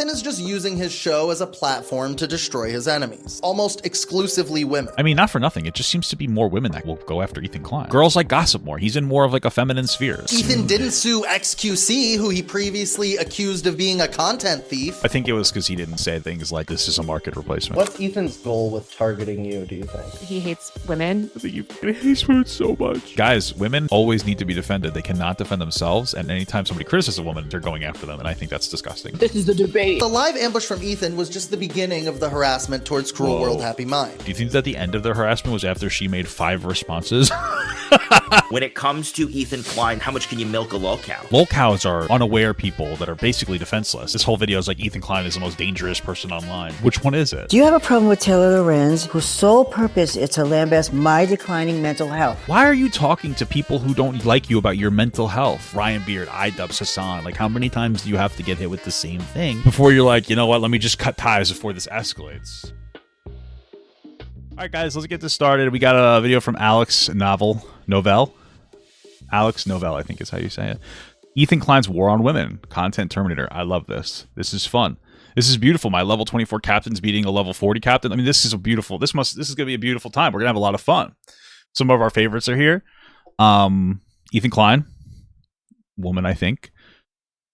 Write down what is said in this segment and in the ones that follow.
Ethan is just using his show as a platform to destroy his enemies, almost exclusively women. I mean, not for nothing, it just seems to be more women that will go after Ethan Klein. Girls like gossip more. He's in more of like a feminine sphere. Ethan didn't sue XQC, who he previously accused of being a content thief. I think it was because he didn't say things like, this is a market replacement. What's Ethan's goal with targeting you, do you think? He hates women. I think he hates women so much. Guys, women always need to be defended. They cannot defend themselves, and anytime somebody criticizes a woman, they're going after them, and I think that's disgusting. This is the debate. The live ambush from Ethan was just the beginning of the harassment towards Cruel World Happy Mind. Do you think that the end of the harassment was after she made 5 responses? When it comes to Ethan Klein, how much can you milk a lolcow? Lolcows are unaware people that are basically defenseless. This whole video is like Ethan Klein is the most dangerous person online. Which one is it? Do you have a problem with Taylor Lorenz, whose sole purpose is to lambast my declining mental health? Why are you talking to people who don't like you about your mental health? Ryan Beard, iDubbbz, Hassan. Like, how many times do you have to get hit with the same thing before you're like, you know what, let me just cut ties before this escalates? All right, guys, let's get this started. We got a video from Novell. Alex Novell, I think is how you say it. Ethan Klein's War on Women, Content Terminator. I love this. This is fun. This is beautiful. My level 24 captain's beating a level 40 captain. I mean, this is a beautiful. This is gonna be a beautiful time. We're gonna have a lot of fun. Some of our favorites are here. Ethan Klein, woman, I think.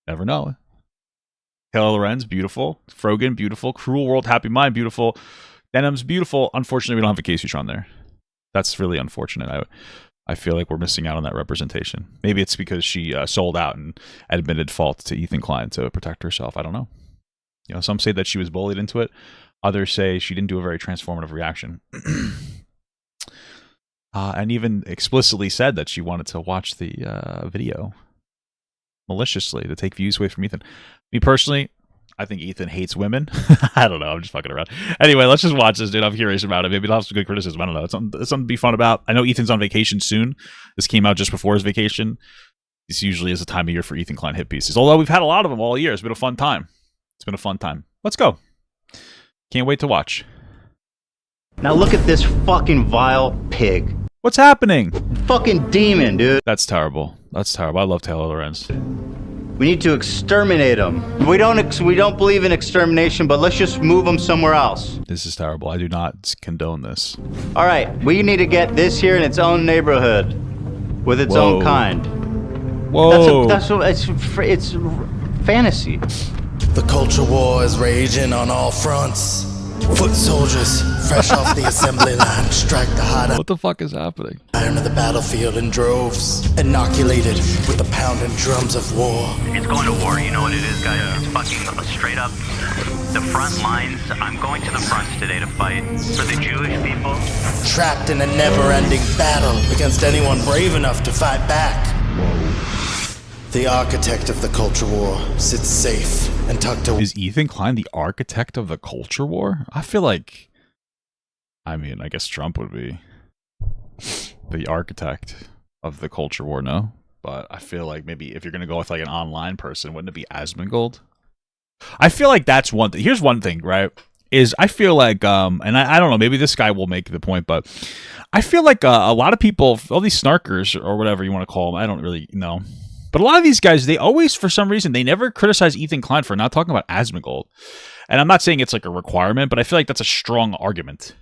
Never know. Taylor Lorenz, beautiful. Frogan, beautiful. Cruel World Happy Mind, beautiful. Denim's beautiful. Unfortunately, we don't have a Casey on there. That's really unfortunate. I feel like we're missing out on that representation. Maybe it's because she sold out and admitted fault to Ethan Klein to protect herself. I don't know. You know, some say that she was bullied into it. Others say she didn't do a very transformative reaction. And even explicitly said that she wanted to watch the video maliciously to take views away from Ethan. Me personally, I think Ethan hates women. I don't know. I'm just fucking around. Anyway, let's just watch this, dude. I'm curious about it. Maybe it'll have some good criticism. I don't know. It's something to be fun about. I know Ethan's on vacation soon. This came out just before his vacation. This usually is a time of year for Ethan Klein hit pieces. Although we've had a lot of them all year. It's been a fun time. It's been a fun time. Let's go. Can't wait to watch. Now look at this fucking vile pig. What's happening? Fucking demon, dude. That's terrible. That's terrible. I love Taylor Lorenz. We need to exterminate him. We don't believe in extermination, but let's just move him somewhere else. This is terrible. I do not condone this. All right, we need to get this here in its own neighborhood, with its own kind. Whoa. That's it's fantasy. The culture war is raging on all fronts. Foot soldiers, fresh off the assembly line, strike the hot What the fuck is happening? iron of the battlefield in droves, inoculated with the pounding drums of war. It's going to war, you know what it is, guys? It's fucking straight up the front lines. I'm going to the fronts today to fight for the Jewish people. Trapped in a never-ending battle against anyone brave enough to fight back. The architect of the culture war sits safe and tucked away. Is Ethan Klein the architect of the culture war? I feel like, I mean, I guess Trump would be the architect of the culture war, no? But I feel like maybe if you're going to go with like an online person, wouldn't it be Asmongold? I feel like that's one thing. Here's one thing, right? Is I feel like, and I don't know, maybe this guy will make the point, but I feel like a lot of people, all these snarkers or whatever you want to call them, I don't really know. But a lot of these guys, they always, for some reason, they never criticize Ethan Klein for not talking about Asmongold. And I'm not saying it's like a requirement, but I feel like that's a strong argument.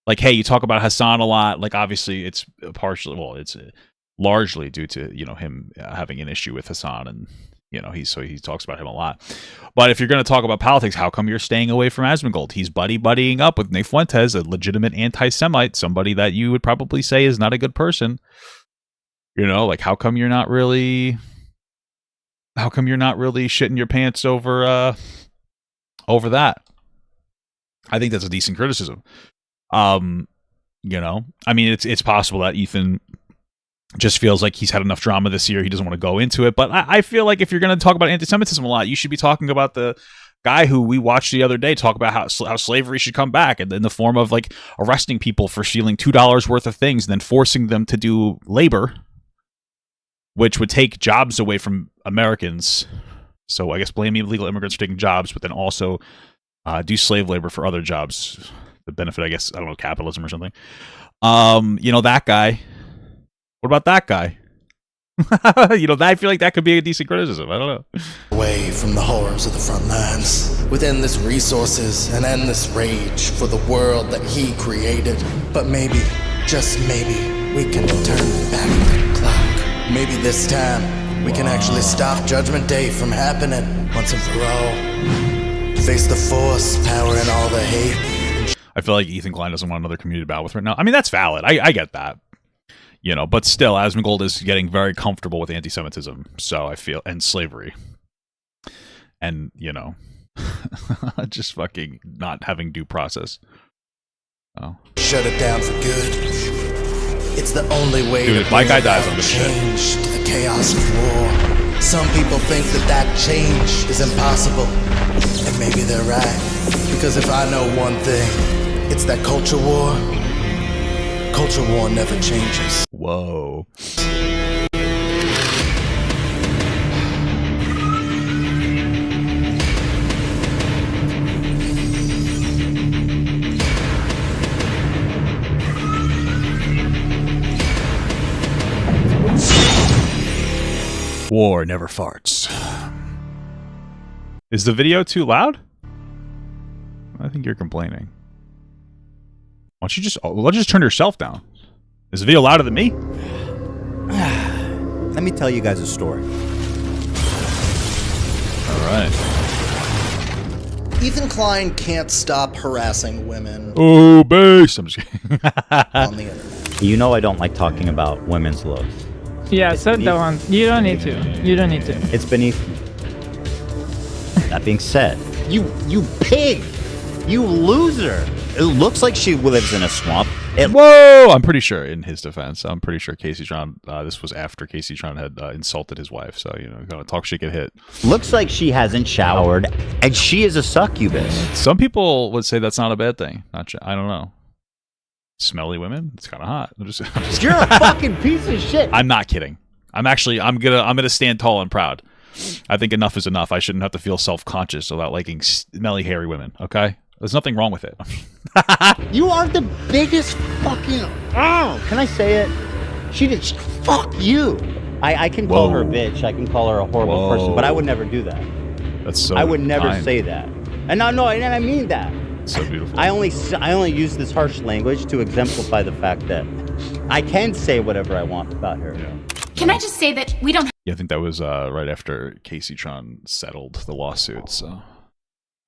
Like, hey, you talk about Hassan a lot. Like, obviously, it's partially, well, it's largely due to, you know, him having an issue with Hassan. And, you know, he talks about him a lot. But if you're going to talk about politics, how come you're staying away from Asmongold? He's buddying up with Nate Fuentes, a legitimate anti-Semite, somebody that you would probably say is not a good person. You know, like, how come you're not really shitting your pants over that? I think that's a decent criticism. You know, I mean, it's possible that Ethan just feels like he's had enough drama this year. He doesn't want to go into it. But I feel like if you're going to talk about anti-Semitism a lot, you should be talking about the guy who we watched the other day talk about how slavery should come back, and in the form of like arresting people for stealing $2 worth of things and then forcing them to do labor, which would take jobs away from Americans. So I guess blaming illegal immigrants for taking jobs, but then also do slave labor for other jobs that benefit, I guess, I don't know, capitalism or something. You know, that guy. What about that guy? You know, I feel like that could be a decent criticism. I don't know. Away from the horrors of the front lines, with endless resources and endless rage for the world that he created. But maybe, just maybe, we can turn back the clock. Maybe this time, we can actually stop Judgment Day from happening once and for all. Face the force, powering all the hate. I feel like Ethan Klein doesn't want another community battle with right now. I mean, that's valid. I get that. You know, but still, Asmongold is getting very comfortable with anti-Semitism, so I feel, and slavery. And, you know, just fucking not having due process. Oh. Shut it down for good. It's the only way Dude, to if my guy bring dies, about I'm gonna shit. change to the chaos of war. Some people think that change is impossible. And maybe they're right. Because if I know one thing, it's that culture war never changes. Whoa. War never farts. Is the video too loud? I think you're complaining. Why don't you just turn yourself down? Is the video louder than me? Let me tell you guys a story. All right. Ethan Klein can't stop harassing women Oh, base. I'm just kidding. on the internet. You know I don't like talking about women's looks. Yeah, said that one. You don't need to. You don't need to. It's beneath me. That being said, you pig! You loser! It looks like she lives in a swamp. Whoa! I'm pretty sure, in his defense, I'm pretty sure Casey Tron, this was after Casey Tron had insulted his wife. So, you know, gonna talk shit, get hit. Looks like she hasn't showered, and she is a succubus. Some people would say that's not a bad thing. I don't know. Smelly women, it's kind of hot. I'm just You're a fucking piece of shit. I'm not kidding. I'm gonna stand tall and proud. I think enough is enough. I shouldn't have to feel self-conscious about liking smelly, hairy women. Okay, there's nothing wrong with it. You are the biggest fucking. Oh, can I say it? She did. Fuck you. I can call her a bitch. I can call her a horrible person, but I would never do that. That's so. I would never kind. say that. And no, and I mean that. So beautiful. I only use this harsh language to exemplify the fact that I can say whatever I want about her. Yeah. Can I just say that we don't Yeah, I think that was right after Casey Tron settled the lawsuit. So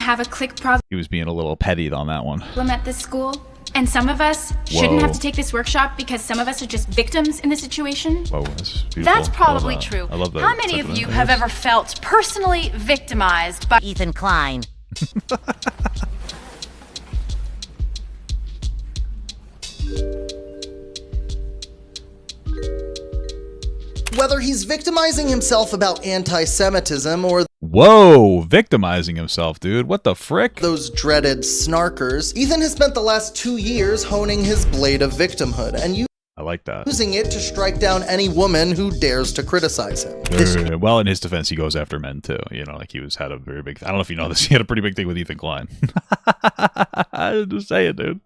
have a click problem he was being a little petty on that one. at this school? And some of us shouldn't have to take this workshop because some of us are just victims in the situation? Whoa, that's beautiful. That's probably I love, true. I love that. How many of you have ever felt personally victimized by Ethan Klein. Whether he's victimizing himself about anti-Semitism or Whoa, victimizing himself, dude. What the frick? those dreaded snarkers, Ethan has spent the last 2 years honing his blade of victimhood and I like that. using it to strike down any woman who dares to criticize him. Well, in his defense, he goes after men too. You know, like had a very big. I don't know if you know this. He had a pretty big thing with Ethan Klein. I'm just saying, dude.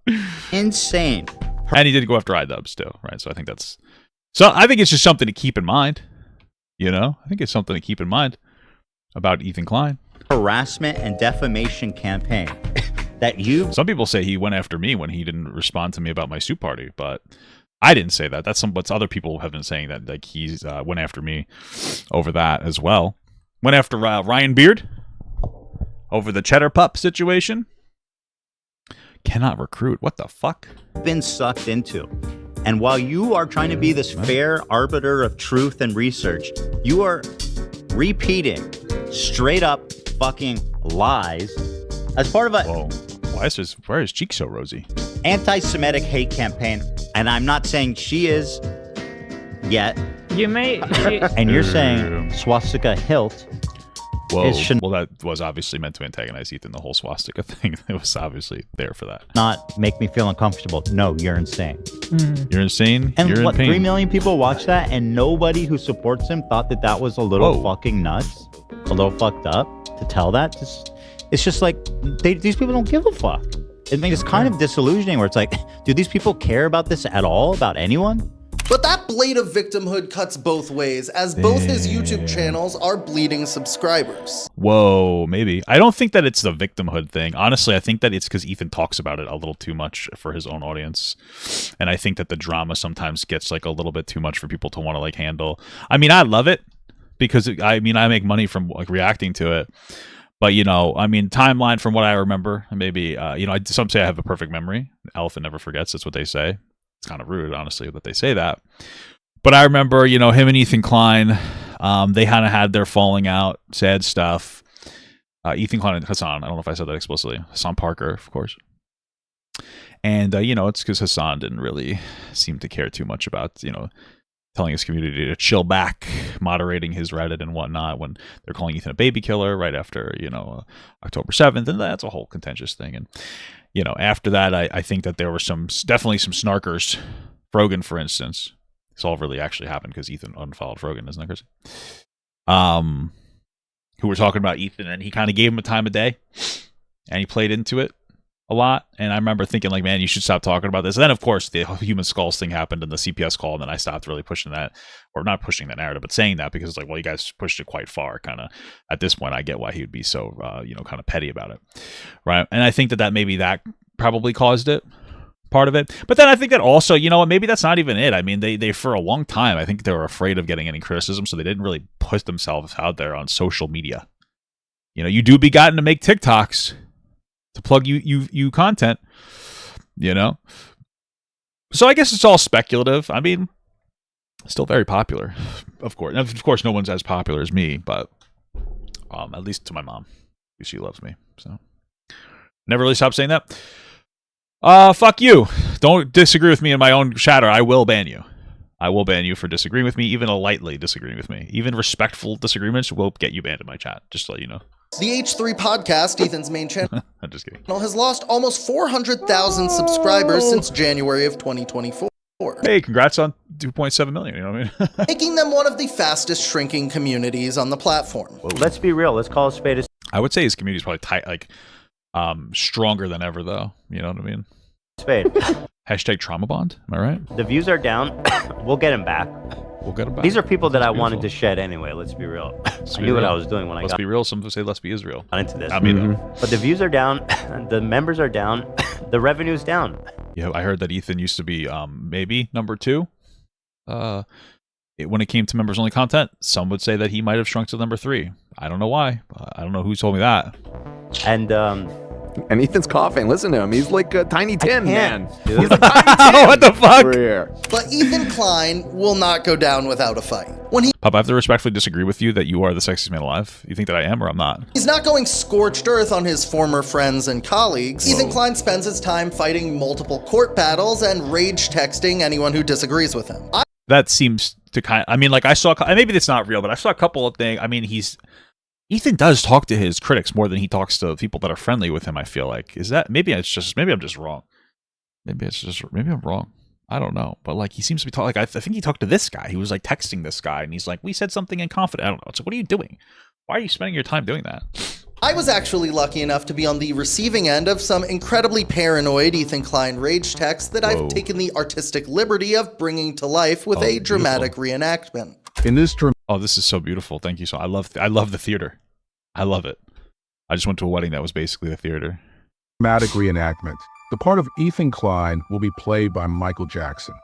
Insane. And he did go after iDubbbz too, right? So I think that's. So I think it's just something to keep in mind. You know, I think it's something to keep in mind about Ethan Klein. Harassment and defamation campaign that you. Some people say he went after me when he didn't respond to me about my soup party, but I didn't say that. That's what other people have been saying, that like he's went after me over that as well. Went after Ryan Beard over the Cheddar Pup situation. Cannot recruit. What the fuck? Been sucked into. And while you are trying to be this fair arbiter of truth and research, you are repeating straight up fucking lies as part of a Whoa. Why is his cheek so rosy? anti-Semitic hate campaign. And I'm not saying she is yet. You may. And you're saying swastika hilt. Whoa. It Well, that was obviously meant to antagonize Ethan, the whole swastika thing. It was obviously there for that. Not make me feel uncomfortable. No, you're insane. You're insane. And You're what, in pain. 3 million people watched that, and nobody who supports him thought that that was a little fucking nuts, a little fucked up to tell that. It's just like these people don't give a fuck. I mean, it's kind of disillusioning where it's like, do these people care about this at all, about anyone? But that blade of victimhood cuts both ways, as both his YouTube channels are bleeding subscribers. Whoa, maybe. I don't think that it's the victimhood thing. Honestly, I think that it's because Ethan talks about it a little too much for his own audience. And I think that the drama sometimes gets like a little bit too much for people to want to like handle. I mean, I love it because I make money from like reacting to it. But, you know, I mean, timeline from what I remember, maybe, you know, some say I have a perfect memory. Elephant never forgets. That's what they say. It's kind of rude, honestly, that they say that. But I remember, you know, him and Ethan Klein, they kind of had their falling out, sad stuff. Ethan Klein and Hassan, I don't know if I said that explicitly. Hassan Parker, of course. And, you know, it's because Hassan didn't really seem to care too much about, you know, telling his community to chill back, moderating his Reddit and whatnot when they're calling Ethan a baby killer right after, you know, October 7th. And that's a whole contentious thing. And, you know, after that, I think that there were definitely some snarkers. Frogan, for instance. This all really actually happened because Ethan unfollowed Frogan, isn't that crazy? Who were talking about Ethan, and he kind of gave him a time of day, and he played into it a lot. And I remember thinking, like, man, you should stop talking about this. And then, of course, the human skulls thing happened in the CPS call, and then I stopped really pushing that, or not pushing that narrative, but saying that because it's like, well, you guys pushed it quite far. Kind of at this point, I get why he would be so, you know, kind of petty about it, right? And I think that maybe that probably caused it, part of it. But then I think that also, you know what, maybe that's not even it. I mean, they for a long time, I think they were afraid of getting any criticism, so they didn't really put themselves out there on social media. You know, you do be gotten to make TikToks to plug you content, you know? So I guess it's all speculative. I mean, still very popular, of course. Of course, no one's as popular as me, but at least to my mom, she loves me. So never really stopped saying that. Fuck you. Don't disagree with me in my own chatter. I will ban you. I will ban you for disagreeing with me, even a lightly disagreeing with me. Even respectful disagreements will get you banned in my chat, just to let you know. The H3 podcast, Ethan's main channel, I'm just kidding. has lost almost 400,000 subscribers since January of 2024. Hey, congrats on 2.7 million, you know what I mean? Making them one of the fastest shrinking communities on the platform. Let's be real. Let's call a spade a I would say his community is probably tight, like, stronger than ever, though. You know what I mean? spade. Hashtag trauma bond. Am I right? The views are down. We'll get him back. We'll get him back. These are people that That's I beautiful. wanted to shed anyway. Let's be real. Let's I be knew what real. I was doing when I Let's got be real. Some people say let's be Israel. into this. I mean, But the views are down. The members are down. The revenue's down. yeah, I heard that Ethan used to be maybe number 2. When it came to members only content, some would say that he might have shrunk to number 3. I don't know why. I don't know who told me that. And Ethan's coughing. Listen to him. He's like a Tiny Tim, man. Dude. He's like Tiny Tim. What the fuck? Over here. But Ethan Klein will not go down without a fight. When Pop, I have to respectfully disagree with you that you are the sexiest man alive. You think that I am or I'm not? he's not going scorched earth on his former friends and colleagues, Ethan Klein spends his time fighting multiple court battles and rage texting anyone who disagrees with him. That seems to kind of, I mean, like I saw, maybe it's not real, but I saw a couple of things. I mean, Ethan does talk to his critics more than he talks to people that are friendly with him, I feel like. Is that, maybe I'm just wrong. Maybe I'm wrong. I don't know. But like, he seems to be talking, like, I think he talked to this guy. He was like texting this guy and he's like, we said something in confidence. I don't know. It's like, what are you doing? Why are you spending your time doing that? I was actually lucky enough to be on the receiving end of some incredibly paranoid Ethan Klein rage texts that I've taken the artistic liberty of bringing to life with a dramatic reenactment. Oh, this is so beautiful. Thank you. So I love the theater. I love it. I just went to a wedding that was basically the theater. Dramatic reenactment. The part of Ethan Klein will be played by Michael Jackson.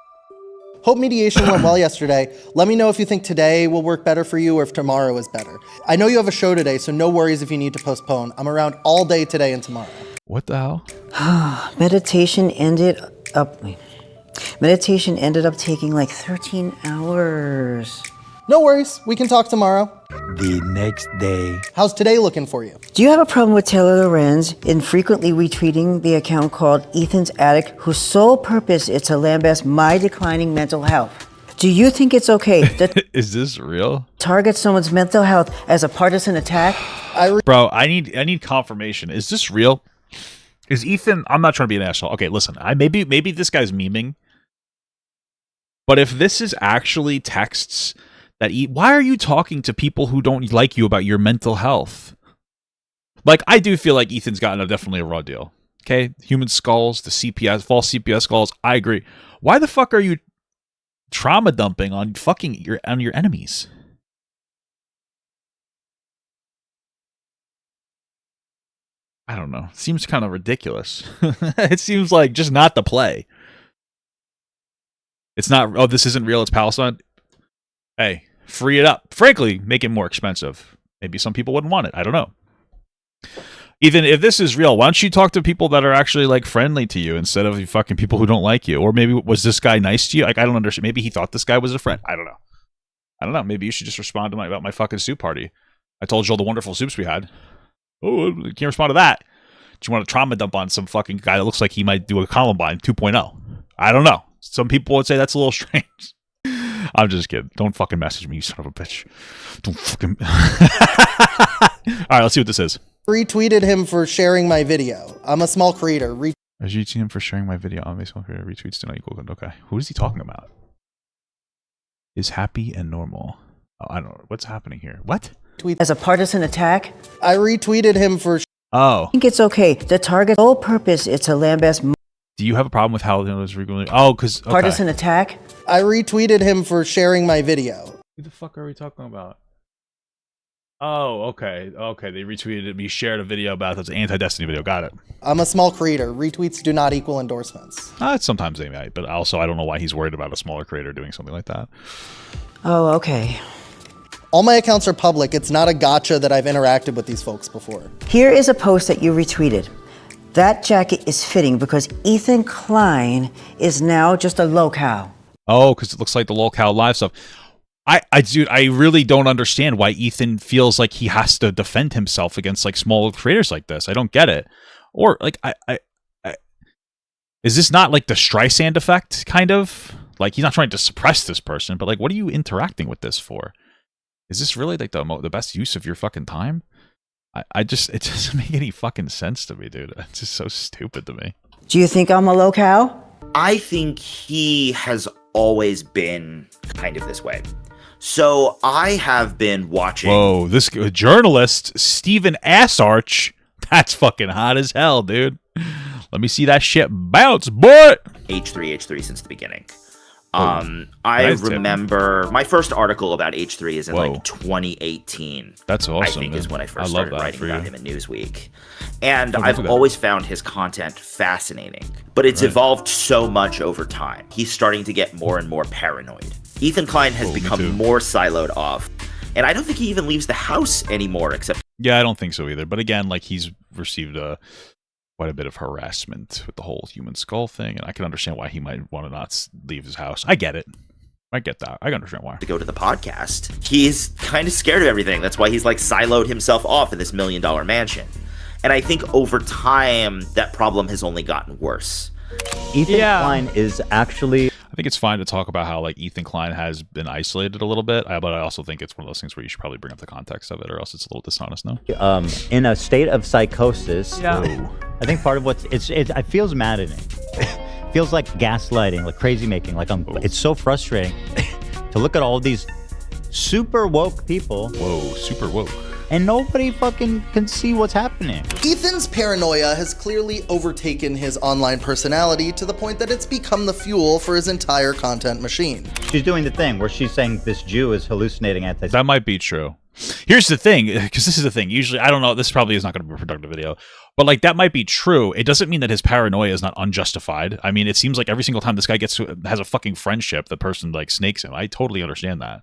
Hope mediation went well yesterday. Let me know if you think today will work better for you or if tomorrow is better. I know you have a show today, so no worries if you need to postpone. I'm around all day today and tomorrow. What the hell? Meditation ended up taking like 13 hours. No worries, we can talk tomorrow. The next day. How's today looking for you? Do you have a problem with Taylor Lorenz infrequently retweeting the account called Ethan's Attic, whose sole purpose is to lambast my declining mental health? Do you think it's okay to Is this real? target someone's mental health as a partisan attack? Bro, I need confirmation. Is this real? Is Ethan, I'm not trying to be an asshole. Okay, listen, maybe this guy's memeing. But if this is actually texts that why are you talking to people who don't like you about your mental health? Like, I do feel like Ethan's gotten definitely a raw deal. Okay? Human skulls, the CPS, false CPS skulls, I agree. Why the fuck are you trauma dumping on your enemies. I don't know. Seems kind of ridiculous. It seems like just not the play. It's not, oh, this isn't real, it's Palestine. Hey, free it up. Frankly, make it more expensive. Maybe some people wouldn't want it. I don't know. Even if this is real, why don't you talk to people that are actually like friendly to you instead of fucking people who don't like you? Or maybe was this guy nice to you? Like, I don't understand. Maybe he thought this guy was a friend. I don't know. Maybe you should just respond to about my fucking soup party. I told you all the wonderful soups we had. Oh, you can't respond to that. Do you want to trauma dump on some fucking guy that looks like he might do a Columbine 2.0? I don't know. Some people would say that's a little strange. I'm just kidding. Don't fucking message me, you son of a bitch. Don't fucking... All right, let's see what this is. Retweeted him for sharing my video. I'm a small creator. I was retweeting him for sharing my video. I'm a small creator. Retweets do not equal. Okay. Who is he talking about? Is happy and normal. Oh, I don't know. What's happening here? What? As a partisan attack? I retweeted him for... Oh. I think it's okay. The target's sole purpose is to lambast... Do you have a problem with how it was regularly? Oh, because... Okay. Partisan attack? I retweeted him for sharing my video. Who the fuck are we talking about? Oh, okay. Okay, they retweeted me, shared a video about this anti-Destiny video. Got it. I'm a small creator. Retweets do not equal endorsements. Sometimes they might, but also I don't know why he's worried about a smaller creator doing something like that. Oh, okay. All my accounts are public. It's not a gotcha that I've interacted with these folks before. Here is a post that you retweeted. That jacket is fitting because Ethan Klein is now just a locale. Oh, because it looks like the locale live stuff. Dude, I really don't understand why Ethan feels like he has to defend himself against like small creators like this. I don't get it. Or like, is this not like the Streisand effect, kind of? Like, he's not trying to suppress this person, but like, what are you interacting with this for? Is this really like the best use of your fucking time? It doesn't make any fucking sense to me, dude. It's just so stupid to me. Do you think I'm a locale? I think he has always been kind of this way. So I have been watching... Whoa, this journalist, Stephen Assarch, that's fucking hot as hell, dude. Let me see that shit bounce, boy! H3H3 since the beginning. I remember my first article about H3 is in like 2018. That's awesome. I think is when I first started writing about him in Newsweek. And Oh, I've always found his content fascinating, but it's evolved so much over time. He's starting to get more and more paranoid. Ethan Klein has become more siloed off, and I don't think he even leaves the house anymore, except... Yeah, I don't think so either. But again, like, he's received quite a bit of harassment with the whole human skull thing, and I can understand why he might want to not leave his house. I get it. I get that. I understand why. To go to the podcast. He's kind of scared of everything. That's why he's like siloed himself off in this $1 million mansion. And I think over time, that problem has only gotten worse. Ethan Klein is actually... I think it's fine to talk about how like Ethan Klein has been isolated a little bit, but I also think it's one of those things where you should probably bring up the context of it, or else it's a little dishonest. No. In a state of psychosis. Yeah. I think part of what's it feels maddening. Feels like gaslighting, like crazy making. Like it's so frustrating to look at all these super woke people. Whoa, super woke. And nobody fucking can see what's happening. Ethan's paranoia has clearly overtaken his online personality to the point that it's become the fuel for his entire content machine. She's doing the thing where she's saying this Jew is hallucinating anti-Semitism. That might be true. Here's the thing, because this is the thing. Usually, I don't know, this probably is not going to be a productive video, but like that might be true. It doesn't mean that his paranoia is not unjustified. I mean, it seems like every single time this guy has a fucking friendship, the person like snakes him. I totally understand that.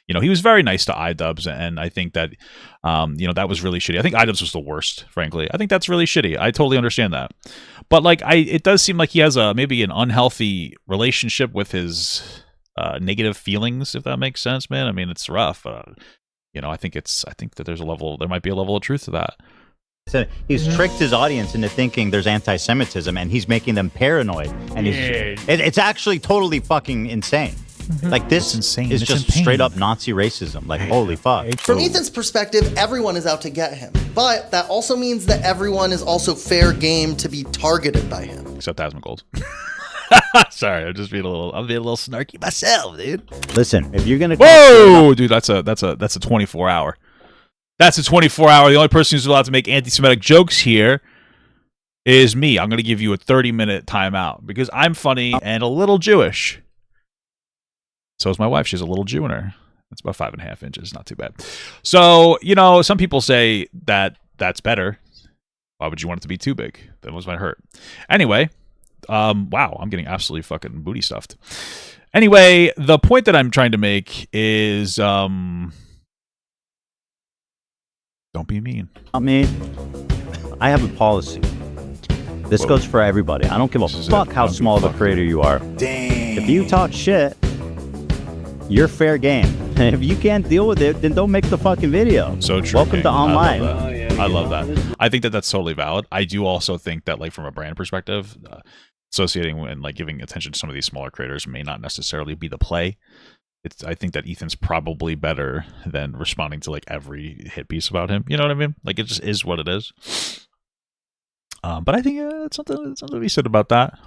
You know, he was very nice to iDubbbz, and I think that, you know, that was really shitty. I think iDubbbz was the worst, frankly. I think that's really shitty. I totally understand that. But like, it does seem like he has maybe an unhealthy relationship with his negative feelings, if that makes sense, man. I mean, it's rough. You know, I think that there might be a level of truth to that. So he's tricked his audience into thinking there's anti-Semitism, and he's making them paranoid. And it's actually totally fucking insane. Like this is just straight up Nazi racism. Like holy fuck. From Ethan's perspective, everyone is out to get him, but that also means that everyone is also fair game to be targeted by him. Except Asmongold. Sorry, I'm being a little snarky myself, dude. Listen, if you're gonna dude, that's a 24-hour. That's a 24-hour. The only person who's allowed to make anti-Semitic jokes here is me. I'm gonna give you a 30-minute timeout because I'm funny and a little Jewish. So is my wife. She's a little Jew in her. It's about 5.5 inches. Not too bad. So, you know, some people say that that's better. Why would you want it to be too big? That was might hurt. Anyway, wow, I'm getting absolutely fucking booty stuffed. Anyway, the point that I'm trying to make is, don't be mean. I mean, I have a policy. This goes for everybody. I don't give a fuck how small of a creator you are. Damn. If you talk shit, you're fair game. And if you can't deal with it, then don't make the fucking video. So true. Welcome to online. I love that. I think that that's totally valid. I do also think that, like, from a brand perspective, associating and like giving attention to some of these smaller creators may not necessarily be the play. I think that Ethan's probably better than responding to like every hit piece about him. You know what I mean? Like, it just is what it is. But I think it's something to be said about that.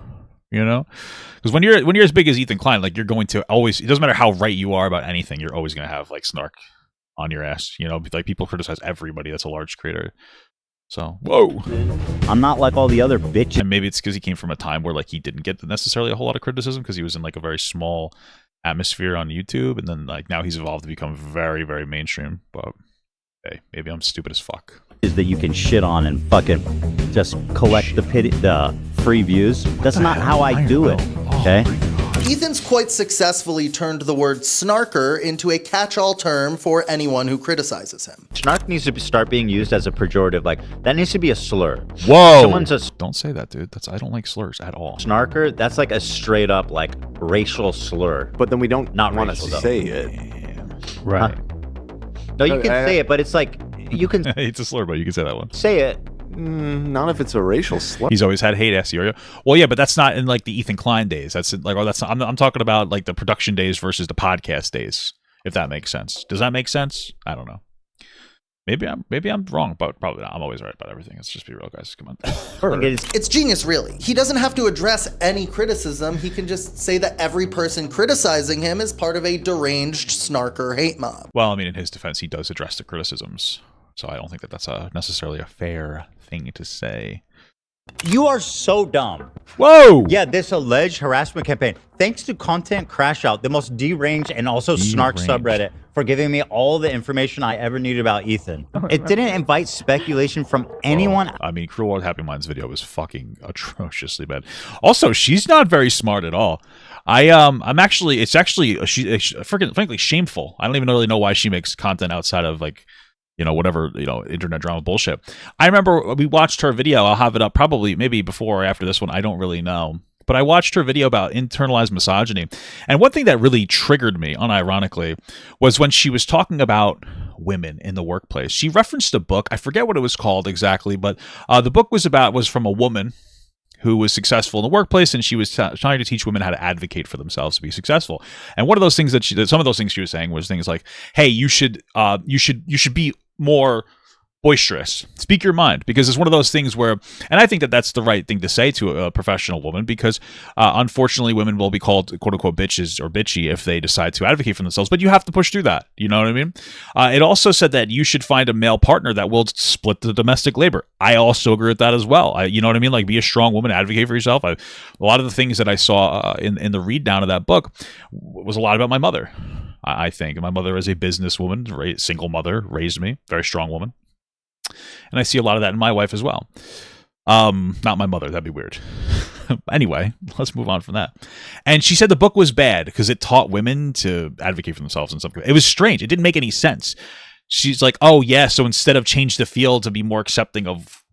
You know, because when you're as big as Ethan Klein, like, you're going to always, it doesn't matter how right you are about anything, you're always going to have like snark on your ass. You know, like, people criticize everybody that's a large creator. So, whoa. I'm not like all the other bitches. And maybe it's because he came from a time where like he didn't get necessarily a whole lot of criticism because he was in like a very small atmosphere on YouTube, and then like now he's evolved to become very, very mainstream. But hey, maybe I'm stupid as fuck. Is that you can shit on and fucking just collect the free views. That's not how I do it. Okay. Ethan's quite successfully turned the word snarker into a catch-all term for anyone who criticizes him. Snark needs to start being used as a pejorative. Like, that needs to be a slur. Whoa! Don't say that, dude. I don't like slurs at all. Snarker, that's like a straight up like racial slur. But then we don't not want to say it. Right. No, you can say it, but it's like, you can... It's a slur, but you can say that one. Say it. Not if it's a racial slur. He's always had hate SEO. Well, yeah, but that's not in like the Ethan Klein days. That's like, or that's not, I'm talking about like the production days versus the podcast days. If that makes sense. Does that make sense? I don't know. Maybe I'm wrong, but probably not. I'm always right about everything. Let's just be real, guys. Come on. It's genius, really. He doesn't have to address any criticism. He can just say that every person criticizing him is part of a deranged snarker hate mob. Well, I mean, in his defense, he does address the criticisms. So I don't think that that's necessarily a fair thing to say. You are so dumb. Whoa! Yeah, this alleged harassment campaign. Thanks to Content Crash Out, the most deranged and also snark subreddit, for giving me all the information I ever needed about Ethan. It didn't invite speculation from anyone. I mean, Cruel World Happy Minds video was fucking atrociously bad. Also, she's not very smart at all. It's actually frankly shameful. I don't even really know why she makes content outside of like, you know, whatever, you know, internet drama bullshit. I remember we watched her video. I'll have it up probably maybe before or after this one. I don't really know. But I watched her video about internalized misogyny. And one thing that really triggered me, unironically, was when she was talking about women in the workplace. She referenced a book. I forget what it was called exactly, but the book was from a woman who was successful in the workplace, and she was trying to teach women how to advocate for themselves to be successful. And one of those things some of those things she was saying was things like, "Hey, you should be more boisterous. Speak your mind," because it's one of those things where, and I think that that's the right thing to say to a professional woman, because unfortunately women will be called quote unquote bitches or bitchy if they decide to advocate for themselves, but you have to push through that. You know what I mean? It also said that you should find a male partner that will split the domestic labor. I also agree with that as well. You know what I mean? Like, be a strong woman, advocate for yourself. A lot of the things that I saw in the read down of that book was a lot about my mother. I think my mother is a businesswoman, single mother, raised me, very strong woman. And I see a lot of that in my wife as well. Not my mother. That'd be weird. Anyway, let's move on from that. And she said the book was bad because it taught women to advocate for themselves and stuff. It was strange. It didn't make any sense. She's like, oh, yeah, so instead of change the field to be more accepting of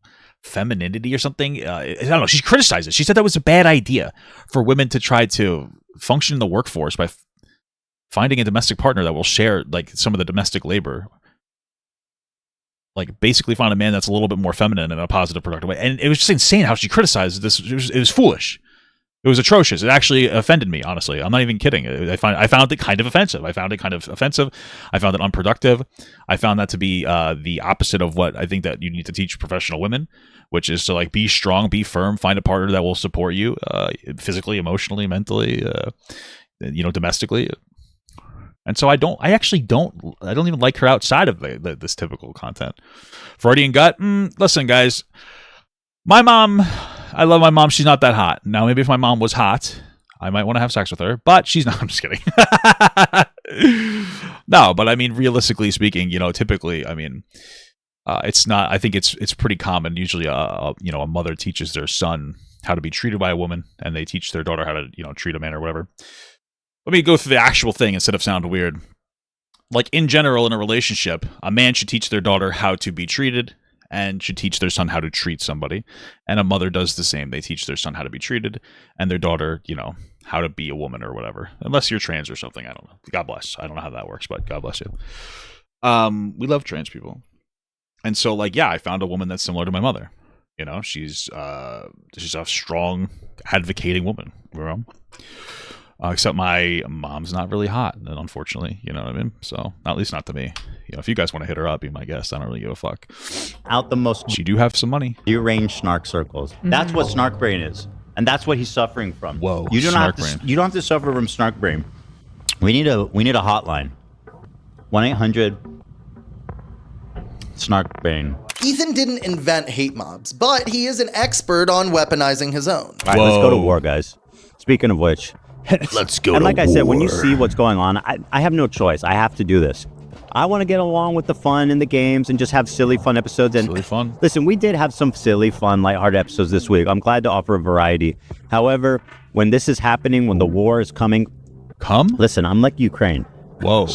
femininity or something, I don't know. She criticized it. She said that was a bad idea for women to try to function in the workforce by finding a domestic partner that will share like some of the domestic labor. Like, basically find a man that's a little bit more feminine in a positive, productive way. And it was just insane how she criticized this. It was foolish. It was atrocious. It actually offended me, honestly. I'm not even kidding. I found it kind of offensive. I found it unproductive. I found that to be the opposite of what I think that you need to teach professional women, which is to like be strong, be firm, find a partner that will support you physically, emotionally, mentally, domestically. And so I don't even like her outside of this typical content. Freudian gut. Listen, guys, my mom, I love my mom. She's not that hot. Now, maybe if my mom was hot, I might want to have sex with her, but she's not. I'm just kidding. No, but I mean, realistically speaking, typically, I mean, it's not. I think it's pretty common. Usually, a mother teaches their son how to be treated by a woman, and they teach their daughter how to, treat a man or whatever. Let me go through the actual thing instead of sound weird. Like in general, in a relationship, a man should teach their daughter how to be treated, and should teach their son how to treat somebody. And a mother does the same. They teach their son how to be treated, and their daughter, how to be a woman or whatever. Unless you're trans or something. I don't know. God bless. I don't know how that works, but God bless you. We love trans people. And so, I found a woman that's similar to my mother. She's a strong, advocating woman. Except my mom's not really hot, unfortunately. You know what I mean? So, at least not to me. If you guys want to hit her up, be my guest. I don't really give a fuck. She do have some money. Deranged snark circles. That's what snark brain is. And that's what he's suffering from. Whoa, you don't snark have to, brain. You don't have to suffer from snark brain. We need a hotline. 1-800 snark brain. Ethan didn't invent hate mobs, but he is an expert on weaponizing his own. All right, let's go to war, guys. Speaking of which, let's go. And like I said, when you see what's going on, I have no choice. I have to do this. I want to get along with the fun and the games and just have silly, fun episodes. And silly fun. Listen, we did have some silly, fun, lighthearted episodes this week. I'm glad to offer a variety. However, when this is happening, when the war is coming, listen, I'm like Ukraine. Whoa.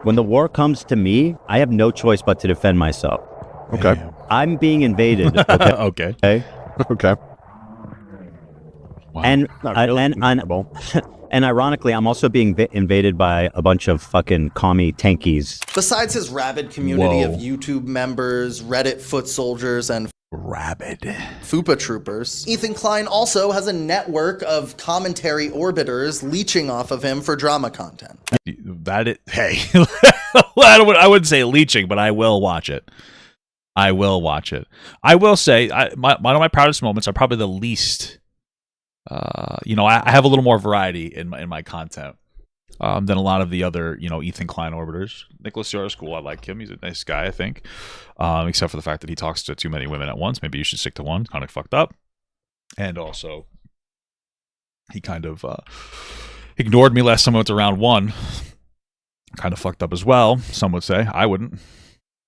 When the war comes to me, I have no choice but to defend myself. Okay. I'm being invaded. Okay. Okay. Okay. Wow. And ironically, I'm also being invaded by a bunch of fucking commie tankies. Besides his rabid community of YouTube members, Reddit foot soldiers, and rabid FUPA troopers, Ethan Klein also has a network of commentary orbiters leeching off of him for drama content. Hey, I wouldn't say leeching, but I will watch it. I will say, one of my proudest moments are probably the least. I have a little more variety in my content than a lot of the other, Ethan Klein orbiters. Nicholas Yor's cool. I like him. He's a nice guy, I think. Except for the fact that he talks to too many women at once. Maybe you should stick to one. Kind of fucked up. And also, he kind of ignored me last time I went to round one. Kind of fucked up as well. Some would say. I wouldn't,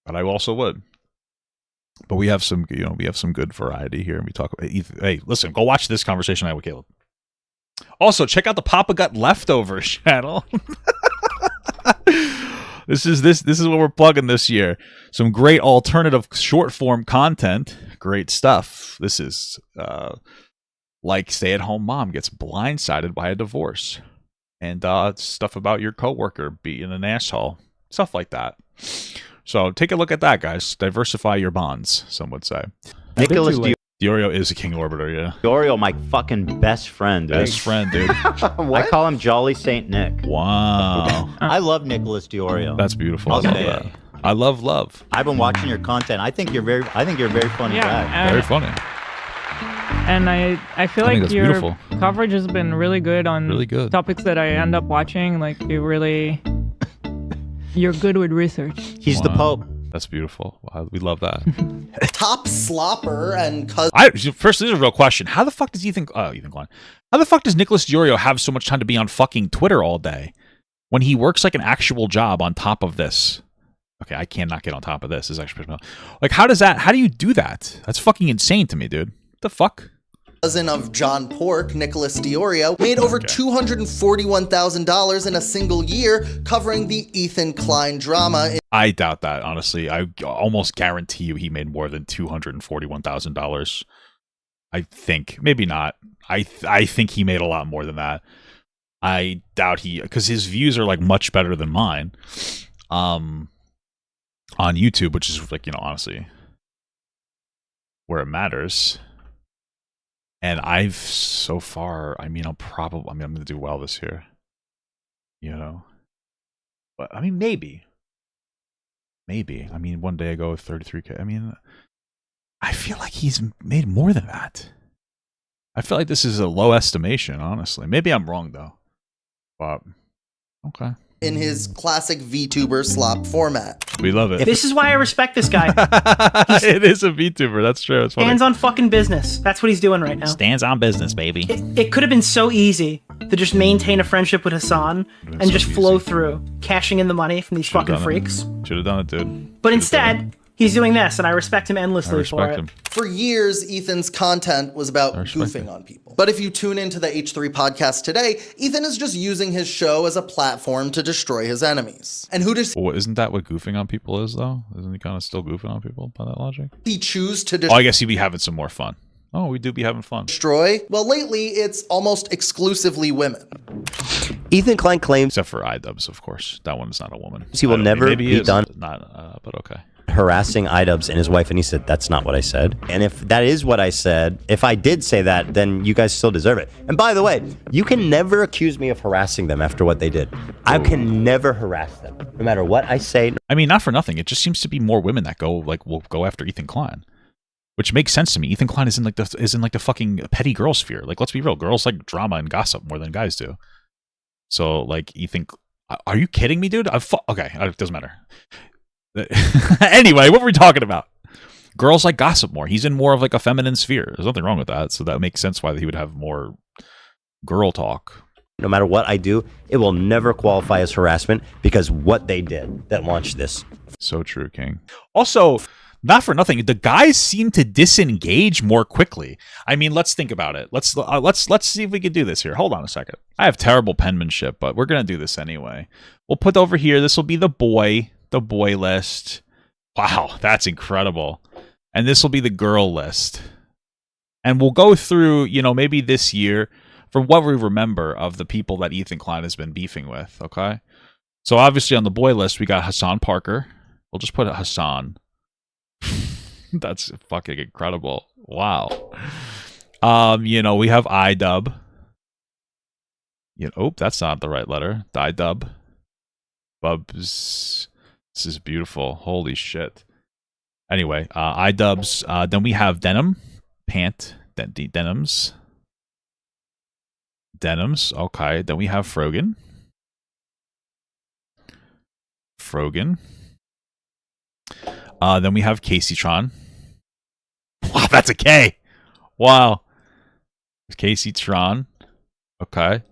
but I also would. But we have some, good variety here, and we talk about. Hey, listen, go watch this conversation I had with Caleb. Also, check out the Papa Gut Leftovers channel. This is what we're plugging this year. Some great alternative short form content. Great stuff. This is like stay-at-home mom gets blindsided by a divorce, and stuff about your coworker being an asshole, stuff like that. So take a look at that, guys. Diversify your bonds, some would say. Nicholas Diorio is a king orbiter, yeah. Diorio, my fucking best friend, dude. Best friend, dude. I call him Jolly Saint Nick. Wow. I love Nicholas Diorio. That's beautiful. I love that. I love. I've been watching your content. I think you're very funny guy. Very funny. And I feel like your beautiful. coverage has been really good on topics that I end up watching. Like you're good with research. He's the Pope. That's beautiful. Wow, we love that. Top slopper and First, this is a real question. How the fuck does Ethan Klein? How the fuck does Nicholas Diorio have so much time to be on fucking Twitter all day when he works like an actual job on top of this? Okay, I cannot get on top of this. Is actually like, how do you do that? That's fucking insane to me, dude. What the fuck? Cousin of John Pork, Nicholas Diorio, made over $241,000 in a single year covering the Ethan Klein drama. I doubt that, honestly. I almost guarantee you he made more than $241,000. I think. Maybe not. I think he made a lot more than that. I doubt because his views are like much better than mine on YouTube, which is like, honestly, where it matters. And I'm going to do well this year, but maybe, one day I go with 33K. I feel like he's made more than that. I feel like this is a low estimation, honestly. Maybe I'm wrong though, but okay. in his classic VTuber slop format. We love it. This is why I respect this guy. It is a VTuber. That's true. It's funny. Stands on fucking business. That's what he's doing right now. Stands on business, baby. It could have been so easy to just maintain a friendship with Hassan and just flow through, cashing in the money from these fucking freaks. Should have done it, dude. But instead, he's doing this, and I respect him endlessly for it. For years, Ethan's content was about goofing on people. But if you tune into the H3 podcast today, Ethan is just using his show as a platform to destroy his enemies. And who does isn't that what goofing on people is, though? Isn't he kind of still goofing on people by that logic? he choose to I guess he'd be having some more fun. Oh, we do be having fun. destroy? Well, lately, it's almost exclusively women. Ethan Klein claims, except for iDubbbz, of course. That one's not a woman. he will never be done Not, but okay. harassing iDubbbz and his wife, and he said, that's not what I said. And if that is what I said, if I did say that, then you guys still deserve it. And by the way, you can never accuse me of harassing them after what they did. I can never harass them, no matter what I say. I mean, not for nothing. It just seems to be more women that will go after Ethan Klein, which makes sense to me. Ethan Klein is in the fucking petty girl sphere. Like, let's be real, girls like drama and gossip more than guys do. So, like, Ethan, are you kidding me, dude? Okay, it doesn't matter. Anyway, what were we talking about? Girls like gossip more. He's in more of like a feminine sphere. There's nothing wrong with that. So that makes sense why he would have more girl talk. No matter what I do, it will never qualify as harassment because what they did that launched this. So true, King. Also, not for nothing, the guys seem to disengage more quickly. I mean, let's think about it. Let's see if we can do this here. Hold on a second. I have terrible penmanship, but we're gonna do this anyway. We'll put over here. This will be the boy list. Wow, that's incredible. And this will be the girl list. And we'll go through, maybe this year from what we remember of the people that Ethan Klein has been beefing with, okay? So obviously on the boy list, we got Hassan Parker. We'll just put it Hassan. That's fucking incredible. Wow. We have iDub. That's not the right letter. iDub. Bubs. This is beautiful. Holy shit. Anyway, iDubbbz. Then we have Denim. Pant. Denims. Okay. Then we have Frogan. Then we have Caseytron. Wow, that's a K. Wow. Caseytron. Okay.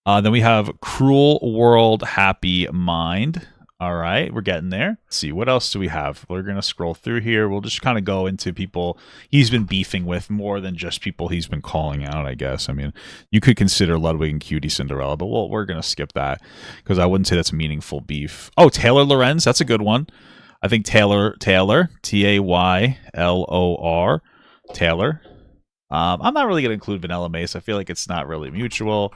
Then we have Cruel World Happy Mind. All right, we're getting there. Let's see, what else do we have? We're going to scroll through here. We'll just kind of go into people he's been beefing with more than just people he's been calling out, I guess. I mean, you could consider Ludwig and Cutie Cinderella, but we're going to skip that because I wouldn't say that's meaningful beef. Oh, Taylor Lorenz, that's a good one. I think Taylor, Taylor. Taylor. I'm not really going to include Vanilla Mace. I feel like it's not really mutual.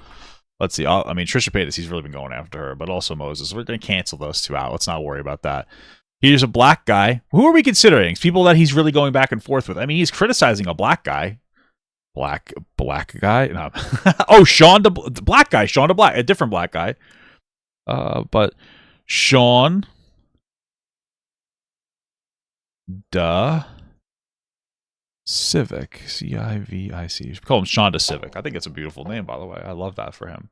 Let's see. I mean, Trisha Paytas, he's really been going after her, but also Moses. We're going to cancel those two out. Let's not worry about that. Here's a black guy. Who are we considering? People that he's really going back and forth with. I mean, he's criticizing a black guy. Black guy? No. Oh, the black guy. Sean the Black. A different black guy. But Sean the Civic. Civic. Call him Sean the Civic. I think it's a beautiful name, by the way. I love that for him.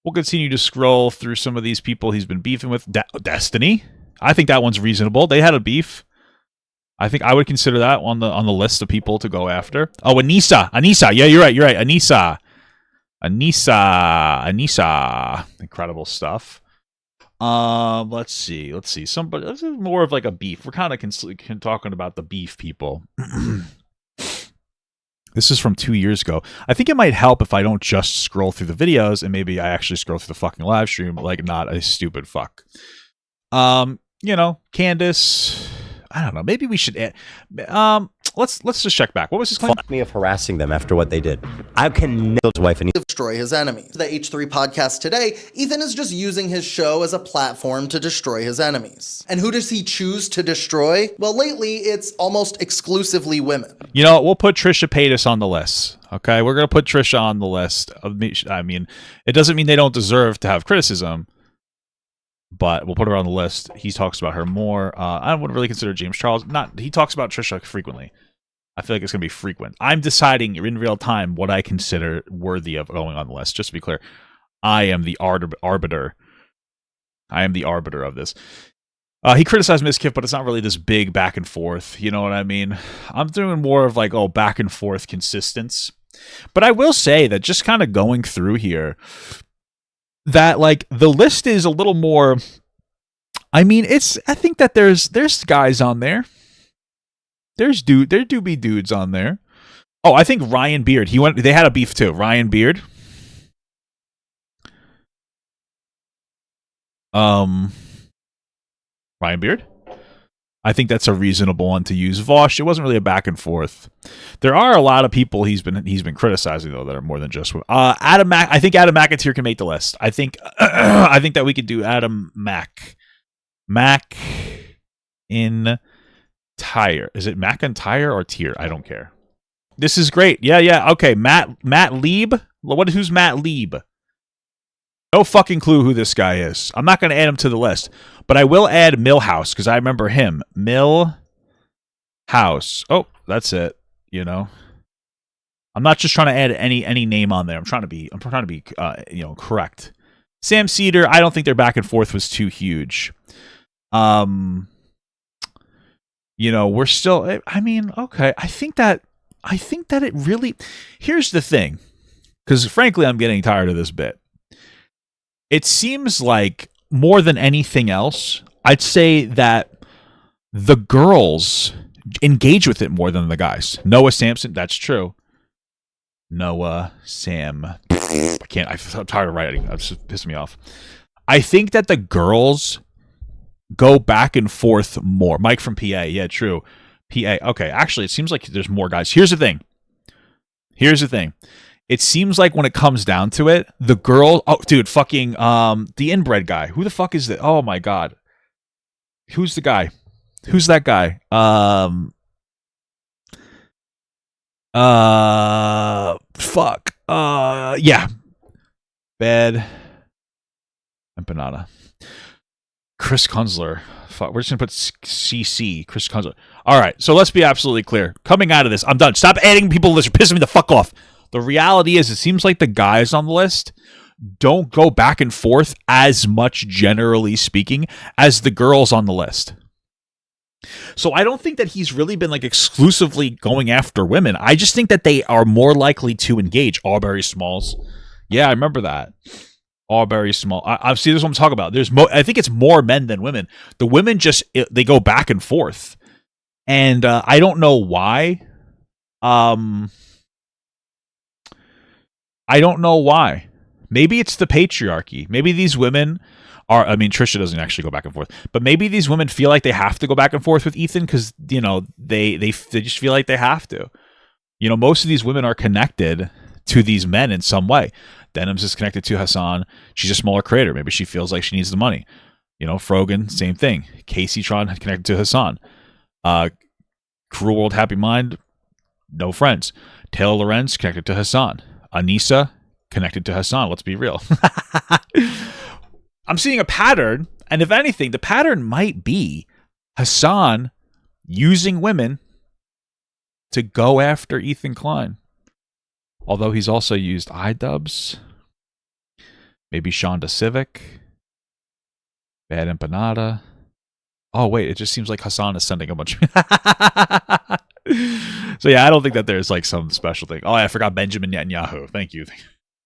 We'll continue to scroll through some of these people he's been beefing with. Destiny. I think that one's reasonable. They had a beef. I think I would consider that on the list of people to go after. Oh, Anissa. Yeah, you're right. Anissa. Incredible stuff. Let's see. Somebody. This is more of like a beef. We're kind of talking about the beef people. This is from 2 years ago. I think it might help if I don't just scroll through the videos and maybe I actually scroll through the fucking live stream like not a stupid fuck. Candace. I don't know. Maybe we should add. Let's just check back. What was his claim? Me of harassing them after what they did. I can his wife and destroy his enemies. The H3 podcast today, Ethan is just using his show as a platform to destroy his enemies. And who does he choose to destroy? Well, lately it's almost exclusively women. We'll put Trisha Paytas on the list. Okay, we're gonna put Trisha on the list. I mean, it doesn't mean they don't deserve to have criticism. But we'll put her on the list. He talks about her more. I wouldn't really consider James Charles. He talks about Trisha frequently. I feel like it's going to be frequent. I'm deciding in real time what I consider worthy of going on the list. Just to be clear, I am the arbiter I am the arbiter of this. He criticized Miskiff, but it's not really this big back and forth. You know what I mean? I'm doing more of like, back and forth consistence. But I will say that just kind of going through here, that like the list is a little more. I mean, I think that there's guys on there. There do be dudes on there. Oh, I think Ryan Beard. They had a beef too. Ryan Beard. Ryan Beard. I think that's a reasonable one to use. Vosh, it wasn't really a back and forth. There are a lot of people he's been criticizing though that are more than just Adam Mack. I think Adam McIntyre can make the list. I think that we could do Adam Mack. McIntyre. Is it McIntyre or Tier? I don't care. This is great. Yeah. Okay, Matt Lieb. Who's Matt Lieb? No fucking clue who this guy is. I'm not going to add him to the list, but I will add Millhouse because I remember him. Millhouse. Oh, that's it. You know, I'm not just trying to add any name on there. I'm trying to be correct. Sam Cedar. I don't think their back and forth was too huge. We're still. I mean, okay. I think that it really. Here's the thing, because frankly, I'm getting tired of this bit. It seems like more than anything else, I'd say that the girls engage with it more than the guys. Noah Sampson, that's true. Noah Sam. I'm tired of writing. That's just pissing me off. I think that the girls go back and forth more. Mike from PA. Yeah, true. PA. Okay, actually, it seems like there's more guys. Here's the thing. It seems like when it comes down to it, the girl... Oh, dude, fucking... the inbred guy. Who the fuck is that? Oh, my God. Who's the guy? Who's that guy? Fuck. Yeah. Bad empanada. Chris Kunzler. Fuck. We're just going to put CC. Chris Kunzler. All right. So let's be absolutely clear. Coming out of this, I'm done. Stop adding people to this. You're pissing me the fuck off. The reality is, it seems like the guys on the list don't go back and forth as much, generally speaking, as the girls on the list. So I don't think that he's really been like exclusively going after women. I just think that they are more likely to engage. Aubrey Smalls. Yeah, I remember that. Aubrey Small. I see, this is what I'm talking about. I think it's more men than women. The women they go back and forth. And I don't know why. I don't know why. Maybe it's the patriarchy. Maybe these women are... I mean, Trisha doesn't actually go back and forth. But maybe these women feel like they have to go back and forth with Ethan because, they just feel like they have to. Most of these women are connected to these men in some way. Denims is connected to Hassan. She's a smaller creator. Maybe she feels like she needs the money. Frogan, same thing. Casey Tron connected to Hassan. Cruel World Happy Mind, no friends. Taylor Lorenz connected to Hassan. Anissa connected to Hassan. Let's be real. I'm seeing a pattern, and if anything, the pattern might be Hassan using women to go after Ethan Klein. Although he's also used iDubbbz, maybe Shonda Civic, Bad Empanada. Oh wait, it just seems like Hassan is sending a bunch. So yeah, I don't think that there's like some special thing. Oh, I forgot Benjamin Netanyahu. Thank you.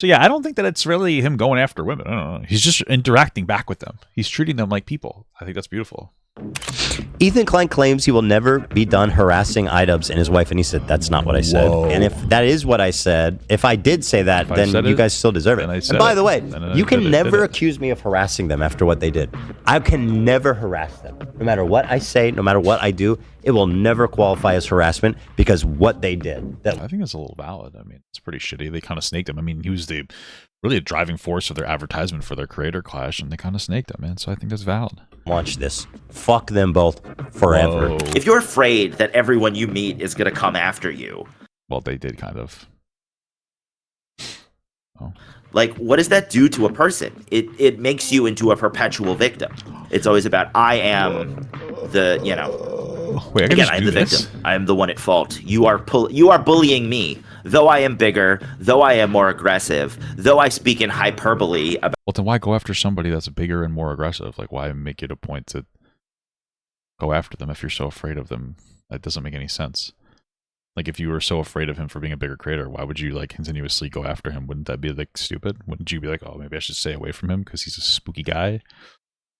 So yeah, I don't think that it's really him going after women. I don't know. He's just interacting back with them. He's treating them like people. I think that's beautiful. Ethan Klein claims he will never be done harassing iDubbbz and his wife, and he said, that's not what I said. Whoa. And if that is what I said, if I did say that, then you guys still deserve it. And by the way, you can never accuse me of harassing them after what they did. I can never harass them. No matter what I say, no matter what I do, it will never qualify as harassment because what they did. I think it's a little valid. I mean, it's pretty shitty. They kind of snaked him. I mean, he was really a driving force of their advertisement for their creator clash, and they kind of snaked him, man. So I think that's valid. Watch this. Fuck them both forever. Whoa. If you're afraid that everyone you meet is going to come after you. Well, they did kind of. Oh. Like, what does that do to a person? It makes you into a perpetual victim. It's always about, I am the, Wait, I am the victim. I am the one at fault. You are bullying me. though I am bigger, though I am more aggressive, though I speak in hyperbole about. Well, then why go after somebody that's bigger and more aggressive? Like, why make it a point to go after them if you're so afraid of them? That doesn't make any sense. Like, if you were so afraid of him for being a bigger creator, why would you like continuously go after him? Wouldn't that be like stupid? Wouldn't you be like, oh, maybe I should stay away from him because he's a spooky guy?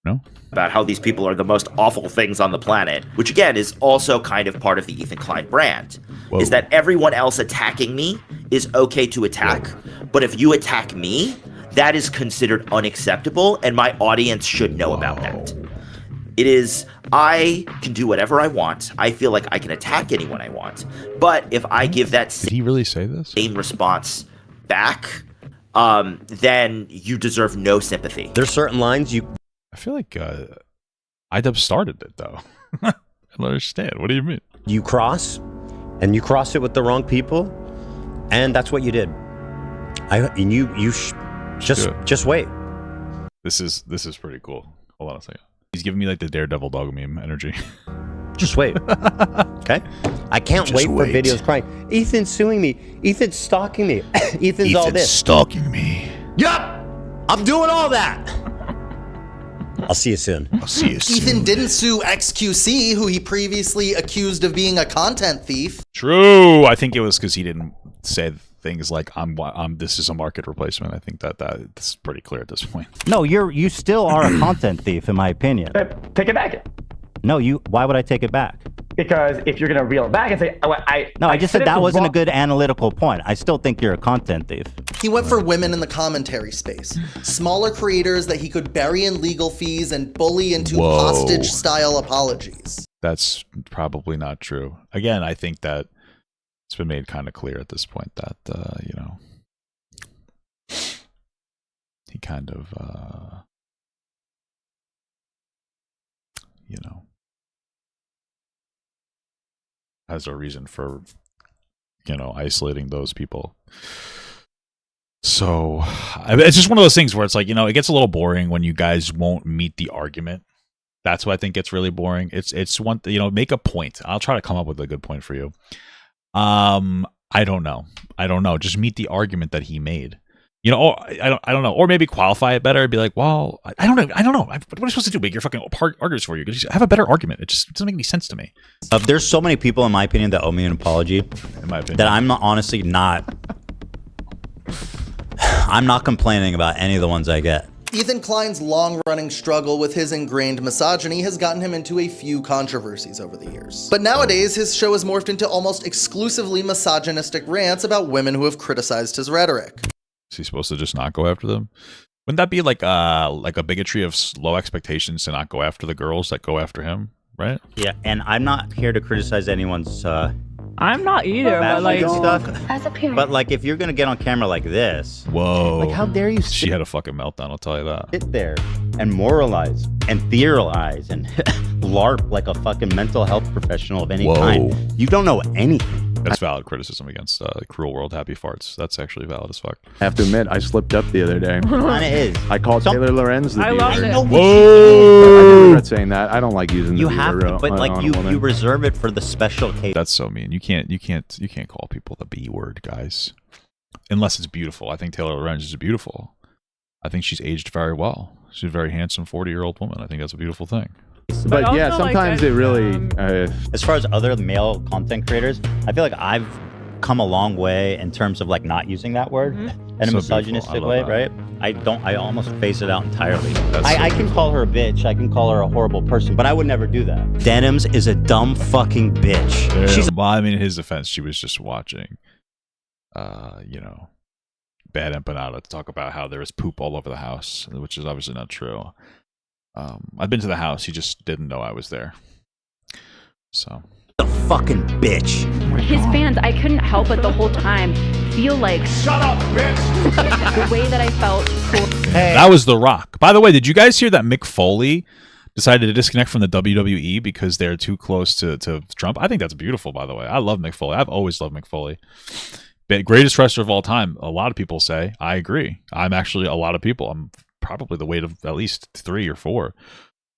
No? About how these people are the most awful things on the planet, which again is also kind of part of the Ethan Klein brand. Whoa. Is that everyone else attacking me is okay to attack, but if you attack me, that is considered unacceptable, and my audience should know about that. It is, I can do whatever I want. I feel like I can attack anyone I want. But if I give that Did he really say this? same response back, then you deserve no sympathy. There's certain lines you... I feel like IDub started it, though. I don't understand. What do you mean? You cross, and you cross it with the wrong people, and that's what you did. Just wait. This is pretty cool. Hold on a second. He's giving me like the Daredevil dog meme energy. Just wait. Okay? I can't wait for videos crying. Ethan's suing me. Ethan's stalking me. Ethan's all this. Stalking me. Yup! I'm doing all that. I'll see you soon. I'll see you soon. Ethan didn't sue XQC, who he previously accused of being a content thief. True. I think it was because he didn't say things like this is a market replacement. I think that's pretty clear at this point. No, you still are a content thief, in my opinion. Take it back. No, why would I take it back? Because if you're gonna reel it back and say, I just said that wasn't a good analytical point. I still think you're a content thief. He went for women in the commentary space, smaller creators that he could bury in legal fees and bully into hostage-style apologies. That's probably not true. Again, I think that it's been made kind of clear at this point that he kind of has a reason for isolating those people. So it's just one of those things where it's like, it gets a little boring when you guys won't meet the argument. That's what I think gets really boring. It's one, make a point. I'll try to come up with a good point for you. I don't know. Just meet the argument that he made. Or I don't know. Or maybe qualify it better. Be like, well, I don't know. What am I supposed to do? Make your fucking arguments for you? Because you have a better argument. It just doesn't make any sense to me. There's so many people, in my opinion, that owe me an apology. In my opinion, that I'm honestly not. I'm not complaining about any of the ones I get. Ethan Klein's long-running struggle with his ingrained misogyny has gotten him into a few controversies over the years. But nowadays, his show has morphed into almost exclusively misogynistic rants about women who have criticized his rhetoric. Is he supposed to just not go after them? Wouldn't that be like a bigotry of low expectations to not go after the girls that go after him, right? Yeah, and I'm not here to criticize anyone's I'm not either, but like stuff. But like, if you're gonna get on camera like this, whoa! Like, how dare you? She had a fucking meltdown. I'll tell you that. Sit there and moralize and theorize and LARP like a fucking mental health professional of any kind. You don't know anything. That's valid criticism against Cruel World Happy Farts. That's actually valid as fuck. I have to admit, I slipped up the other day. Kinda is. I called Taylor Lorenz the I love it. Whoa! I regret saying that. I don't like using the You have to, but like you woman. reserve it for the special case. That's so mean. You can't call people the B word, guys. Unless it's beautiful. I think Taylor Lorenz is beautiful. I think she's aged very well. She's a very handsome 40-year-old woman. I think that's a beautiful thing. But yeah, sometimes it really... As far as other male content creators, I feel like I've come a long way in terms of like not using that word in a misogynistic way, right? I almost phase it out entirely. I can call her a bitch, I can call her a horrible person, but I would never do that. Denims is a dumb fucking bitch. Yeah, She's well, I mean, in his defense, she was just watching, Bad Empanada to talk about how there was poop all over the house, which is obviously not true. I've been to the house. He just didn't know I was there. So. A fucking bitch. His fans, I couldn't help but the whole time feel like, shut up, bitch! The way that I felt. Hey. That was The Rock. By the way, did you guys hear that Mick Foley decided to disconnect from the WWE because they're too close to Trump? I think that's beautiful, by the way. I love Mick Foley. I've always loved Mick Foley. Greatest wrestler of all time. A lot of people say. I agree. I'm actually a lot of people. I'm probably the weight of at least 3 or 4.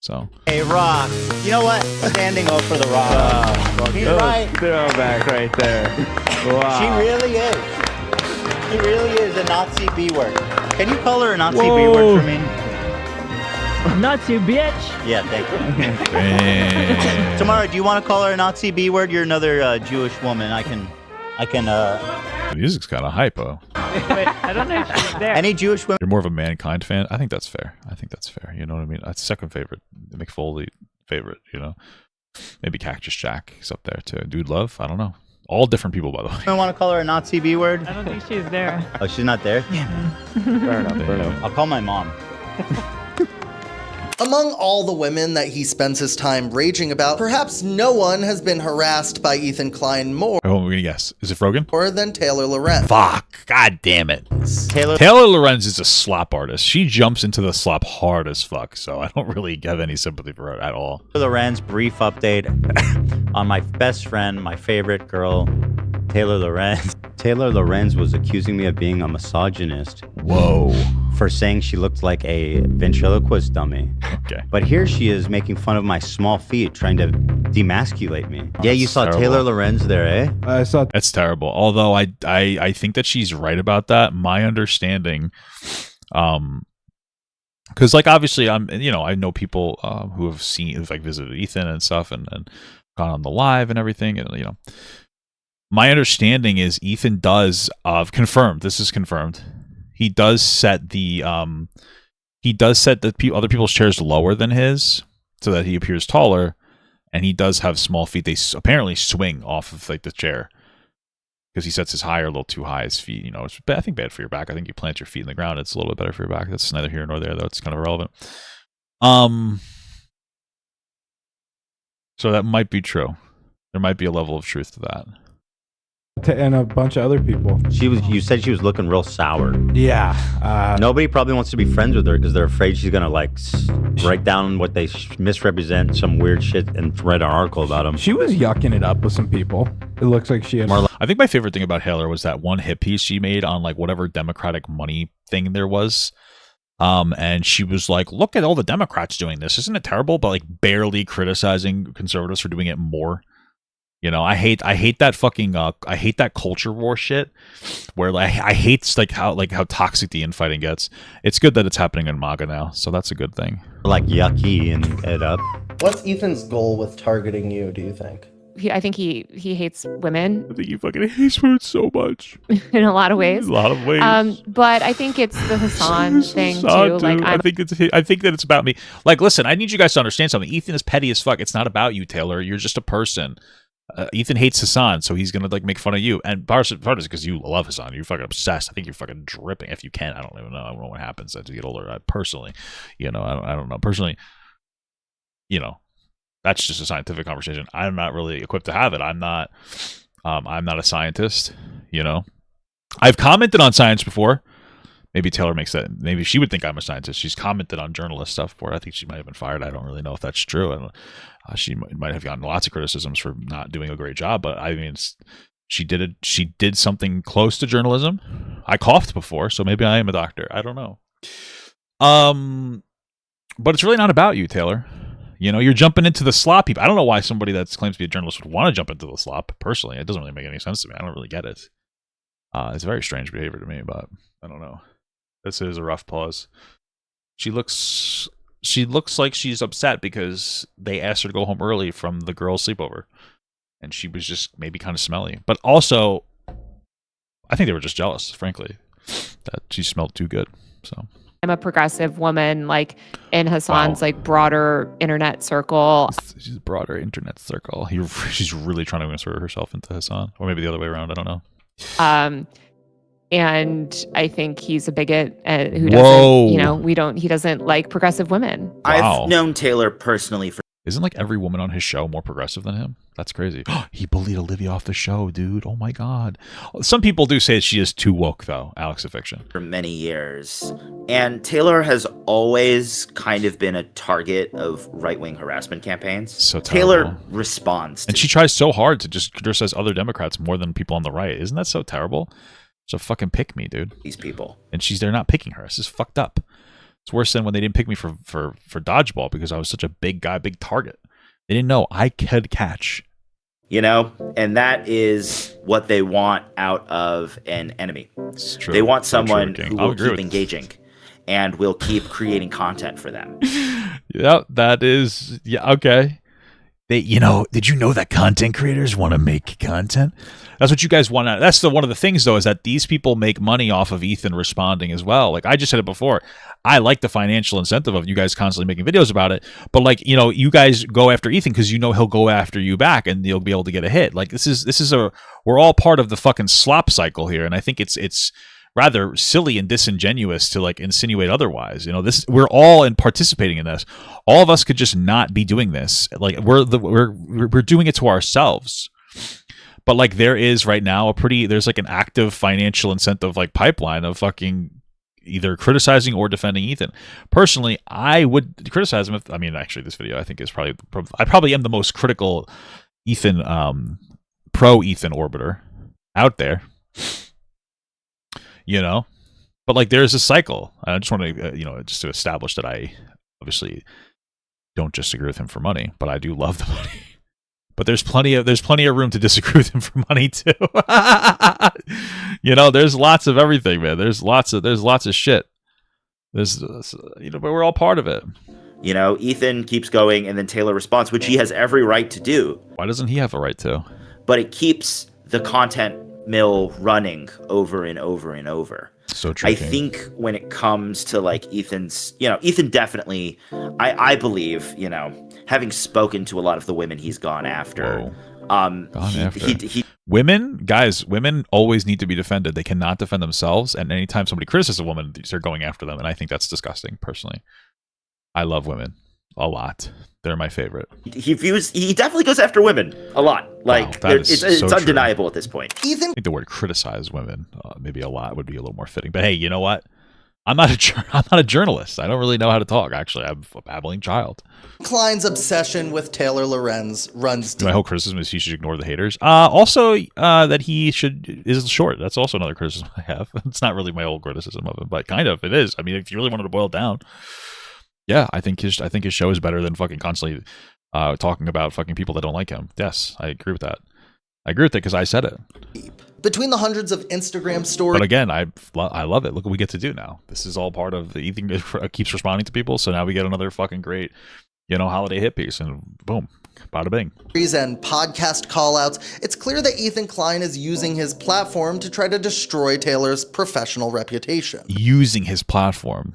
So. Hey, Rock. You know what? Standing up for The Rock. He's right. Throwback right there. Wow. She really is. She really is a Nazi B word. Can you call her a Nazi B word for me? Nazi bitch. Yeah, thank you. Tamara, do you want to call her a Nazi B word? You're another Jewish woman. I can. The music's kind of hypo. Wait, I don't know if she's there. Any Jewish women? You're more of a Mankind fan. I think that's fair. You know what I mean? That's second favorite. McFoley favorite. You know, maybe Cactus Jack is up there too. Dude Love. I don't know. All different people, by the way. I want to call her a Nazi B word. I don't think she's there. Oh, she's not there? Yeah. Fair enough. I'll call my mom. Among all the women that he spends his time raging about, perhaps no one has been harassed by Ethan Klein more Oh, we're gonna guess. Is it Frogan? than Taylor Lorenz. Fuck. God damn it. Taylor Lorenz is a slop artist. She jumps into the slop hard as fuck, so I don't really have any sympathy for her at all. Lorenz, brief update on my best friend, my favorite girl, Taylor Lorenz. Taylor Lorenz was accusing me of being a misogynist. Whoa. For saying she looked like a ventriloquist dummy. Okay. But here she is making fun of my small feet, trying to demasculate me. Yeah, you saw terrible. Taylor Lorenz there, eh? I saw. That's terrible. Although I think that she's right about that. My understanding, because like obviously I know people who've like visited Ethan and stuff and gone on the live and everything, and my understanding is Ethan does confirmed. This is confirmed. He does set the other people's chairs lower than his, so that he appears taller, and he does have small feet. They apparently swing off of like the chair because he sets his higher a little too high. His feet, it's I think bad for your back. I think you plant your feet in the ground, it's a little bit better for your back. That's neither here nor there, though. It's kind of irrelevant. So that might be true. There might be a level of truth to that. And a bunch of other people. You said she was looking real sour. Yeah. Nobody probably wants to be friends with her because they're afraid she's gonna write down what they misrepresent, some weird shit, and write an article about them. She was yucking it up with some people. It looks like she had. I think my favorite thing about Taylor was that one hit piece she made on like whatever Democratic money thing there was. And she was like, "Look at all the Democrats doing this. Isn't it terrible?" But like barely criticizing conservatives for doing it more. I hate that fucking I hate that culture war shit where like I hate like how toxic the infighting gets. It's good that it's happening in MAGA now, so that's a good thing. Like yucky and head up. What's Ethan's goal with targeting you, do you think? I think he hates women. I think he fucking hates women so much. In a lot of ways. A lot of ways. But I think it's the Hassan thing Hassan, too. Like I think that it's about me. Like, listen, I need you guys to understand something. Ethan is petty as fuck. It's not about you, Taylor. You're just a person. Ethan hates Hassan, so he's gonna like make fun of you. And part is because you love Hassan. You're fucking obsessed. I think you're fucking dripping. If you can, I don't even know. I don't know what happens as you get older. Personally, I don't know. Personally, that's just a scientific conversation. I'm not really equipped to have it. I'm not a scientist. I've commented on science before. Maybe Taylor makes that. Maybe she would think I'm a scientist. She's commented on journalist stuff before. I think she might have been fired. I don't really know if that's true. And she might have gotten lots of criticisms for not doing a great job. But I mean, she did something close to journalism. I coughed before, so maybe I am a doctor. I don't know. But it's really not about you, Taylor. You're jumping into the slop heap. I don't know why somebody that claims to be a journalist would want to jump into the slop. Personally, it doesn't really make any sense to me. I don't really get it. It's very strange behavior to me, but I don't know. This is a rough pause. She looks like she's upset because they asked her to go home early from the girls' sleepover. And she was just maybe kind of smelly. But also, I think they were just jealous, frankly, that she smelled too good. So I'm a progressive woman, like in Hassan's like broader internet circle. She's a broader internet circle. She's really trying to insert herself into Hassan, or maybe the other way around. I don't know. And I think he's a bigot who doesn't, he doesn't like progressive women. Wow. I've known Taylor personally for. Isn't like every woman on his show more progressive than him? That's crazy. He bullied Olivia off the show, dude. Oh my God. Some people do say she is too woke, though, Alex of Fiction. For many years. And Taylor has always kind of been a target of right-wing harassment campaigns. So Taylor responds. And she tries so hard to just criticize other Democrats more than people on the right. Isn't that so terrible? So fucking pick me, dude. These people. And they're not picking her. This is fucked up. It's worse than when they didn't pick me for dodgeball because I was such a big guy, big target. They didn't know I could catch You know, and that is what they want out of an enemy. It's true. They want someone King. who will keep engaging and will keep creating content for them. Yeah, that is, yeah, okay. Did you know that content creators want to make content? That's what you guys want. That's one of the things, though, is that these people make money off of Ethan responding as well. Like I just said it before, I like the financial incentive of you guys constantly making videos about it. But like, you guys go after Ethan because he'll go after you back, and you'll be able to get a hit. Like we're all part of the fucking slop cycle here, and I think it's rather silly and disingenuous to like insinuate otherwise. We're all participating in this. All of us could just not be doing this. Like we're doing it to ourselves. But like there is right now there's like an active financial incentive like pipeline of fucking either criticizing or defending Ethan. Personally, I would criticize him actually this video I think is I probably am the most critical Ethan pro Ethan orbiter out there. But like there's a cycle. I just want to just to establish that I obviously don't just agree with him for money, but I do love the money. But there's plenty of room to disagree with him for money too. There's lots of everything, man. There's lots of shit. But we're all part of it. Ethan keeps going, and then Taylor responds, which he has every right to do. Why doesn't he have a right to? But it keeps the content mill running over and over and over. So tricky. I think when it comes to like Ethan's, Ethan definitely, I believe, having spoken to a lot of the women he's gone after. Women always need to be defended. They cannot defend themselves. And anytime somebody criticizes a woman, they're going after them. And I think that's disgusting, personally. I love women a lot. They're my favorite. He definitely goes after women a lot. Like it's undeniable at this point. Ethan, I think the word criticize women maybe a lot would be a little more fitting. But hey, you know what? I'm not a journalist. I don't really know how to talk. Actually, I'm a babbling child. Klein's obsession with Taylor Lorenz runs deep. My whole criticism is he should ignore the haters. Also, that he is short. That's also another criticism I have. It's not really my whole criticism of him, but kind of it is. I mean, if you really wanted to boil it down, yeah, I think his show is better than fucking constantly talking about fucking people that don't like him. Yes, I agree with that. I agree with it because I said it. Between the hundreds of Instagram stories. But again, I love it. Look what we get to do now. This is all part of the Ethan keeps responding to people. So now we get another fucking great, holiday hit piece, and boom, bada bing. And podcast callouts. It's clear that Ethan Klein is using his platform to try to destroy Taylor's professional reputation. Using his platform.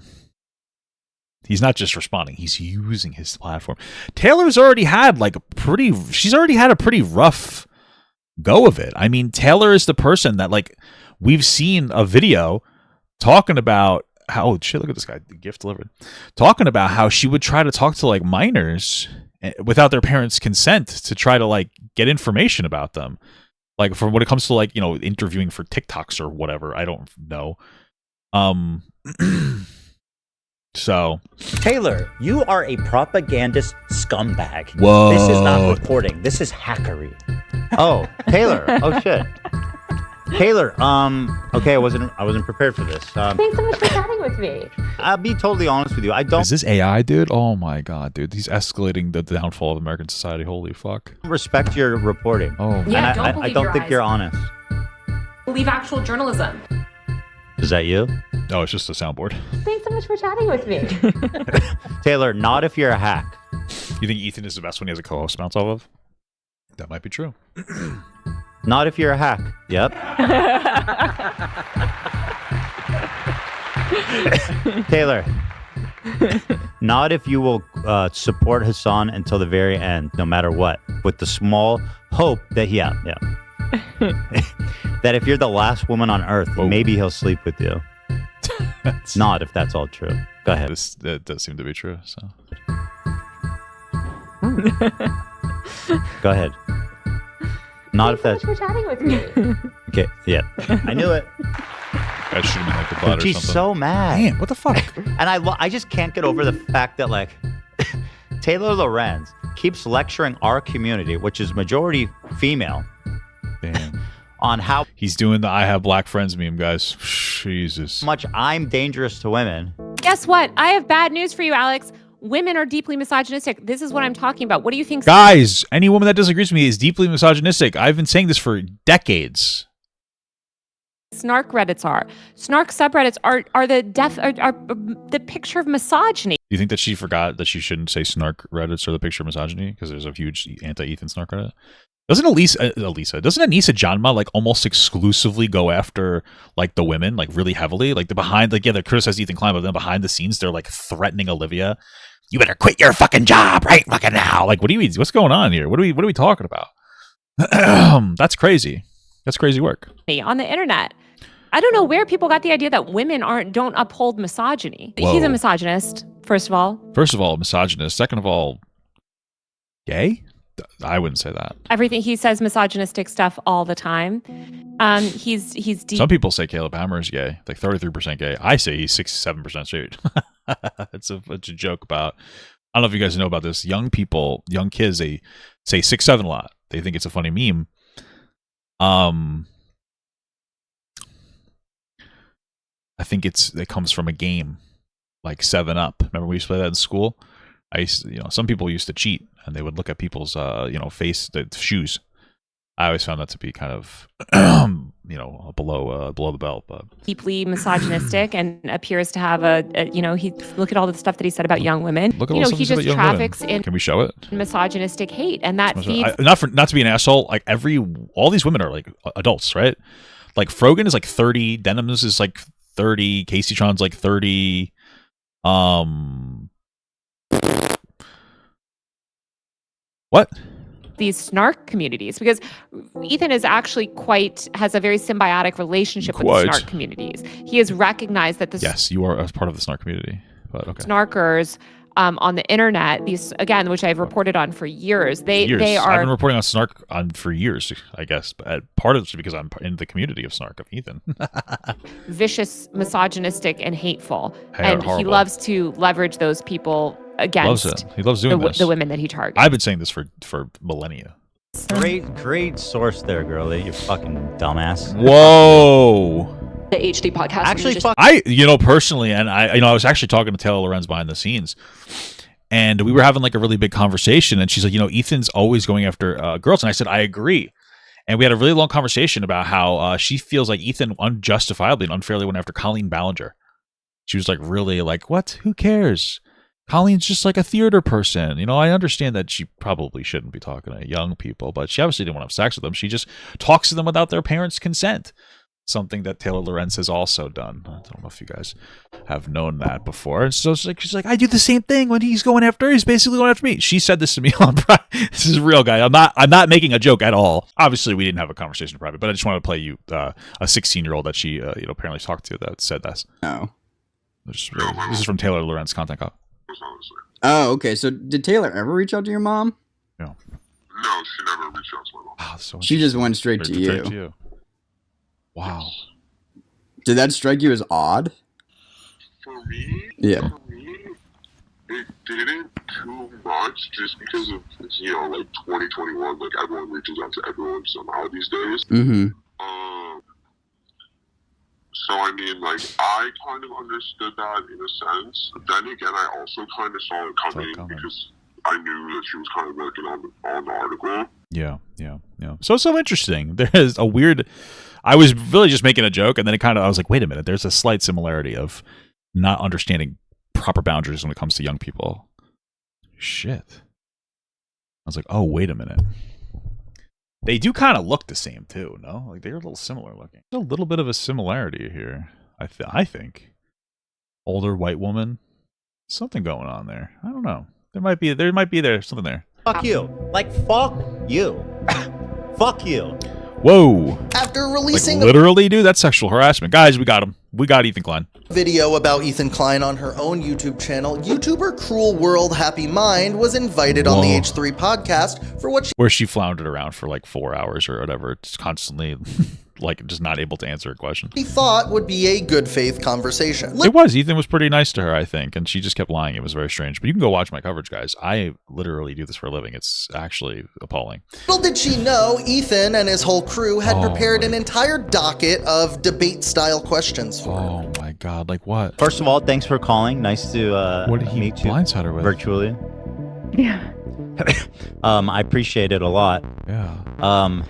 He's not just responding, he's using his platform. Taylor's already had she's already had a pretty rough go of it. I mean, Taylor is the person that we've seen a video talking about how, oh shit, look at this guy, the gift delivered. Talking about how she would try to talk to minors without their parents' consent to try to get information about them. From when it comes to interviewing for TikToks or whatever, I don't know. So, Taylor, you are a propagandist scumbag. Whoa. This is not reporting. This is hackery. Oh, Taylor. Oh shit. Taylor, okay, I wasn't prepared for this. Thanks so much for chatting with me. I'll be totally honest with you. I don't Is this AI, dude? Oh my god, dude. He's escalating the downfall of American society. Holy fuck. respect your reporting. Oh. Yeah, and don't I believe don't your think eyes. you're honest. Believe actual journalism. Is that you? No, it's just a soundboard. Thanks so much for chatting with me. Taylor, not if you're a hack. You think Ethan is the best when he has a co-host bounce off of? That might be true. Not if you're a hack. Yep. Taylor, not if you will support Hassan until the very end, no matter what, with the small hope that that if you're the last woman on earth, maybe he'll sleep with you. Not if that's all true. Go ahead. That does seem to be true. So. Go ahead. Not if that's. Thanks so much for chatting with me. Okay. Yeah. I knew it. I should have been like the butt or She's something. so mad. Man, what the fuck? And I just can't get over the fact that Taylor Lorenz keeps lecturing our community, which is majority female, Damn. on how He's doing the I have black friends meme, guys. Jesus. much I'm dangerous to women. Guess what? I have bad news for you, Alex. women are deeply misogynistic. This is what I'm talking about. What do you think? Guys, any woman that disagrees with me is deeply misogynistic. I've been saying this for decades. Snark Reddits are. Snark subreddits are the picture of misogyny. Do you think that she forgot that she shouldn't say snark Reddits or the picture of misogyny because there's a huge anti-Ethan snark Reddit? Doesn't doesn't Anissa Janma like almost exclusively go after like the women like really heavily? Like the behind, like, yeah, they criticize Ethan Klein, but then behind the scenes they're like threatening Olivia. You better quit your fucking job right fucking now. Like, what do you mean? What's going on here? What are we talking about? That's crazy. That's crazy work. On the internet. I don't know where people got the idea that women don't uphold misogyny. Whoa. He's a misogynist, first of all. First of all, misogynist. Second of all, gay? I wouldn't say that. Everything he says misogynistic stuff all the time. He's deep. Some people say Caleb Hammer is gay, like 33% gay. I say he's 67% straight. It's a joke about. I don't know if you guys know about this. Young people, young kids, they say 6'7" a lot. They think it's a funny meme. I think it comes from a game like 7-Up. Remember we used to play that in school? Some people used to cheat and they would look at people's face, the shoes. I always found that to be kind of below the belt, but deeply misogynistic and appears to have he look at all the stuff that he said about young women. Look at all the stuff he he said just about young traffics women. in Can we show it? Misogynistic hate, and that feeds. Not to be an asshole. Like all these women are like adults, right? Like Frogan is like 30, Denims is like 30, Casey Tron's like 30. What? These snark communities, because Ethan is actually has a very symbiotic relationship with the snark communities. He has recognized that yes, you are a part of the snark community, but okay. Snarkers on the internet, these again, which I've reported on for years. They are. I've been reporting on snark for years, I guess. But part of it's because I'm in the community of snark of Ethan. Vicious, misogynistic, and hateful, and he loves to leverage those people against. Loves it. He loves doing this. The women that he targets. I've been saying this for millennia. Great source there, girlie. You fucking dumbass. Whoa. The HD podcast. Actually, personally, and I was actually talking to Taylor Lorenz behind the scenes, and we were having like a really big conversation, and she's like, Ethan's always going after girls, and I said I agree, and we had a really long conversation about how she feels like Ethan unjustifiably and unfairly went after Colleen Ballinger. She was like, really, like, what? Who cares? Colleen's just like a theater person. I understand that she probably shouldn't be talking to young people, but she obviously didn't want to have sex with them. She just talks to them without their parents' consent. Something that Taylor Lorenz has also done. I don't know if you guys have known that before. So she's like, I do the same thing when he's going after her. He's basically going after me. She said this to me on private. This is real, guy. I'm not making a joke at all. Obviously, we didn't have a conversation in private, but I just wanted to play you a 16-year-old that she apparently talked to that said this. Oh. This is from Taylor Lorenz Content Cop. Oh, okay. So did Taylor ever reach out to your mom? No. No, she never reached out to my mom. Oh, she just went straight to you. Wow. Did that strike you as odd? For me? Yeah. It didn't too much just because of, 2021, like everyone reaches out to everyone somehow these days. Mm-hmm. So, I kind of understood that in a sense. Then again, I also kind of saw it coming because I knew that she was kind of working on the article. Yeah. So interesting. There is a weird... I was really just making a joke, and then I was like, wait a minute, there's a slight similarity of not understanding proper boundaries when it comes to young people. Shit. I was like, oh, wait a minute. They do kind of look the same, too, no? Like, they're a little similar looking. There's a little bit of a similarity here, I think. Older white woman. Something going on there. I don't know. There might be something there. Fuck you. Like, fuck you. Fuck you. Whoa. After releasing literally, dude, that's sexual harassment. Guys, we got him. We got Ethan Klein. Video about Ethan Klein on her own YouTube channel, YouTuber Cruel World Happy Mind was invited on the H3 podcast for what where she floundered around for like 4 hours or whatever. It's constantly like just not able to answer a question. He thought would be a good faith conversation. It was. Ethan was pretty nice to her, I think, and she just kept lying. It was very strange. But you can go watch my coverage, guys. I literally do this for a living. It's actually appalling. Little did she know, Ethan and his whole crew had prepared an entire docket of debate-style questions for her. Oh my God! Like what? First of all, thanks for calling. Nice to what did he meet you blindside her with? Virtually. Yeah. I appreciate it a lot. Yeah.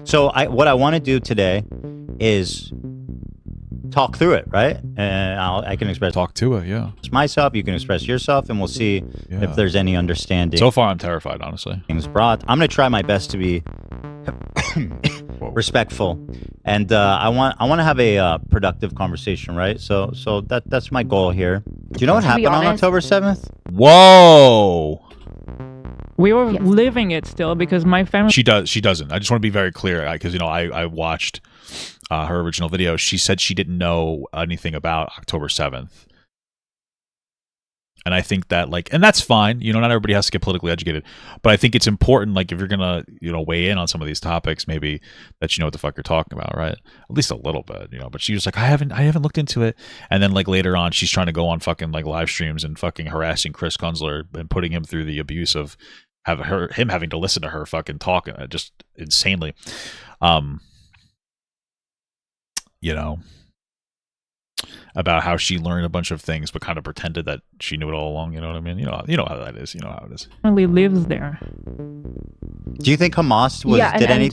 So what I want to do today is talk through it, right? And I can express talk to it, yeah. Myself, you can express yourself, and we'll see if there's any understanding. So far, I'm terrified, honestly. Things brought. I'm gonna try my best to be respectful, and I want to have a productive conversation, right? So that's my goal here. Do you know what happened on October 7th? Whoa. We were living it still because my family. She doesn't. I just want to be very clear because I watched her original video. She said she didn't know anything about October 7th. And I think that and that's fine. Not everybody has to get politically educated, but I think it's important, if you're going to, weigh in on some of these topics, maybe that you know what the fuck you're talking about, right? At least a little bit, but she was like, I haven't looked into it. And then later on, she's trying to go on fucking live streams and fucking harassing Chris Kunzler and putting him through the abuse of him having to listen to her fucking talk just insanely. About how she learned a bunch of things but kind of pretended that she knew it all along, you know what I mean? You know how that is. You know how it is. Family lives there. Do you think Hamas was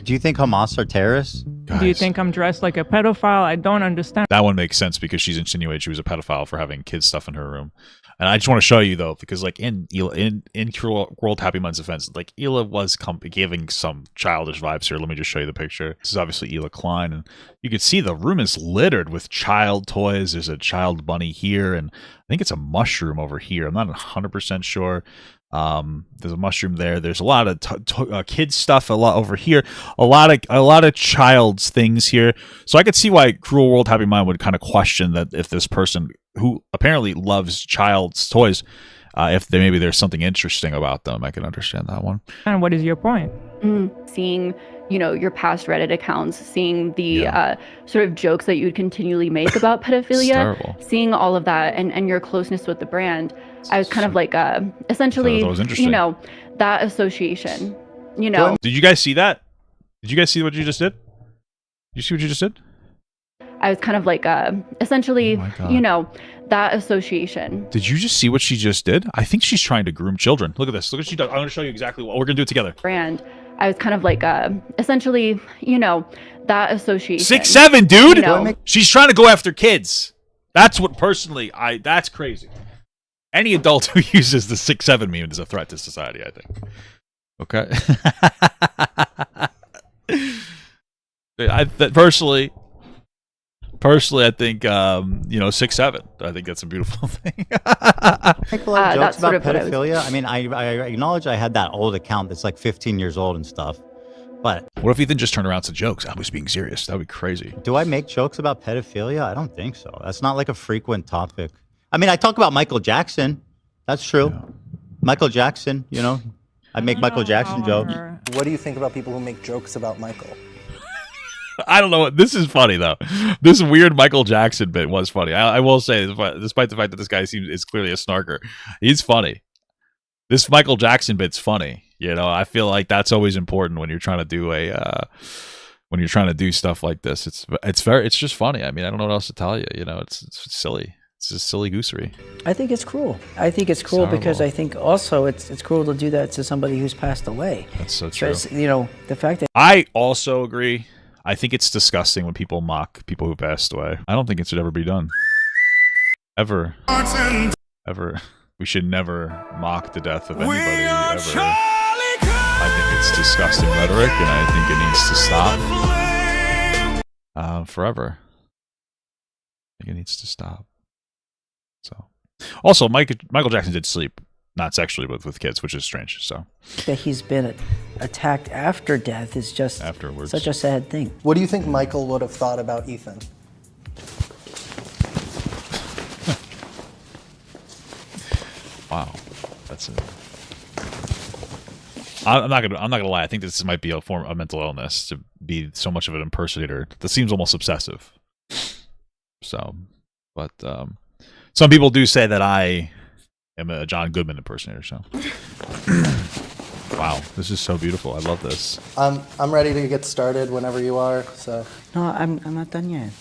do you think Hamas are terrorists? Guys. Do you think I'm dressed like a pedophile? I don't understand. That one makes sense because she's insinuated she was a pedophile for having kids stuff in her room. And I just want to show you though, because in World Happy Month's defense, Hila was giving some childish vibes here. Let me just show you the picture. This is obviously Hila Klein, and you can see the room is littered with child toys. There's a child bunny here, and I think it's a mushroom over here. I'm not 100% sure. There's a mushroom there. There's a lot of kids stuff. A lot over here. A lot of child's things here. So I could see why Cruel World Happy Mind would kind of question that if this person who apparently loves child's toys, if maybe there's something interesting about them. I can understand that one. And what is your point? Seeing, your past Reddit accounts, seeing the sort of jokes that you would continually make about pedophilia, seeing all of that and your closeness with the brand, I was kind of essentially, that association, Did you guys see that? Did you guys see what you just did? Did you see what you just did? I was kind of essentially, that association. Did you just see what she just did? I think she's trying to groom children. Look at this. Look what she does. I'm going to show you exactly what we're going to do it together. Brand. I was kind of essentially, that association. 6'7", dude. She's trying to go after kids. That's what that's crazy. Any adult who uses the 6'7" meme is a threat to society, I think. Okay. Personally, I think 6'7". I think that's a beautiful thing. Make a lot of jokes about pedophilia. I mean, I acknowledge I had that old account that's 15 years old and stuff. But what if Ethan just turned around and said jokes? I was being serious. That would be crazy. Do I make jokes about pedophilia? I don't think so. That's not a frequent topic. I mean, I talk about Michael Jackson. That's true. Yeah. Michael Jackson, I make Michael Jackson jokes. What do you think about people who make jokes about Michael? I don't know. This is funny though. This weird Michael Jackson bit was funny. I will say, despite the fact that this guy is clearly a snarker, he's funny. This Michael Jackson bit's funny. I feel like that's always important when you're trying to do stuff like this. It's just funny. I mean, I don't know what else to tell you. It's silly. It's just silly goosery. I think it's cruel. I think it's cruel because I think also it's cruel to do that to somebody who's passed away. That's so true. The fact that I also agree. I think it's disgusting when people mock people who passed away. I don't think it should ever be done. Ever. Ever. We should never mock the death of anybody, ever. I think it's disgusting rhetoric, and I think it needs to stop. Forever. I think it needs to stop. So, also, Michael Jackson did sleep, not sexually, but with kids, which is strange. So that he's been attacked after death is just afterwards such a sad thing. What do you think Michael would have thought about Ethan? Wow, that's it. I'm not gonna lie. I think this might be a form of mental illness. To be so much of an impersonator. That seems almost obsessive. So, but some people do say that I am a John Goodman impersonator. So, wow, this is so beautiful. I love this. I'm ready to get started whenever you are. So. No, I'm not done yet.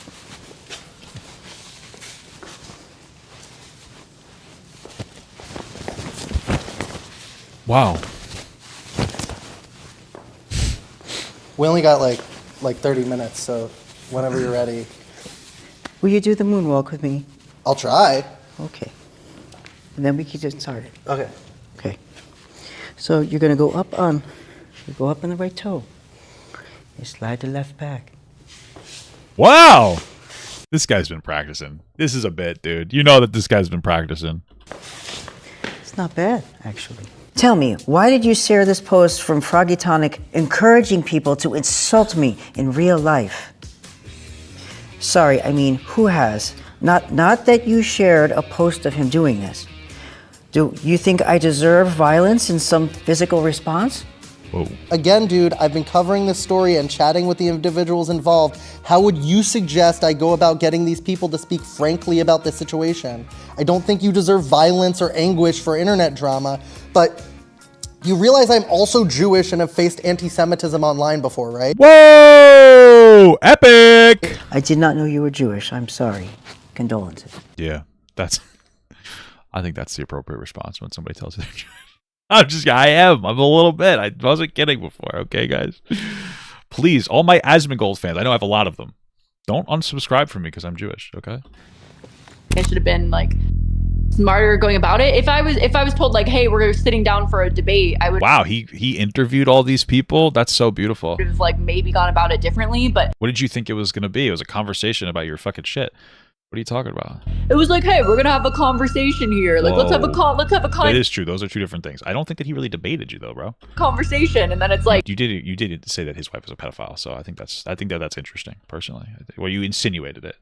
Wow. We only got like 30 minutes, so whenever you're ready. Will you do the moonwalk with me? I'll try. Okay. And then we can get started. Okay. Okay. So you're gonna go up on the right toe. You slide the left back. Wow. This guy's been practicing. This is a bit, dude. You know that this guy's been practicing. It's not bad, actually. Tell me, why did you share this post from Froggy Tonic encouraging people to insult me in real life? Sorry, I mean, who has? Not that you shared a post of him doing this. Do you think I deserve violence in some physical response? Whoa. Again, dude, I've been covering this story and chatting with the individuals involved. How would you suggest I go about getting these people to speak frankly about this situation? I don't think you deserve violence or anguish for internet drama, but you realize I'm also Jewish and have faced anti-Semitism online before, right? Whoa! Epic! I did not know you were Jewish. I'm sorry. Condolences. Yeah, I think that's the appropriate response when somebody tells you they're Jewish. I am. I'm a little bit. I wasn't kidding before, okay, guys? Please, all my Asmongold fans, I know I have a lot of them. Don't unsubscribe from me because I'm Jewish, okay? I should have been like smarter going about it. If I was told like, hey, we're sitting down for a debate, I would. Wow, he interviewed all these people. That's so beautiful. Have like maybe gone about it differently, but what did you think it was gonna be? It was a conversation about your fucking shit. What are you talking about? It was like, hey, we're gonna have a conversation here. Like, let's have a It is true. Those are two different things. I don't think that he really debated you though, bro. conversation, and then it's like You did say that his wife was a pedophile, so I think that's interesting, personally. Well, you insinuated it.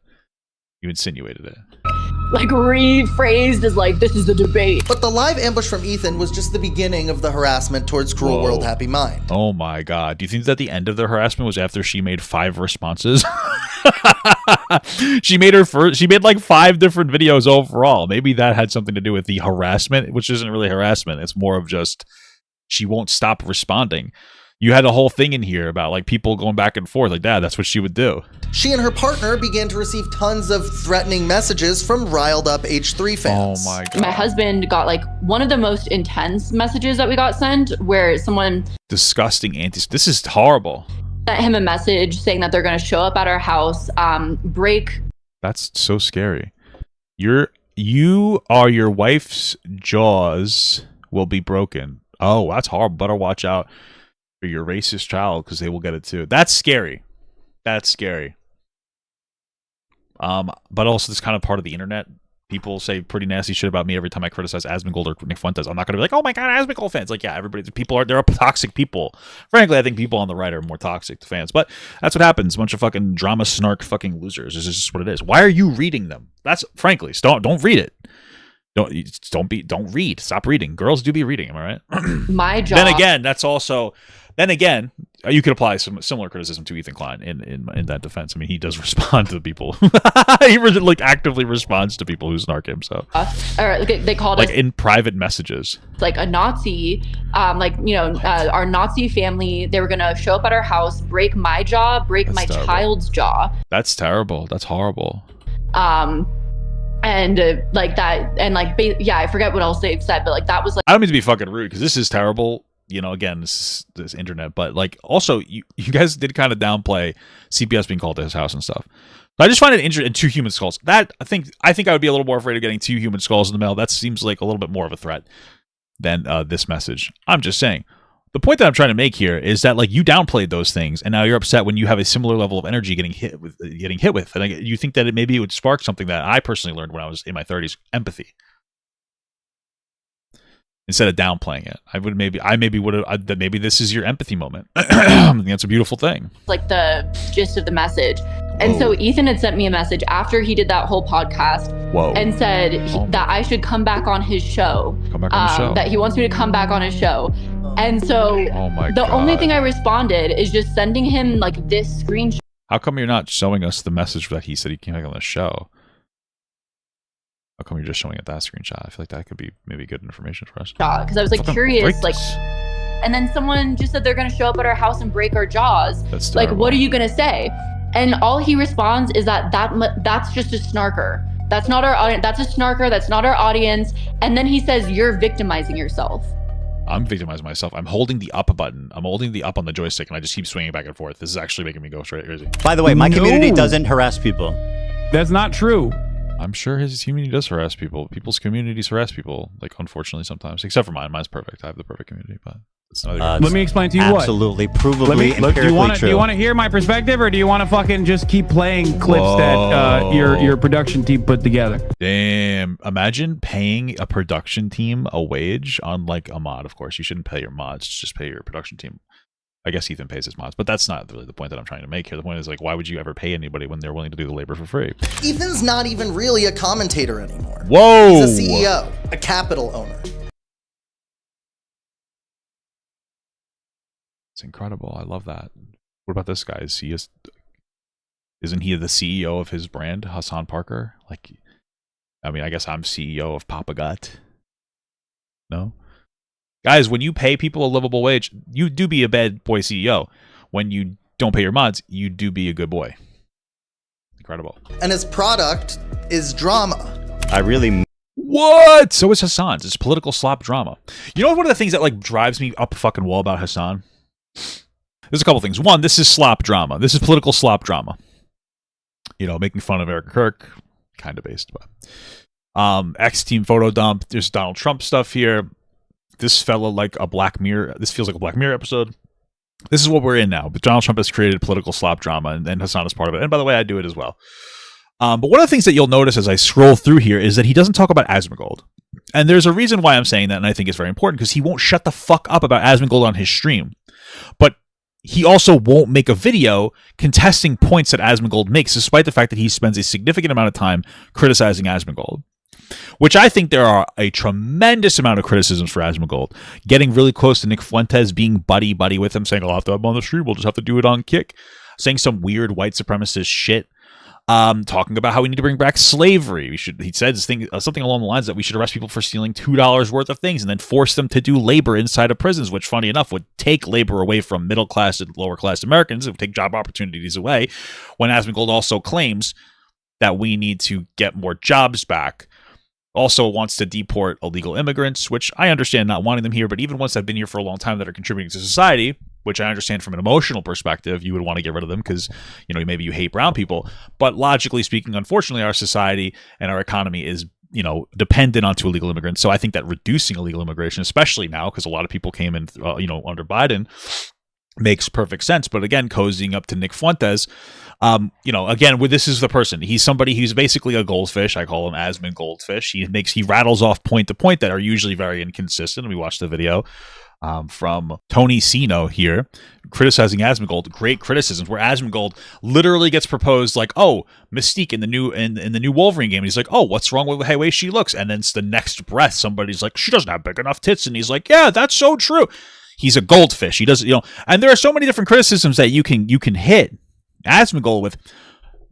like rephrased as like, this is the debate. But the live ambush from Ethan was just the beginning of the harassment towards Cruel Whoa. World Happy Mind. Oh my god. Do you think that the end of the harassment was after she made 5 responses? She made like 5 different videos overall. Maybe that had something to do with the harassment, which isn't really harassment. It's more of just she won't stop responding. You had a whole thing in here about like people going back and forth like that. That's what she would do. She and her partner began to receive tons of threatening messages from riled up H3 fans. Oh my god. My husband got like one of the most intense messages that we got sent, where someone Disgusting This is horrible. sent him a message saying that they're going to show up at our house, break. That's so scary. You are your wife's jaws will be broken. Oh, that's horrible. Better watch out for your racist child because they will get it too. That's scary. But also this kind of part of the internet. People say pretty nasty shit about me every time I criticize Asmongold or Nick Fuentes. I'm not going to be like, oh my god, Asmongold fans. Like, yeah, they're toxic people. Frankly, I think people on the right are more toxic to fans. But that's what happens. A bunch of fucking drama snark fucking losers. This is just what it is. Why are you reading them? That's frankly, don't read it. Don't read. Stop reading. Girls do be reading, am I right? My job. Then again, you could apply some similar criticism to Ethan Klein in that defense. I mean, he does respond to people. He really like actively responds to people who snark him. So, or they called like us in private messages, like a Nazi, our Nazi family. They were gonna show up at our house, break my jaw, break my child's jaw. That's terrible. That's horrible. And like that, and like I forget what else they've said, but like that was like. I don't mean to be fucking rude because this is terrible. You know, again, this internet, but like also you guys did kind of downplay CPS being called to his house and stuff. But I just find it interesting. 2 human skulls. That I think I would be a little more afraid of getting 2 human skulls in the mail. That seems like a little bit more of a threat than this message. I'm just saying. The point that I'm trying to make here is that like you downplayed those things, and now you're upset when you have a similar level of energy getting hit with, and you think that maybe it would spark something that I personally learned when I was in my 30s: empathy. Instead of downplaying it, maybe this is your empathy moment. I think that's a beautiful thing. Like the gist of the message. And so Ethan had sent me a message after he did that whole podcast and said that I should come back on his show. Come back on the show. That he wants me to come back on his show. And so Oh my the only God. thing I responded is just sending him like this screenshot. How come you're not showing us the message that he said he came back on the show? How come you're just showing it that screenshot? I feel like that could be maybe good information for us. Because I was like Fucking curious, break like, this. and then someone just said they're gonna show up at our house and break our jaws. That's Like, terrible. what are you gonna say? And all he responds is that's just a snarker. That's not our audience. That's a snarker. That's not our audience. And then he says, "You're victimizing yourself." I'm victimizing myself. I'm holding the up button. I'm holding the up on the joystick, and I just keep swinging back and forth. This is actually making me go straight crazy. By the way, my community doesn't harass people. That's not true. I'm sure his community does harass people. People's communities harass people, like, unfortunately, sometimes. Except for mine. Mine's perfect. I have the perfect community, but it's neither here. Let me explain to you absolutely, provably, Let me, look, empirically true. do you want to hear my perspective, or do you want to fucking just keep playing clips that your production team put together? Damn. Imagine paying a production team a wage on, like, a mod. Of course, you shouldn't pay your mods. Just pay your production team. I guess Ethan pays his mods, but that's not really the point that I'm trying to make here. The point is, like, why would you ever pay anybody when they're willing to do the labor for free? Ethan's not even really a commentator anymore. Whoa! He's a CEO, a capital owner. It's incredible. I love that. What about this guy? Isn't he the CEO of his brand, Hassan Parker? Like, I mean, I guess I'm CEO of Papa Gut. No? Guys, when you pay people a livable wage, you do be a bad boy CEO. When you don't pay your mods, you do be a good boy. Incredible. And his product is drama. I really... What? So is Hassan's. It's political slop drama. You know one of the things that, like, drives me up a fucking wall about Hassan? There's a couple things. One, this is slop drama. This is political slop drama. You know, making fun of Eric Kirk. Kind of based, but... X-Team photo dump. There's Donald Trump stuff here. This fella like a Black Mirror. This feels like a Black Mirror episode. This is what we're in now. But Donald Trump has created political slop drama, and Hassan is part of it. And by the way, I do it as well. But one of the things that you'll notice as I scroll through here is that he doesn't talk about Asmongold. And there's a reason why I'm saying that, and I think it's very important, because he won't shut the fuck up about Asmongold on his stream. But he also won't make a video contesting points that Asmongold makes, despite the fact that he spends a significant amount of time criticizing Asmongold. Which I think there are a tremendous amount of criticisms for Asmongold. Getting really close to Nick Fuentes, being buddy-buddy with him, saying, I'll have to have him on the stream, we'll just have to do it on Kick. Saying some weird white supremacist shit. Talking about how we need to bring back slavery. He said something along the lines that we should arrest people for stealing $2 worth of things and then force them to do labor inside of prisons, which, funny enough, would take labor away from middle-class and lower-class Americans. It would take job opportunities away, when Asmongold also claims that we need to get more jobs back. Also wants to deport illegal immigrants, which I understand not wanting them here, but even ones that have been here for a long time that are contributing to society, which I understand from an emotional perspective, you would want to get rid of them because, you know, maybe you hate brown people. But logically speaking, unfortunately, our society and our economy is, you know, dependent onto illegal immigrants. So I think that reducing illegal immigration, especially now, because a lot of people came in, under Biden, makes perfect sense. But again, cozying up to Nick Fuentes, again, this is the person. He's somebody who's basically a goldfish. I call him Asmon Goldfish. He rattles off point to point that are usually very inconsistent. We watched the video from Tony Sino here criticizing Asmongold. Great criticisms where Asmongold literally gets proposed like, oh, Mystique in the new Wolverine game. And he's like, oh, what's wrong with the way she looks? And then it's the next breath, somebody's like, she doesn't have big enough tits. And he's like, yeah, that's so true. He's a goldfish. He doesn't, and there are so many different criticisms that you can hit Asmongold with.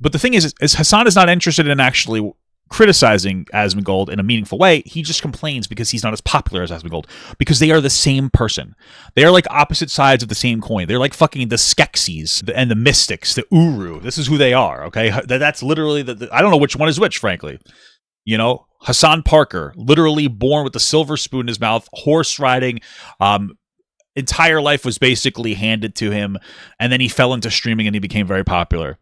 But the thing is Hassan is not interested in actually criticizing Asmongold in a meaningful way. He just complains because he's not as popular as Asmongold, because they are the same person. They are like opposite sides of the same coin. They're like fucking the Skeksis and the Mystics, the Uru. This is who they are, okay? That's literally I don't know which one is which, frankly. Hassan Parker, literally born with the silver spoon in his mouth, horse riding, entire life was basically handed to him, and then he fell into streaming and he became very popular.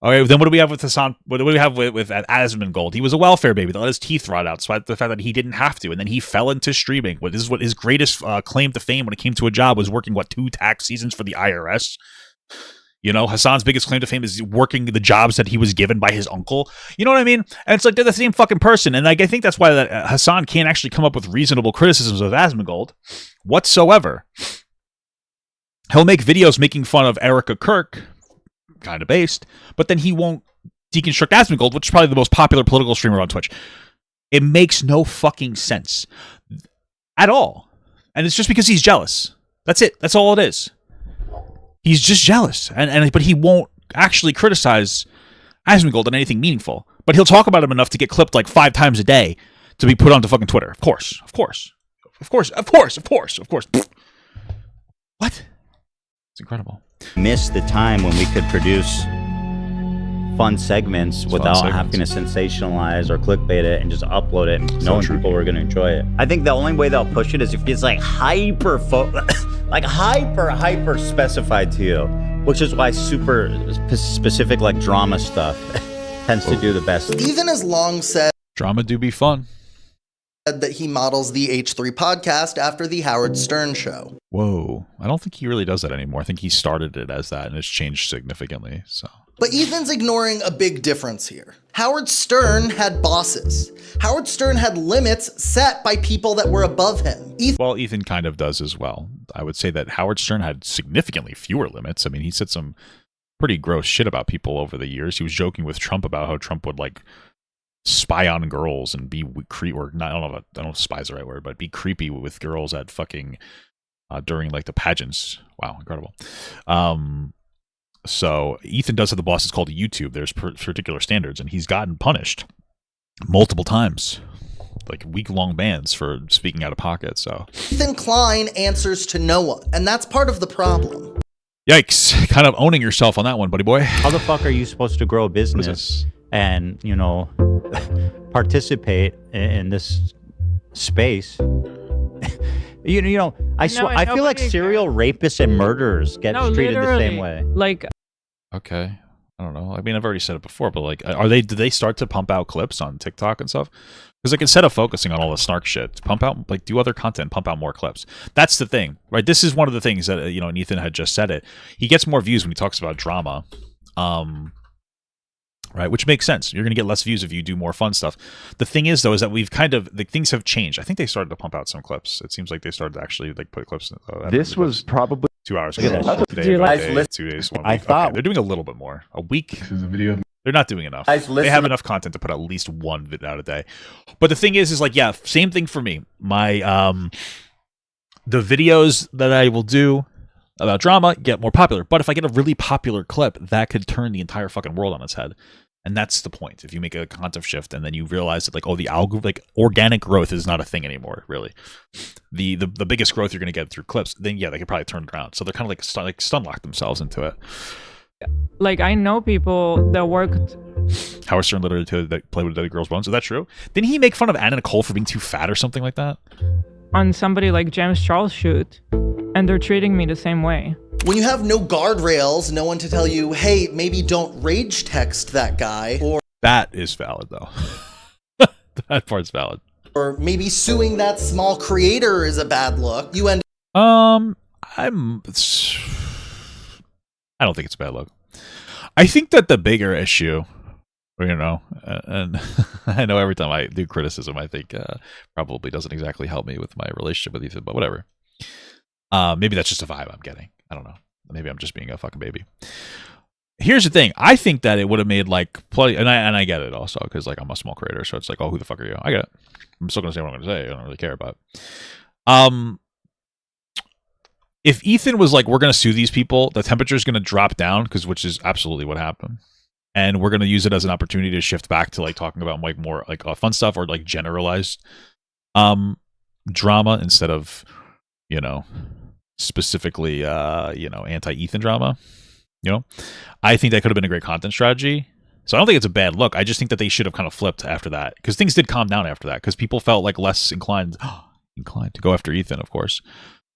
Okay, then what do we have with Hassan? What do we have with Asmongold? He was a welfare baby that let his teeth rot out, despite the fact that he didn't have to, and then he fell into streaming. This is what his greatest claim to fame when it came to a job was working 2 tax seasons for the IRS. Hassan's biggest claim to fame is working the jobs that he was given by his uncle. You know what I mean? And it's like they're the same fucking person. And I think that's why that Hassan can't actually come up with reasonable criticisms of Asmongold whatsoever. He'll make videos making fun of Erica Kirk, kind of based, but then he won't deconstruct Asmongold, which is probably the most popular political streamer on Twitch. It makes no fucking sense at all. And it's just because he's jealous. That's it. That's all it is. He's just jealous. But he won't actually criticize Asmongold on anything meaningful. But he'll talk about him enough to get clipped like 5 times a day to be put onto fucking Twitter. Of course. What? It's incredible. Miss the time when we could produce fun segments without having to sensationalize or clickbait it and just upload it and knowing people were going to enjoy it. I think the only way they'll push it is if it's like hyper specified to you, which is why super specific like drama stuff tends to do the best. Ethan has long said drama do be fun. That he models the H3 podcast after the Howard Stern show. Whoa. I don't think he really does that anymore. I think he started it as that and it's changed significantly. So. But Ethan's ignoring a big difference here. Howard Stern had bosses. Howard Stern had limits set by people that were above him. Well, Ethan kind of does as well. I would say that Howard Stern had significantly fewer limits. I mean, he said some pretty gross shit about people over the years. He was joking with Trump about how Trump would like spy on girls and be creepy, or not, I don't know if spy is the right word, but be creepy with girls at fucking during like the pageants. Wow, incredible. So Ethan does have the boss. It's called YouTube. There's particular standards, and he's gotten punished multiple times, like week-long bans for speaking out of pocket. So Ethan Klein answers to no one, and that's part of the problem. Yikes! Kind of owning yourself on that one, buddy boy. How the fuck are you supposed to grow a business and participate in this space? I feel like serial rapists and murderers get treated the same way. Like, okay, I don't know. I mean, I've already said it before, but like, did they start to pump out clips on TikTok and stuff? Because like, instead of focusing on all the snark shit, pump out, like, do other content, pump out more clips. That's the thing, right? This is one of the things that and Ethan had just said it. He gets more views when he talks about drama. Right, which makes sense. You're going to get less views if you do more fun stuff. The thing is, though, is that we've things have changed. I think they started to pump out some clips. It seems like they started to actually like put clips. This was probably 2 hours ago. Today, 2 days, 1 week. I thought they're doing a little bit more. A week. This is a video. They're not doing enough. They have enough content to put at least one video out a day. But the thing is like, yeah, same thing for me. My the videos that I will do about drama get more popular. But if I get a really popular clip, that could turn the entire fucking world on its head. And that's the point. If you make a content shift and then you realize that like, oh, the organic growth is not a thing anymore, really. The biggest growth you're going to get through clips, then yeah, they could probably turn it around. So they're kind of like stun lock themselves into it. Like, I know people that worked. Howard Stern literally that played with dead girls' bones. Is that true? Didn't he make fun of Anna Nicole for being too fat or something like that? On somebody like James Charles' shoot, and they're treating me the same way. When you have no guardrails, no one to tell you, hey, maybe don't rage text that guy, or that is valid though. That part's valid. Or maybe suing that small creator is a bad look. You end I don't think it's a bad look. I think that the bigger issue, and I know every time I do criticism, I think probably doesn't exactly help me with my relationship with Ethan, but whatever. Maybe that's just a vibe I'm getting. I don't know. Maybe I'm just being a fucking baby. Here's the thing. I think that it would have made like and I get it also because like I'm a small creator, so it's like, oh, who the fuck are you? I get it. I'm still gonna say what I'm gonna say. I don't really care about it. If Ethan was like, we're gonna sue these people, the temperature is gonna drop down which is absolutely what happened, and we're gonna use it as an opportunity to shift back to like talking about like more like fun stuff or like generalized drama instead of specifically anti-Ethan drama. I think that could have been a great content strategy. So I don't think it's a bad look. I just think that they should have kind of flipped after that, because things did calm down after that, because people felt like less inclined to go after Ethan, of course,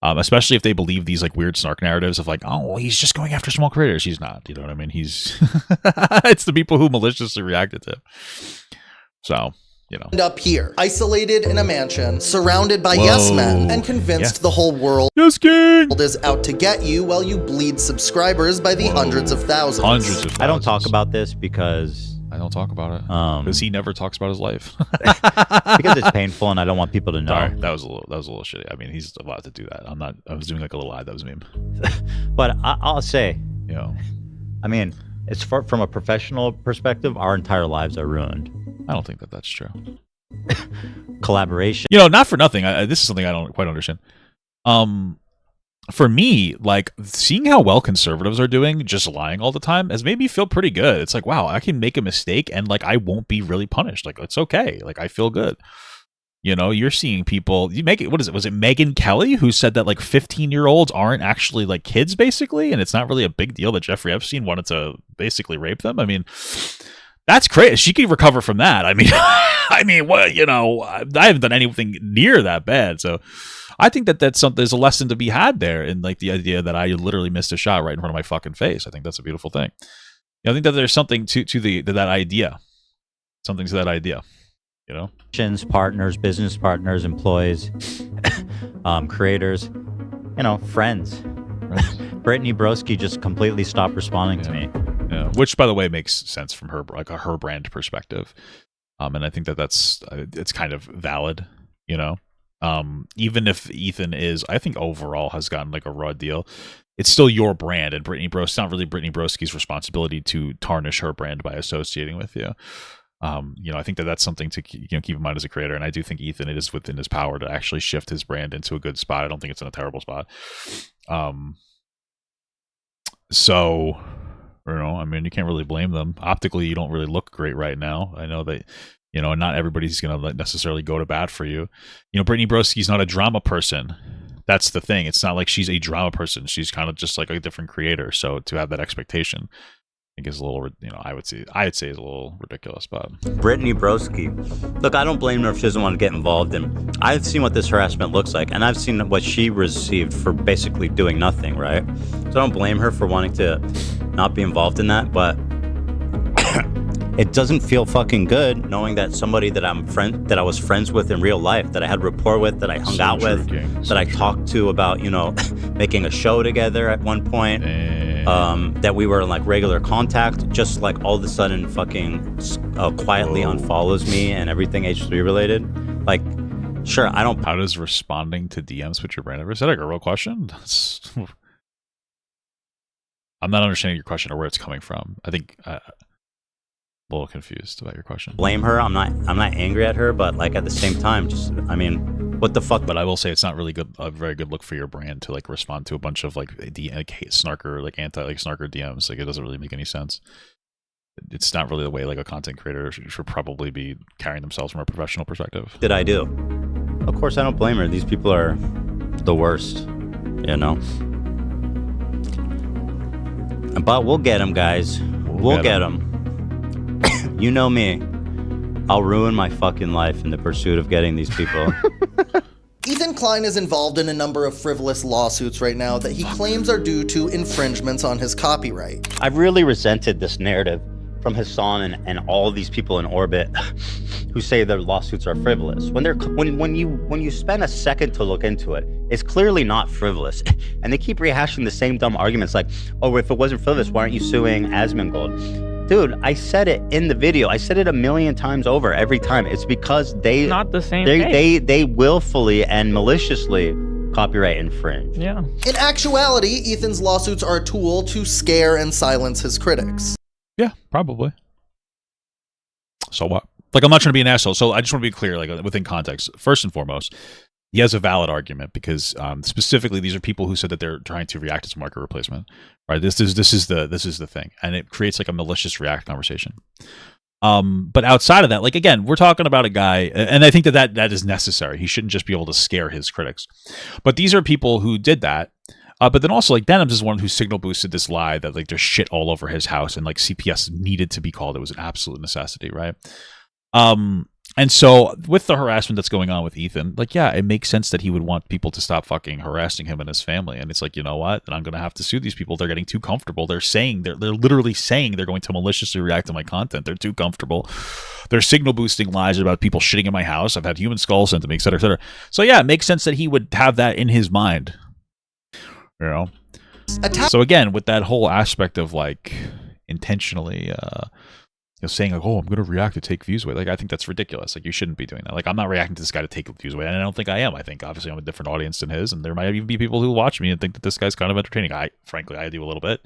especially if they believe these like weird snark narratives of like, oh, he's just going after small creators. He's not, you know what I mean? He's it's the people who maliciously reacted to him. So end up here, isolated in a mansion, surrounded by yes men, and convinced the whole world is out to get you while you bleed subscribers by the hundreds of thousands. I don't talk about this because I don't talk about it because he never talks about his life. Because it's painful and I don't want people to know. Sorry, that was a little shitty. I mean, he's allowed to do that. I was doing like a little ad that was meme. But I'll say, I mean, it's from a professional perspective, our entire lives are ruined. I don't think that that's true. Collaboration. Not for nothing. This is something I don't quite understand. For me, like seeing how well conservatives are doing, just lying all the time, has made me feel pretty good. It's like, wow, I can make a mistake and like I won't be really punished. Like it's okay. Like I feel good. You know, you're seeing people. You make it. What is it? Was it Megyn Kelly who said that like 15-year-olds aren't actually like kids, basically, and it's not really a big deal that Jeffrey Epstein wanted to basically rape them? I mean, that's crazy. She can recover from that. I mean, what? You know, I haven't done anything near that bad, so. I think that that's something. There's a lesson to be had there in like the idea that I literally missed a shot right in front of my fucking face. I think that's a beautiful thing. I think that there's something to that idea, something to that idea. You know, partners, business partners, employees, creators, you know, friends. Brittany Broski just completely stopped responding to me. Yeah, which by the way makes sense from her like her brand perspective, and I think that it's kind of valid. You know. Even if Ethan I think overall has gotten like a raw deal, it's still your brand, and it's not really Brittany Broski's responsibility to tarnish her brand by associating with you. You know, I think that that's something to keep in mind as a creator, and I do think Ethan, it is within his power to actually shift his brand into a good spot. I don't think it's in a terrible spot. So, you know, I mean, you can't really blame them. Optically, you don't really look great right now. I know that. You know, not everybody's going to necessarily go to bat for you. You know, Brittany Broski's not a drama person. That's the thing. It's not like she's a drama person. She's kind of just like a different creator. So to have that expectation, I think is a little, you know, I'd say is a little ridiculous. But Brittany Broski, look, I don't blame her if she doesn't want to get involved in. I've seen what this harassment looks like, and I've seen what she received for basically doing nothing, right? So I don't blame her for wanting to not be involved in that, but it doesn't feel fucking good knowing that somebody that I was friends with in real life, that I had rapport with, that I hung out with, that I talked to about, you know, making a show together at one point, that we were in like regular contact, just like all of a sudden fucking quietly unfollows me and everything H3 related. Like, sure, I don't. How does responding to DMs put your brand ever? Is that like a real question? I'm not understanding your question or where it's coming from. I think. A little confused about your question. Blame her. I'm not angry at her, but like at the same time, just I mean, what the fuck? But I will say it's not really a very good look for your brand to like respond to a bunch of like snarker like snarker DMs. Like it doesn't really make any sense. It's not really the way like a content creator should probably be carrying themselves from a professional perspective. Did I do? Of course, I don't blame her. These people are the worst, you know. But we'll get them, guys. We'll get them. You know me. I'll ruin my fucking life in the pursuit of getting these people. Ethan Klein is involved in a number of frivolous lawsuits right now that he claims are due to infringements on his copyright. I've really resented this narrative from Hassan and all of these people in orbit who say their lawsuits are frivolous. When you spend a second to look into it, it's clearly not frivolous. And they keep rehashing the same dumb arguments like, oh, if it wasn't frivolous, why aren't you suing Asmongold? Dude, I said it in the video. I said it a million times over every time. It's because not the same thing. They willfully and maliciously copyright infringe. Yeah. In actuality, Ethan's lawsuits are a tool to scare and silence his critics. Yeah, probably. So what? Like, I'm not trying to be an asshole. So I just want to be clear, like within context. First and foremost, he has a valid argument because specifically these are people who said that they're trying to react as market replacement, right? This is the thing, and it creates like a malicious react conversation. But outside of that, like again, we're talking about a guy, and I think that is necessary. He shouldn't just be able to scare his critics. But these are people who did that. But then also like Denims is one who signal boosted this lie that like there's shit all over his house and like CPS needed to be called. It was an absolute necessity, right? And so with the harassment that's going on with Ethan, like, yeah, it makes sense that he would want people to stop fucking harassing him and his family. And it's like, you know what? And I'm going to have to sue these people. They're getting too comfortable. They're literally saying they're going to maliciously react to my content. They're too comfortable. They're signal boosting lies about people shitting in my house. I've had human skulls sent to me, et cetera, et cetera. So yeah, it makes sense that he would have that in his mind. You know? So again, with that whole aspect of like intentionally, saying like, oh, I'm going to react to take views away. Like, I think that's ridiculous. Like, you shouldn't be doing that. Like, I'm not reacting to this guy to take views away. And I don't think I am. I think, obviously, I'm a different audience than his. And there might even be people who watch me and think that this guy's kind of entertaining. Frankly, I do a little bit.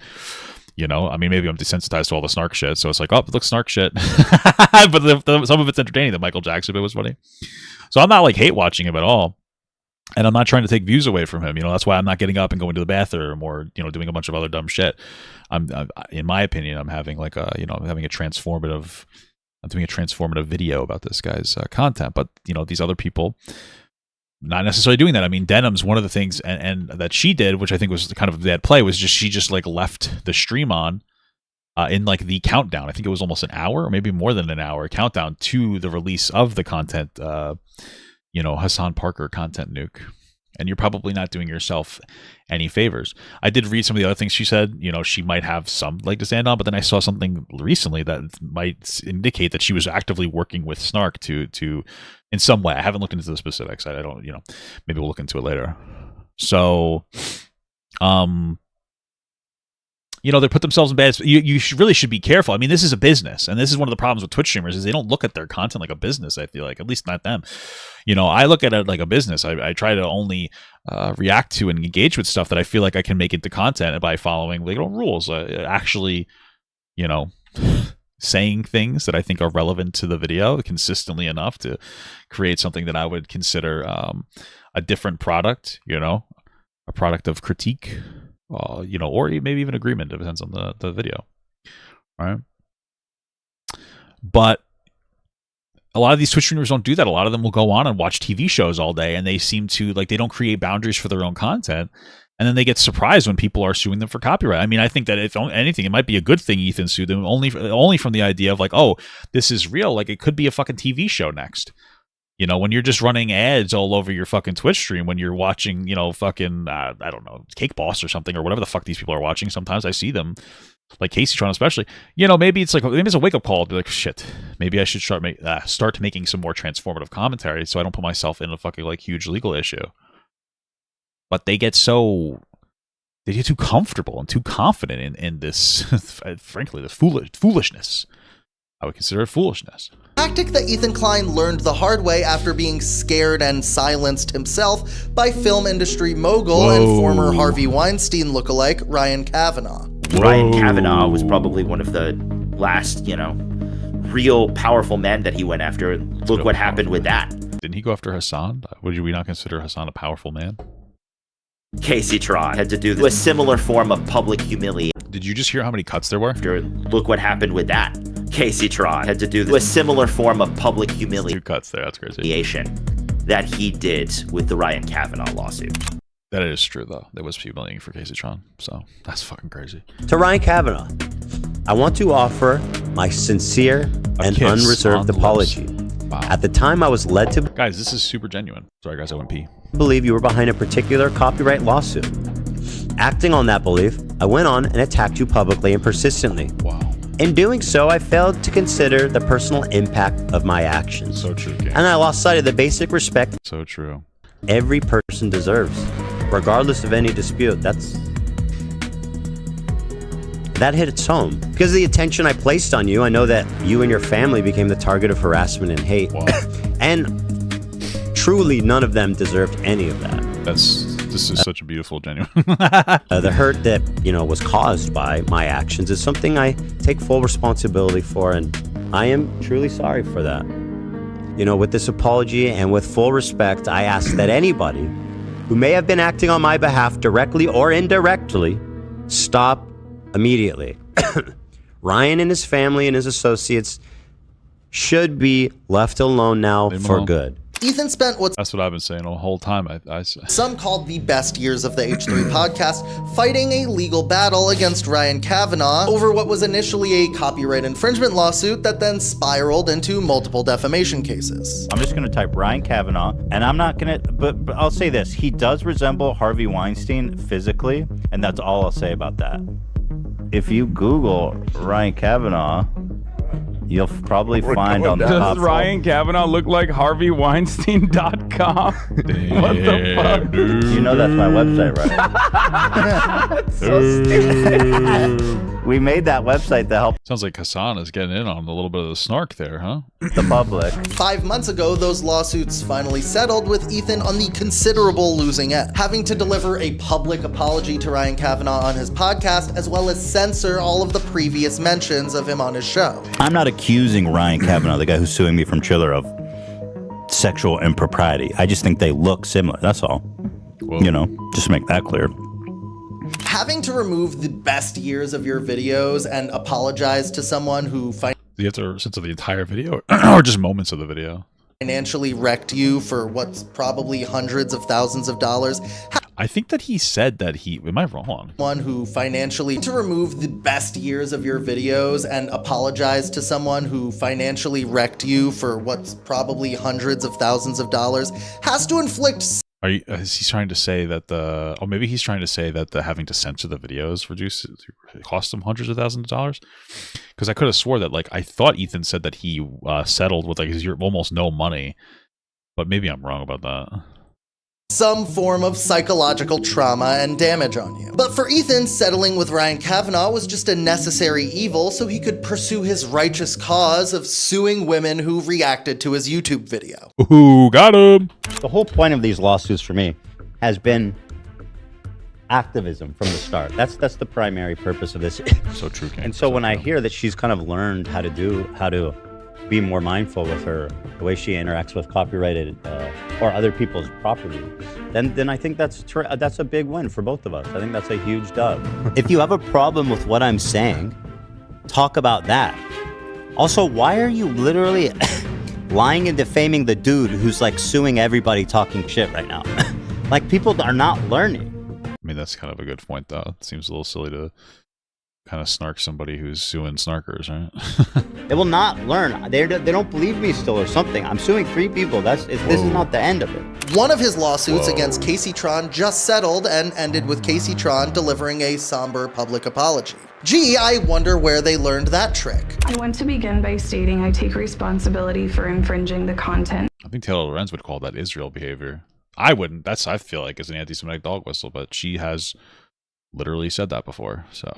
You know, I mean, maybe I'm desensitized to all the snark shit. So it's like, oh, it looks snark shit. But some of it's entertaining. The Michael Jackson bit was funny. So I'm not, like, hate watching him at all. And I'm not trying to take views away from him. That's why I'm not getting up and going to the bathroom or, doing a bunch of other dumb shit. I'm in my opinion, I'm having like I'm doing a transformative video about this guy's content. But, these other people not necessarily doing that. I mean, Denim's one of the things and that she did, which I think was kind of a bad play, was she just like left the stream on in like the countdown. I think it was almost an hour or maybe more than an hour countdown to the release of the content, Hassan Parker content nuke. And you're probably not doing yourself any favors. I did read some of the other things she said. She might have some leg to stand on, but then I saw something recently that might indicate that she was actively working with Snark to in some way. I haven't looked into the specifics. I don't, maybe we'll look into it later. So, they put themselves in bad. You really should be careful. I mean, this is a business, and this is one of the problems with Twitch streamers is they don't look at their content like a business. I feel like, at least not them. I look at it like a business. I try to only react to and engage with stuff that I feel like I can make into content by following legal rules. Actually, saying things that I think are relevant to the video consistently enough to create something that I would consider a different product. A product of critique. Or maybe even agreement. It depends on the video. All right. But a lot of these Twitch streamers don't do that. A lot of them will go on and watch TV shows all day, and they seem to they don't create boundaries for their own content. And then they get surprised when people are suing them for copyright. I mean, I think that if anything, it might be a good thing Ethan sued them only from the idea of like, oh, this is real. Like, it could be a fucking TV show next. When you're just running ads all over your fucking Twitch stream, when you're watching, fucking, I don't know, Cake Boss or something, or whatever the fuck these people are watching. Sometimes I see them, like Casey Tron especially. Maybe it's a wake-up call to be like, shit, maybe I should start making some more transformative commentary so I don't put myself in a fucking, like, huge legal issue. But they get too comfortable and too confident in this, frankly, this foolishness. I would consider it foolishness. Tactic that Ethan Klein learned the hard way after being scared and silenced himself by film industry mogul and former Harvey Weinstein lookalike Ryan Kavanaugh. Ryan Kavanaugh was probably one of the last, real powerful men that he went after. Look what happened with that. Didn't he go after Hassan? Would we not consider Hassan a powerful man? Casey Tron had to do a similar form of public humiliation. Did you just hear how many cuts there were? Look what happened with that. Casey Tron had to do a similar form of public humiliation. 2 cuts there, that's crazy. That he did with the Ryan Kavanaugh lawsuit. That is true, though. There was humiliating for Casey Tron, so that's fucking crazy. To Ryan Kavanaugh, I want to offer my sincere and unreserved apology. Wow. At the time, I was led to... Guys, this is super genuine. Sorry, guys, I went pee. ...believe you were behind a particular copyright lawsuit. Acting on that belief, I went on and attacked you publicly and persistently. Wow. In doing so, I failed to consider the personal impact of my actions. So true, King. And I lost sight of the basic respect so true every person deserves, regardless of any dispute. That hit its home. Because of the attention I placed on you, I know that you and your family became the target of harassment and hate. Wow. And truly, none of them deserved any of that. This is such a beautiful, genuine. The hurt that, was caused by my actions is something I take full responsibility for, and I am truly sorry for that. With this apology and with full respect, I ask that anybody who may have been acting on my behalf directly or indirectly stop immediately. Ryan and his family and his associates should be left alone now for good. Ethan spent That's what I've been saying the whole time. Some called the best years of the H3 podcast fighting a legal battle against Ryan Kavanaugh over what was initially a copyright infringement lawsuit that then spiraled into multiple defamation cases. I'm just going to type Ryan Kavanaugh, and I'm not going to, but I'll say this. He does resemble Harvey Weinstein physically, and that's all I'll say about that. If you Google Ryan Kavanaugh, you'll probably find on the top. Does Ryan Kavanaugh look like HarveyWeinstein.com? What the fuck? Dude. You know that's my website, right? That's so stupid. We made that website to help. Sounds like Hassan is getting in on a little bit of the snark there, huh? The public. 5 months ago, those lawsuits finally settled, with Ethan on the considerable losing end, having to deliver a public apology to Ryan Kavanaugh on his podcast, as well as censor all of the previous mentions of him on his show. I'm not accusing Ryan Kavanaugh, the guy who's suing me from Chiller, of sexual impropriety. I just think they look similar. That's all. You know, just to make that clear. Having to remove the best years of your videos and apologize to someone who You have to censor the entire video or just moments of the video? financially wrecked you for what's probably hundreds of thousands of dollars. I think that he said that he, am I wrong? One who financially to remove the best years of your videos and apologize to someone who financially wrecked you for what's probably hundreds of thousands of dollars has to inflict. Is he trying to say that maybe he's trying to say that the having to censor the videos cost him hundreds of thousands of dollars? Because I could have swore that, like, I thought Ethan said that he settled with, like, almost no money, but maybe I'm wrong about that. Some form of psychological trauma and damage on you. But for Ethan, settling with Ryan Kavanaugh was just a necessary evil so he could pursue his righteous cause of suing women who reacted to his YouTube video. Ooh, got him! The whole point of these lawsuits for me has been activism from the start. That's the primary purpose of this. So true. And so when I hear that she's kind of learned how to be more mindful with the way she interacts with copyrighted or other people's property, then I think that's a big win for both of us. I think that's a huge dub. If you have a problem with what I'm saying, talk about that. Also, why are you literally lying and defaming the dude who's like suing everybody talking shit right now? Like, people are not learning. I mean, that's kind of a good point, though. It seems a little silly to kind of snark somebody who's suing snarkers, right? They will not learn. They don't believe me still or something. I'm suing 3 people. This is not the end of it. One of his lawsuits against Casey Tron just settled and ended with Casey Tron delivering a somber public apology. Gee, I wonder where they learned that trick. I want to begin by stating I take responsibility for infringing the content. I think Taylor Lorenz would call that Israel behavior. I wouldn't. I feel like, is an anti-Semitic dog whistle, but she has literally said that before, so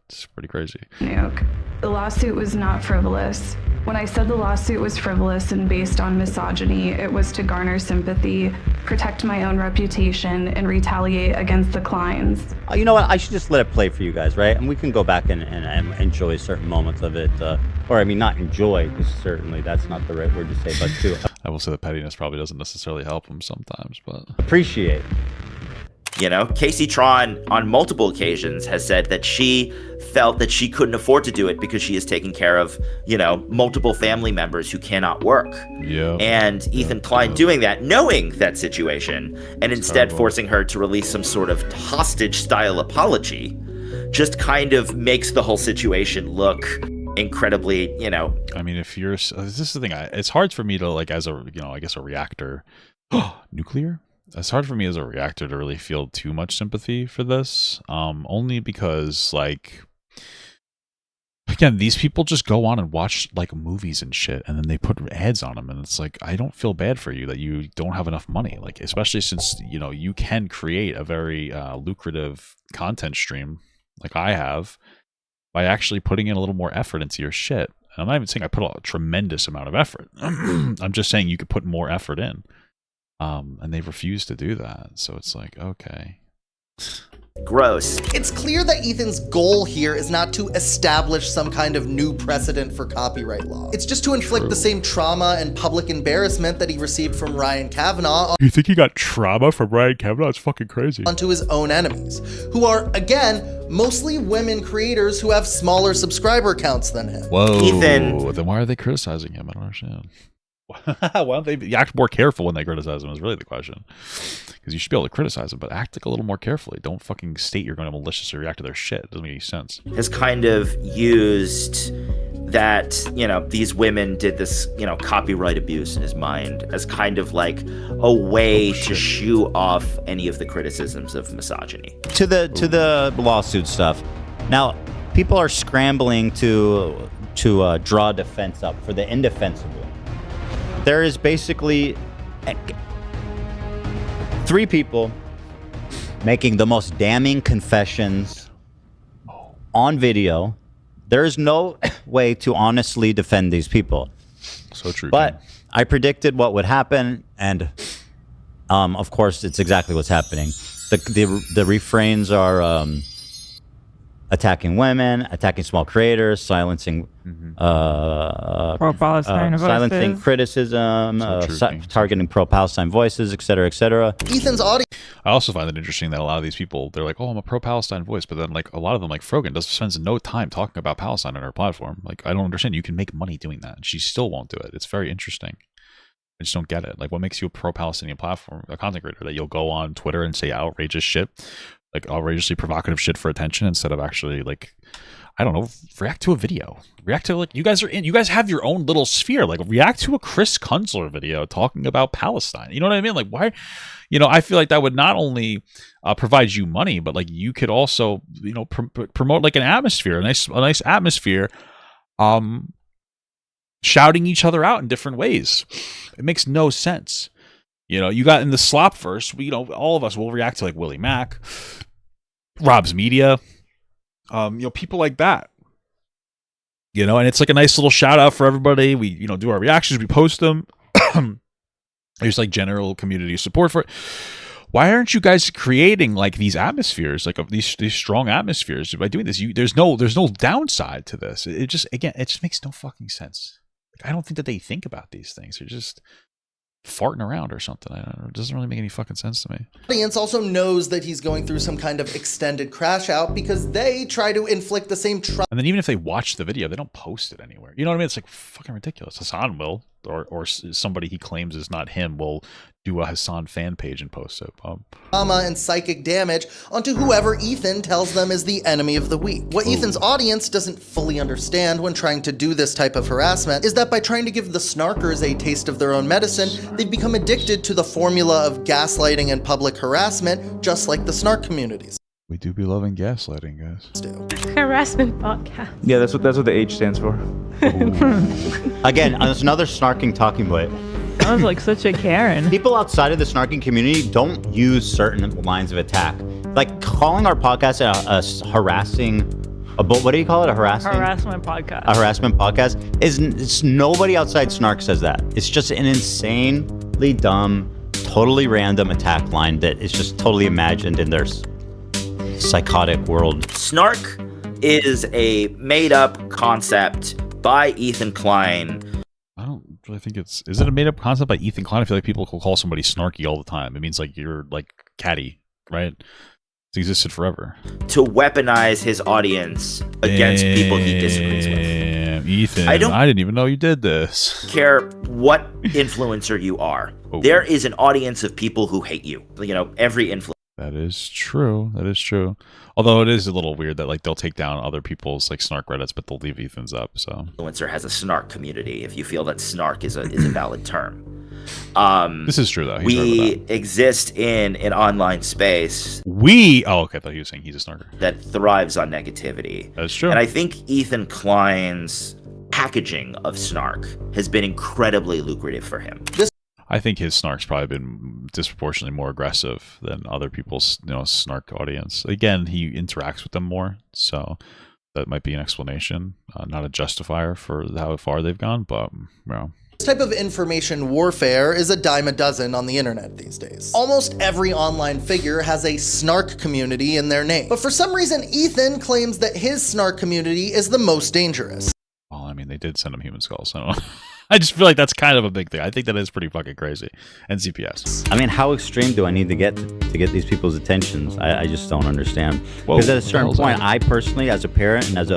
it's pretty crazy. The lawsuit was not frivolous. When I said the lawsuit was frivolous and based on misogyny, it was to garner sympathy, protect my own reputation, and retaliate against the Kleins. You know what? I should just let it play for you guys, right? And we can go back and enjoy certain moments of it. Or, I mean, not enjoy, because certainly that's not the right word to say, but to I will say the pettiness probably doesn't necessarily help him sometimes, but appreciate. You know, Casey Tron on multiple occasions has said that she felt that she couldn't afford to do it because she is taking care of, you know, multiple family members who cannot work. Yeah. And Ethan Klein doing that, knowing that situation, and instead forcing her to release some sort of hostage-style apology, just kind of makes the whole situation look incredibly, you know. I mean, if you're, this is the thing, it's hard for me to, like, as a, you know, I guess a reactor, nuclear? It's hard for me as a reactor to really feel too much sympathy for this, only because, like, again, these people just go on and watch, like, movies and shit, and then they put ads on them, and it's like, I don't feel bad for you that you don't have enough money, like, especially since, you know, you can create a very lucrative content stream, like I have, by actually putting in a little more effort into your shit. And I'm not even saying I put a tremendous amount of effort. I'm just saying you could put more effort in. And they refuse to do that. So it's like, okay. Gross. It's clear that Ethan's goal here is not to establish some kind of new precedent for copyright law. It's just to inflict the same trauma and public embarrassment that he received from Ryan Kavanaugh. You think he got trauma from Ryan Kavanaugh? It's fucking crazy. Onto his own enemies, who are, again, mostly women creators who have smaller subscriber counts than him. Whoa. Ethan. Then why are they criticizing him? I don't understand. Why don't they act more careful when they criticize him is really the question. Because you should be able to criticize them, but act like a little more carefully. Don't fucking state you're going to maliciously react to their shit. It doesn't make any sense. Has kind of used that, you know, these women did this, you know, copyright abuse in his mind as kind of like a way to shoo off any of the criticisms of misogyny. To the lawsuit stuff. Now, people are scrambling to draw defense up for the indefensible. There is basically 3 people making the most damning confessions on video. There is no way to honestly defend these people. So true. But I predicted what would happen, and of course, it's exactly what's happening. The refrains are attacking women, attacking small creators, silencing Pro-Palestine silencing voices. criticism, targeting pro-Palestine voices, etc., etc. Ethan's audience. I also find it interesting that a lot of these people, they're like, "Oh, I'm a pro-Palestine voice," but then like a lot of them, like Frogan, spends no time talking about Palestine on her platform. Like, I don't understand. You can make money doing that, and she still won't do it. It's very interesting. I just don't get it. Like, what makes you a pro-Palestinian platform, a content creator, that you'll go on Twitter and say outrageous shit, like outrageously provocative shit for attention, instead of actually, like, I don't know, react to a video. React to, like, you guys have your own little sphere. Like, react to a Chris Kunzler video talking about Palestine. You know what I mean? Like, why? You know, I feel like that would not only provide you money, but like you could also, you know, promote like an atmosphere, a nice atmosphere, shouting each other out in different ways. It makes no sense. You know, you got in the slop verse, you know, all of us will react to like Willie Mack, Rob's Media, you know, people like that. You know, and it's like a nice little shout out for everybody. We, you know, do our reactions, we post them. There's like general community support for it. Why aren't you guys creating like these atmospheres, like of these strong atmospheres by doing this? There's no downside to this. It just makes no fucking sense. Like, I don't think that they think about these things. They're just farting around or something. I don't know. It doesn't really make any fucking sense to me. Audience also knows that he's going through some kind of extended crash out because they try to inflict the same trauma. And then even if they watch the video, they don't post it anywhere. You know what I mean? It's like fucking ridiculous. Hassan will, or somebody he claims is not him will do a Hassan fan page and post it. Trauma and psychic damage onto whoever Ethan tells them is the enemy of the week. What Ethan's audience doesn't fully understand when trying to do this type of harassment is that by trying to give the snarkers a taste of their own medicine, they've become addicted to the formula of gaslighting and public harassment, just like the snark communities. We do be loving gaslighting, guys. Harassment podcast. Yeah, that's what the H stands for. Again, there's another snarking talking point. I was like such a Karen. People outside of the snarking community don't use certain lines of attack. Like calling our podcast a harassing, what do you call it? A Harassment podcast. A harassment podcast it's nobody outside snark says that. It's just an insanely dumb, totally random attack line that is just totally imagined in their psychotic world. Snark is a made-up concept by Ethan Klein. I don't really think is it a made-up concept by Ethan Klein? I feel like people will call somebody snarky all the time. It means like you're like catty, right? It's existed forever. To weaponize his audience against people he disagrees with. Ethan, I didn't even know you did this. Care what influencer you are. There is an audience of people who hate you. You know, every influencer. That is true. That is true. Although it is a little weird that like they'll take down other people's like snark Reddits, but they'll leave Ethan's up. So influencer has a snark community. If you feel that snark is a valid term. This is true though. We exist in an online space. Okay, I thought he was saying he's a snarker. That thrives on negativity. That's true. And I think Ethan Klein's packaging of snark has been incredibly lucrative for him. I think his snark's probably been disproportionately more aggressive than other people's, you know, snark audience. Again, he interacts with them more, so that might be an explanation, not a justifier for how far they've gone. But you know. This type of information warfare is a dime a dozen on the internet these days. Almost every online figure has a snark community in their name. But for some reason, Ethan claims that his snark community is the most dangerous. Well, I mean, they did send him human skulls. I don't know. I just feel like that's kind of a big thing. I think that is pretty fucking crazy. And CPS. I mean, how extreme do I need to get these people's attentions? I just don't understand. Because at a certain point, I personally, as a parent and as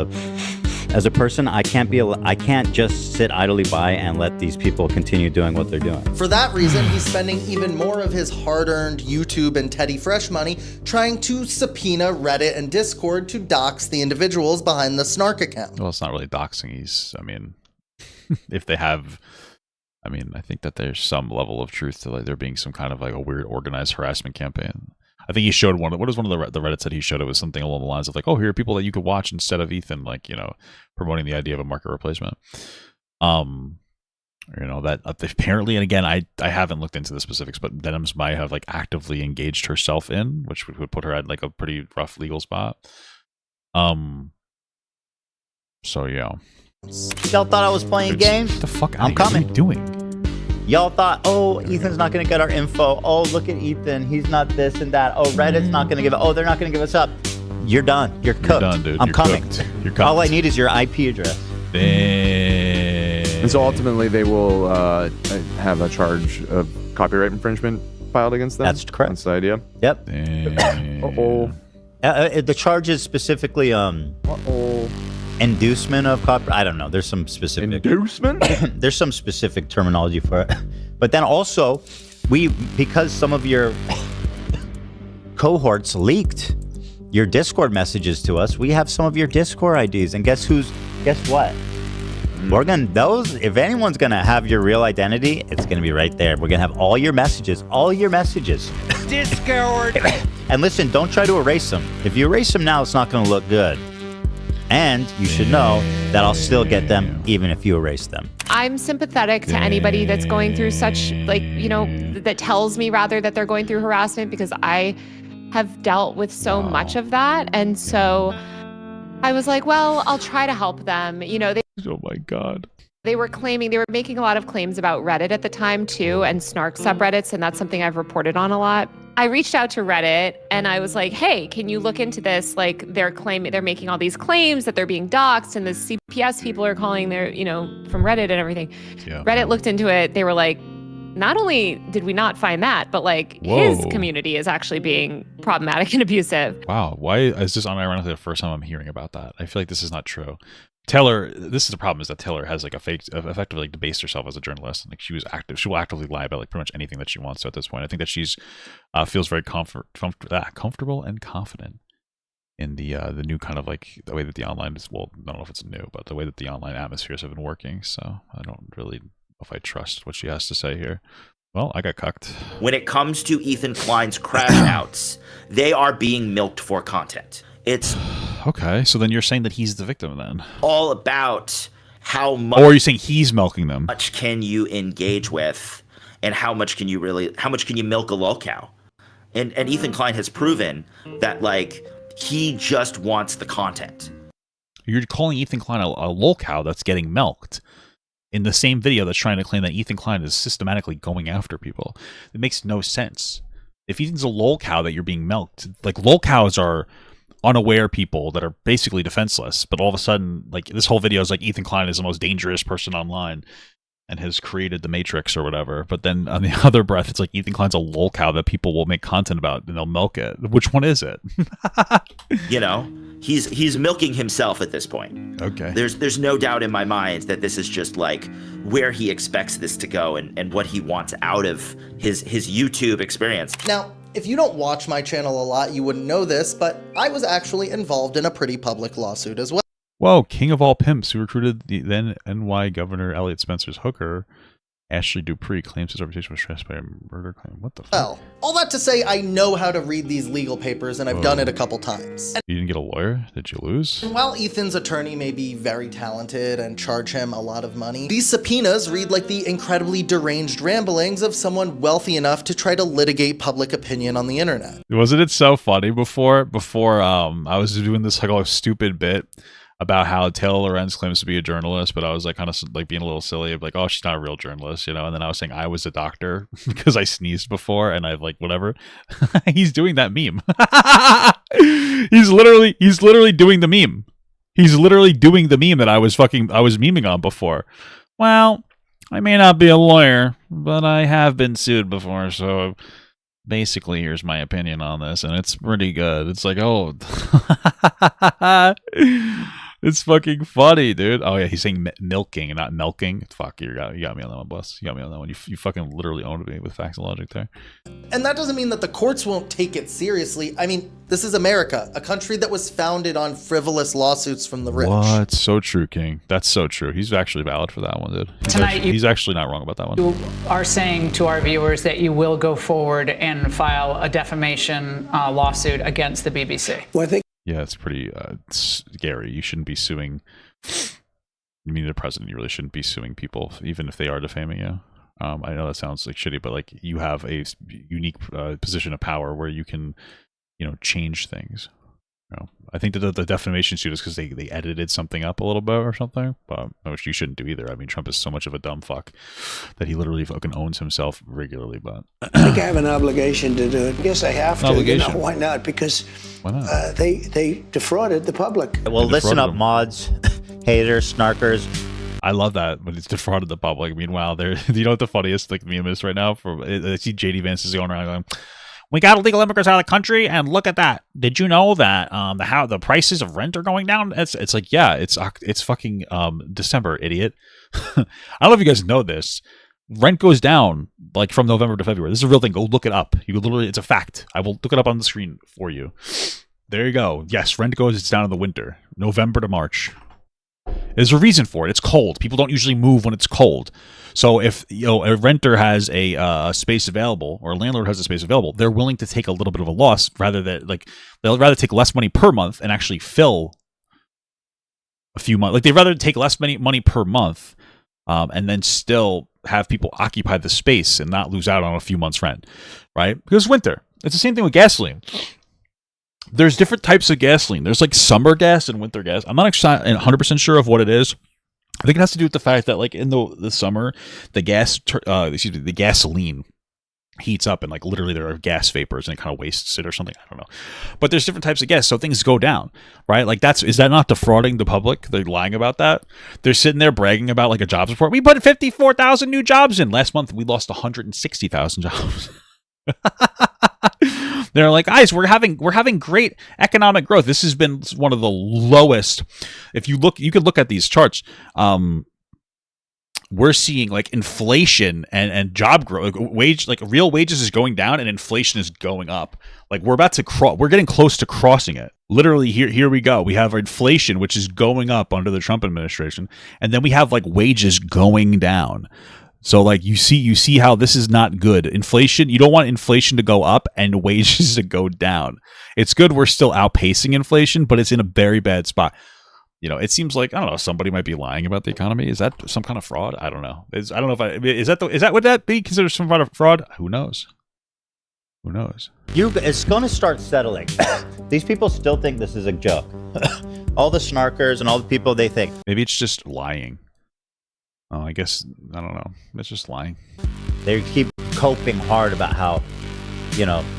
a person, I can't just sit idly by and let these people continue doing what they're doing. For that reason, he's spending even more of his hard-earned YouTube and Teddy Fresh money trying to subpoena Reddit and Discord to dox the individuals behind the snark account. Well, it's not really doxing. If they have, I think that there's some level of truth to like there being some kind of like a weird organized harassment campaign. I think he showed one of the Reddits that he showed? It was something along the lines of like, oh, here are people that you could watch instead of Ethan, like, you know, promoting the idea of a market replacement. You know, that apparently, and again, I haven't looked into the specifics, but Denims might have like actively engaged herself in, which would put her at like a pretty rough legal spot. So yeah. Y'all thought I was playing games? Get the fuck out I'm of coming. What are you doing? Y'all thought, oh, Ethan's not going to get our info. Oh, look at Ethan. He's not this and that. Oh, Reddit's not going to give it. Oh, they're not going to give us up. You're done. You're cooked. You're done, dude. I'm You're coming. cooked. You're cooked. All I need is your IP address. And so ultimately, they will have a charge of copyright infringement filed against them. That's correct. That's the idea. Yep. Uh-oh. The charge is specifically inducement of copyright. I don't know. There's some specific inducement. There's some specific terminology for it. But then also, because some of your cohorts leaked your Discord messages to us, we have some of your Discord IDs, and guess what? We're gonna if anyone's gonna have your real identity, it's gonna be right there. We're gonna have all your messages. Discord. And listen, don't try to erase them. If you erase them now, it's not gonna look good. And you should know that I'll still get them even if you erase them. I'm sympathetic to anybody that's going through such, that tells me rather that they're going through harassment, because I have dealt with so much of that. And so I was like, well, I'll try to help them. Oh my God. They were making a lot of claims about Reddit at the time too, and snark subreddits, and that's something I've reported on a lot. I reached out to Reddit and I was like, hey, can you look into this? Like, they're making all these claims that they're being doxxed, and the CPS people are calling from Reddit and everything. Yeah. Reddit looked into it. They were like, not only did we not find that, but his community is actually being problematic and abusive. Wow. Why is this unironically the first time I'm hearing about that? I feel like this is not true. Taylor, this is the problem, is that Taylor has effectively debased herself as a journalist. Like, she will actively lie about pretty much anything that she wants to at this point. I think that she's feels very comfortable and confident in the new kind of the way that the online is. Well, I don't know if it's new, but the way that the online atmospheres have been working. So I don't really know if I trust what she has to say here. Well, I got cucked. When it comes to Ethan Klein's crash outs, they are being milked for content. It's okay. So then you're saying that he's the victim then? All about how much. Or are you saying he's milking them? How much can you engage with, and how much can you milk a lolcow? And Ethan Klein has proven that he just wants the content. You're calling Ethan Klein a lolcow that's getting milked in the same video that's trying to claim that Ethan Klein is systematically going after people. It makes no sense. If Ethan's a lolcow that you're being milked, lolcows are unaware people that are basically defenseless, but all of a sudden, this whole video is Ethan Klein is the most dangerous person online and has created the Matrix or whatever. But then on the other breath, it's Ethan Klein's a lolcow that people will make content about and they'll milk it. Which one is it? He's milking himself at this point. Okay. There's no doubt in my mind that this is just where he expects this to go and what he wants out of his YouTube experience. Now, if you don't watch my channel a lot, you wouldn't know this, but I was actually involved in a pretty public lawsuit as well. Whoa, king of all pimps who recruited the then NY Governor Elliot Spencer's hooker, Ashley Dupree, claims his reputation was stressed by a murder claim. What the fuck? Well, all that to say, I know how to read these legal papers, and I've done it a couple times. You didn't get a lawyer? Did you lose? And while Ethan's attorney may be very talented and charge him a lot of money, these subpoenas read like the incredibly deranged ramblings of someone wealthy enough to try to litigate public opinion on the internet. Wasn't it so funny before I was doing this whole stupid bit about how Taylor Lorenz claims to be a journalist, but I was kind of being a little silly, oh, she's not a real journalist, and then I was saying I was a doctor because I sneezed before, and I whatever. He's doing that meme. He's literally doing the meme. He's literally doing the meme that I was memeing on before. Well, I may not be a lawyer, but I have been sued before, so basically here's my opinion on this, and it's pretty good. It's oh. It's fucking funny, dude. Oh yeah, he's saying milking and not milking. Fuck, you got me on that one, boss. You got me on that one. You fucking literally owned me with facts and logic there. And that doesn't mean that the courts won't take it seriously. I mean, this is America, a country that was founded on frivolous lawsuits from the rich. What? So true, King. That's so true. He's actually valid for that one, dude. He's actually not wrong about that one. You are saying to our viewers that you will go forward and file a defamation lawsuit against the BBC. Well, I think. Yeah, it's pretty scary. You shouldn't be suing. You mean the president? You really shouldn't be suing people, even if they are defaming you. I know that sounds shitty, but you have a unique position of power where you can, change things, I think that the defamation suit is because they edited something up a little bit or something, but which you shouldn't do either. I mean, Trump is so much of a dumb fuck that he literally fucking owns himself regularly. But I think I have an obligation to do it. Yes, I have to. Obligation. You know, why not? Because why not? They defrauded the public. Well, listen up, mods, haters, snarkers. I love that when it's defrauded the public. Meanwhile, you know what the funniest like meme is right now? I see JD Vance is going around going, "We got illegal immigrants out of the country, and look at that. Did you know that the prices of rent are going down?" It's like, yeah, it's fucking December, idiot. I don't know if you guys know this. Rent goes down like from November to February. This is a real thing. Go look it up. You literally, it's a fact. I will look it up on the screen for you. There you go. Yes, rent it's down in the winter, November to March. There's a reason for it. It's cold. People don't usually move when it's cold. So if a renter has a space available, or a landlord has a space available, they're willing to take a little bit of a loss they'll rather take less money per month and actually fill a few months. Like they'd rather take less money per month and then still have people occupy the space and not lose out on a few months rent, right? Because winter. It's the same thing with gasoline. There's different types of gasoline. There's like summer gas and winter gas. I'm not 100% sure of what it is. I think it has to do with the fact that like in the summer, the gasoline heats up and like literally there are gas vapors and it kind of wastes it or something. I don't know. But there's different types of gas, so things go down, right? Like is that not defrauding the public? They're lying about that. They're sitting there bragging about like a jobs report. We put 54,000 new jobs in. Last month we lost 160,000 jobs. They're like, guys, we're having great economic growth. This has been one of the lowest. If you could look at these charts. We're seeing like inflation and job growth, real wages is going down and inflation is going up. Like we're getting close to crossing it. Literally here we go. We have inflation, which is going up under the Trump administration. And then we have like wages going down. So like you see how this is not good. Inflation, you don't want inflation to go up and wages to go down. It's good we're still outpacing inflation, but it's in a very bad spot. It seems like, I don't know, somebody might be lying about the economy. Is that some kind of fraud? I don't know. Would that be considered some kind of fraud? Who knows? Who knows? It's going to start settling. These people still think this is a joke. All the snarkers and all the people, they think. Maybe it's just lying. Oh, I guess, I don't know. It's just lying. They keep coping hard about how,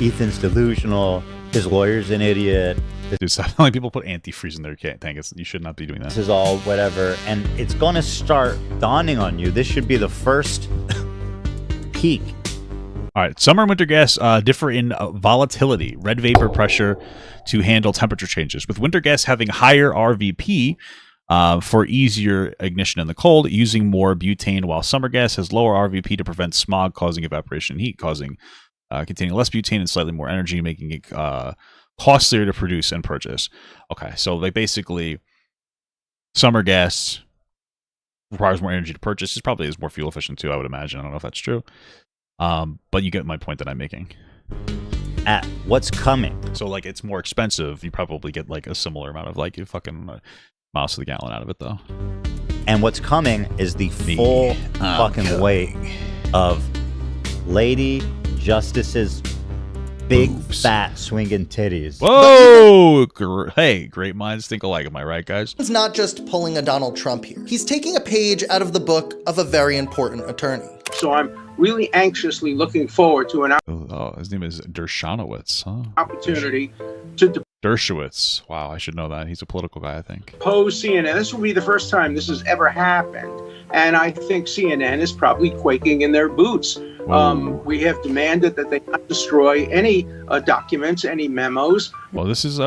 Ethan's delusional, his lawyer's an idiot. Dude, stop telling people put antifreeze in their tank. You should not be doing that. This is all whatever. And it's going to start dawning on you. This should be the first peak. All right. Summer and winter gas differ in volatility, red vapor pressure to handle temperature changes. With winter gas having higher RVP, for easier ignition in the cold, using more butane, while summer gas has lower RVP to prevent smog causing evaporation and heat, containing less butane and slightly more energy, making it costlier to produce and purchase. Okay, so like basically, summer gas requires more energy to purchase. It probably is more fuel efficient too, I would imagine. I don't know if that's true, but you get my point that I'm making. At what's coming. So like it's more expensive. You probably get like a similar amount of like fucking miles to the gallon out of it though. And what's coming is the full fucking weight of Lady Justice's big fat swinging titties. Whoa! Hey, great minds think alike. Am I right, guys? He's not just pulling a Donald Trump here. He's taking a page out of the book of a very important attorney. So I'm really anxiously looking forward to an his name is Dershowitz, huh? opportunity to Dershowitz. Wow, I should know that. He's a political guy, I think. depose CNN. This will be the first time this has ever happened. And I think CNN is probably quaking in their boots. We have demanded that they not destroy any documents, any memos. Well, this is,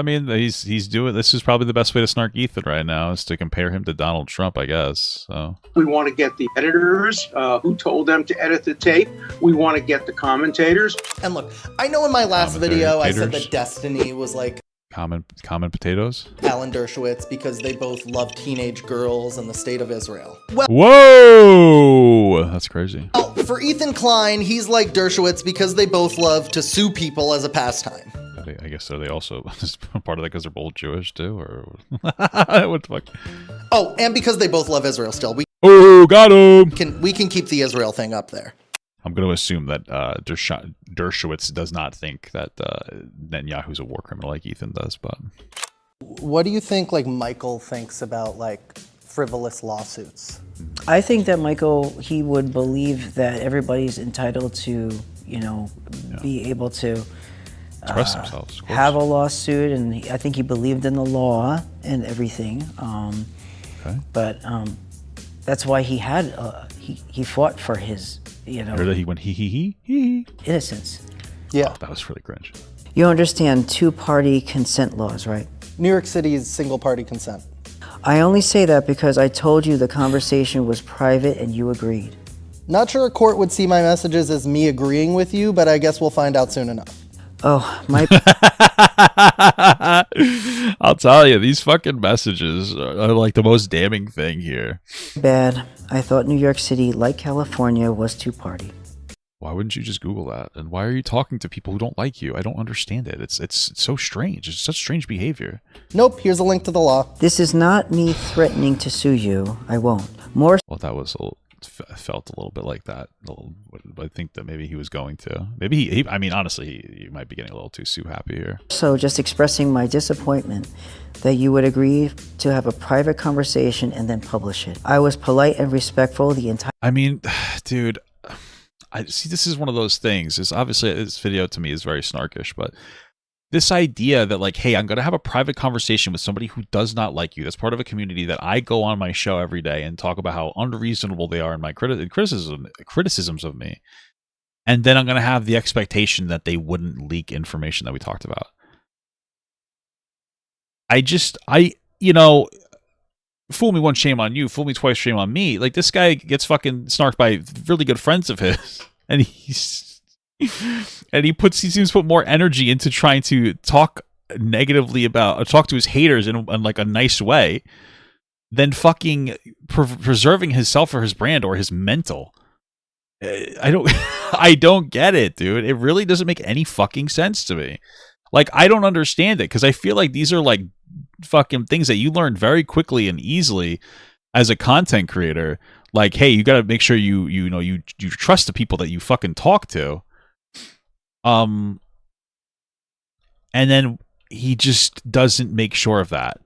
he's doing, this is probably the best way to snark Ethan right now, is to compare him to Donald Trump, I guess. So We want to get the editors who told them to edit the tape. We want to get the commentators. And look, I know in my last video I said that Destiny was like common potatoes. Alan Dershowitz because they both love teenage girls and the state of Israel. Well, whoa, that's crazy. Well, for Ethan Klein, he's like Dershowitz because they both love to sue people as a pastime. I guess so. They also part of that because they're both Jewish too, or what the fuck? Oh, and because they both love Israel still. Got him. We can keep the Israel thing up there. I'm going to assume that Dershowitz does not think that Netanyahu's a war criminal like Ethan does, but What do you think like Michael thinks about like frivolous lawsuits? I think that Michael, he would believe that everybody's entitled to, you know, be able to express themselves, of course. have a lawsuit, and I think he believed in the law and everything. But that's why he had he fought for his, you know. Heard that he went he. Innocence. Yeah. Oh, that was really cringe. You understand two-party consent laws, right? New York City's single-party consent. I only say that because I told you the conversation was private and you agreed. Not sure a court would see my messages as me agreeing with you, but I guess we'll find out soon enough. Oh, my... I'll tell you, these fucking messages are like the most damning thing here. Bad. I thought New York City, like California, was two-party. Why wouldn't you just Google that? And why are you talking to people who don't like you? I don't understand it. It's so strange. It's such strange behavior. Nope, here's a link to the law. This is not me threatening to sue you. I won't. More... Well, that was felt a little bit like that. I think that maybe he was going to. Maybe he I mean, honestly, he might be getting a little too Sue happy here. So just expressing my disappointment that you would agree to have a private conversation and then publish it. I was polite and respectful the entire... I mean, dude, I see this is one of those things. Is obviously this video to me is very snarkish, but this idea that like, hey, I'm going to have a private conversation with somebody who does not like you. That's part of a community that I go on my show every day and talk about how unreasonable they are in my criticisms of me. And then I'm going to have the expectation that they wouldn't leak information that we talked about. You know, fool me once, shame on you. Fool me twice, shame on me. Like, this guy gets fucking snarked by really good friends of his. And he seems to put more energy into trying to talk negatively about, or talk to his haters in like a nice way, than fucking preserving himself or his brand or his mental. I don't get it, dude. It really doesn't make any fucking sense to me. Like, I don't understand it, because I feel like these are like fucking things that you learn very quickly and easily as a content creator. Like, hey, you got to make sure you trust the people that you fucking talk to. And then he just doesn't make sure of that.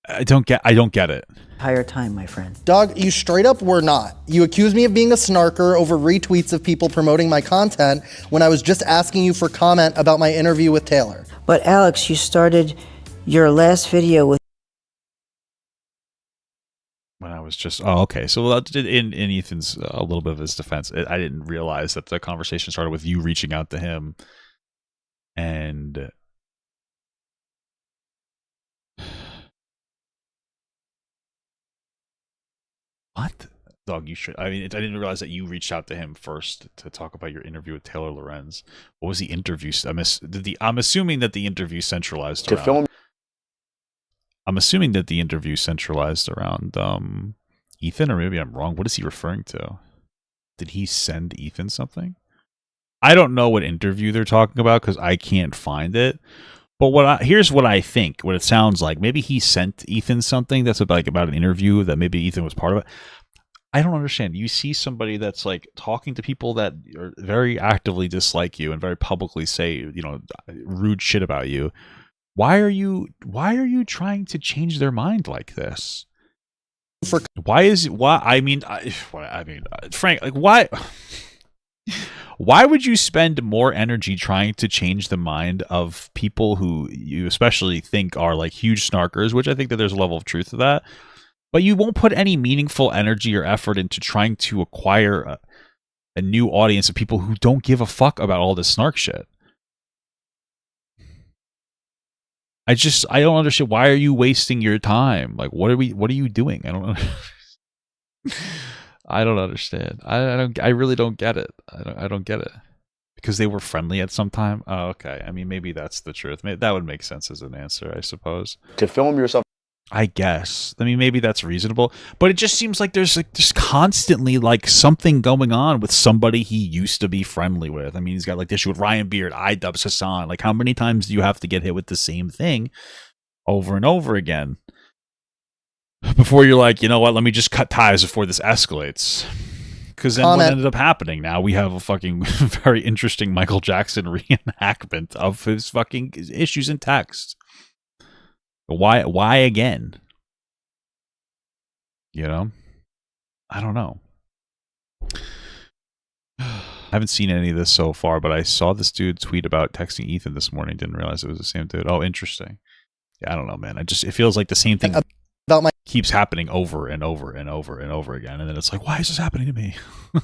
I don't get it. Entire time, my friend. Dog, you straight up were not. You accused me of being a snarker over retweets of people promoting my content when I was just asking you for comment about my interview with Taylor. But Alex, you started your last video with... When I was just... Oh, okay. So in Ethan's, a little bit of his defense, I didn't realize that the conversation started with you reaching out to him. And... What? Dog, you should... I mean, I didn't realize that you reached out to him first to talk about your interview with Taylor Lorenz. What was the interview? I'm assuming that the interview centralized around... I'm assuming that the interview centralized around Ethan, or maybe I'm wrong. What is he referring to? Did he send Ethan something? I don't know what interview they're talking about because I can't find it. But here's what I think, what it sounds like. Maybe he sent Ethan something that's about an interview that maybe Ethan was part of it. I don't understand. You see somebody that's like talking to people that are very actively dislike you and very publicly say, rude shit about you. Why are you trying to change their mind like this? Frank, like, why would you spend more energy trying to change the mind of people who you especially think are like huge snarkers, which I think that there's a level of truth to that, but you won't put any meaningful energy or effort into trying to acquire a new audience of people who don't give a fuck about all this snark shit? I don't understand. Why are you wasting your time? Like, what are you doing? I don't know. I don't understand. I really don't get it. I don't get it. Because they were friendly at some time? Oh, okay. I mean, maybe that's the truth. That would make sense as an answer, I suppose. To film yourself. I guess. I mean, maybe that's reasonable. But it just seems like there's constantly like something going on with somebody he used to be friendly with. I mean, he's got like the issue with Ryan Beard, I-Dubs Hassan. Like, how many times do you have to get hit with the same thing over and over again before you're like, you know what, let me just cut ties before this escalates? Because then what ended up happening? Now we have a fucking very interesting Michael Jackson reenactment of his fucking issues in text. Why again? You know? I don't know. I haven't seen any of this so far, but I saw this dude tweet about texting Ethan this morning. Didn't realize it was the same dude. Oh, interesting. Yeah, I don't know, man. It feels like the same thing keeps happening over and over and over and over again. And then it's like, why is this happening to me?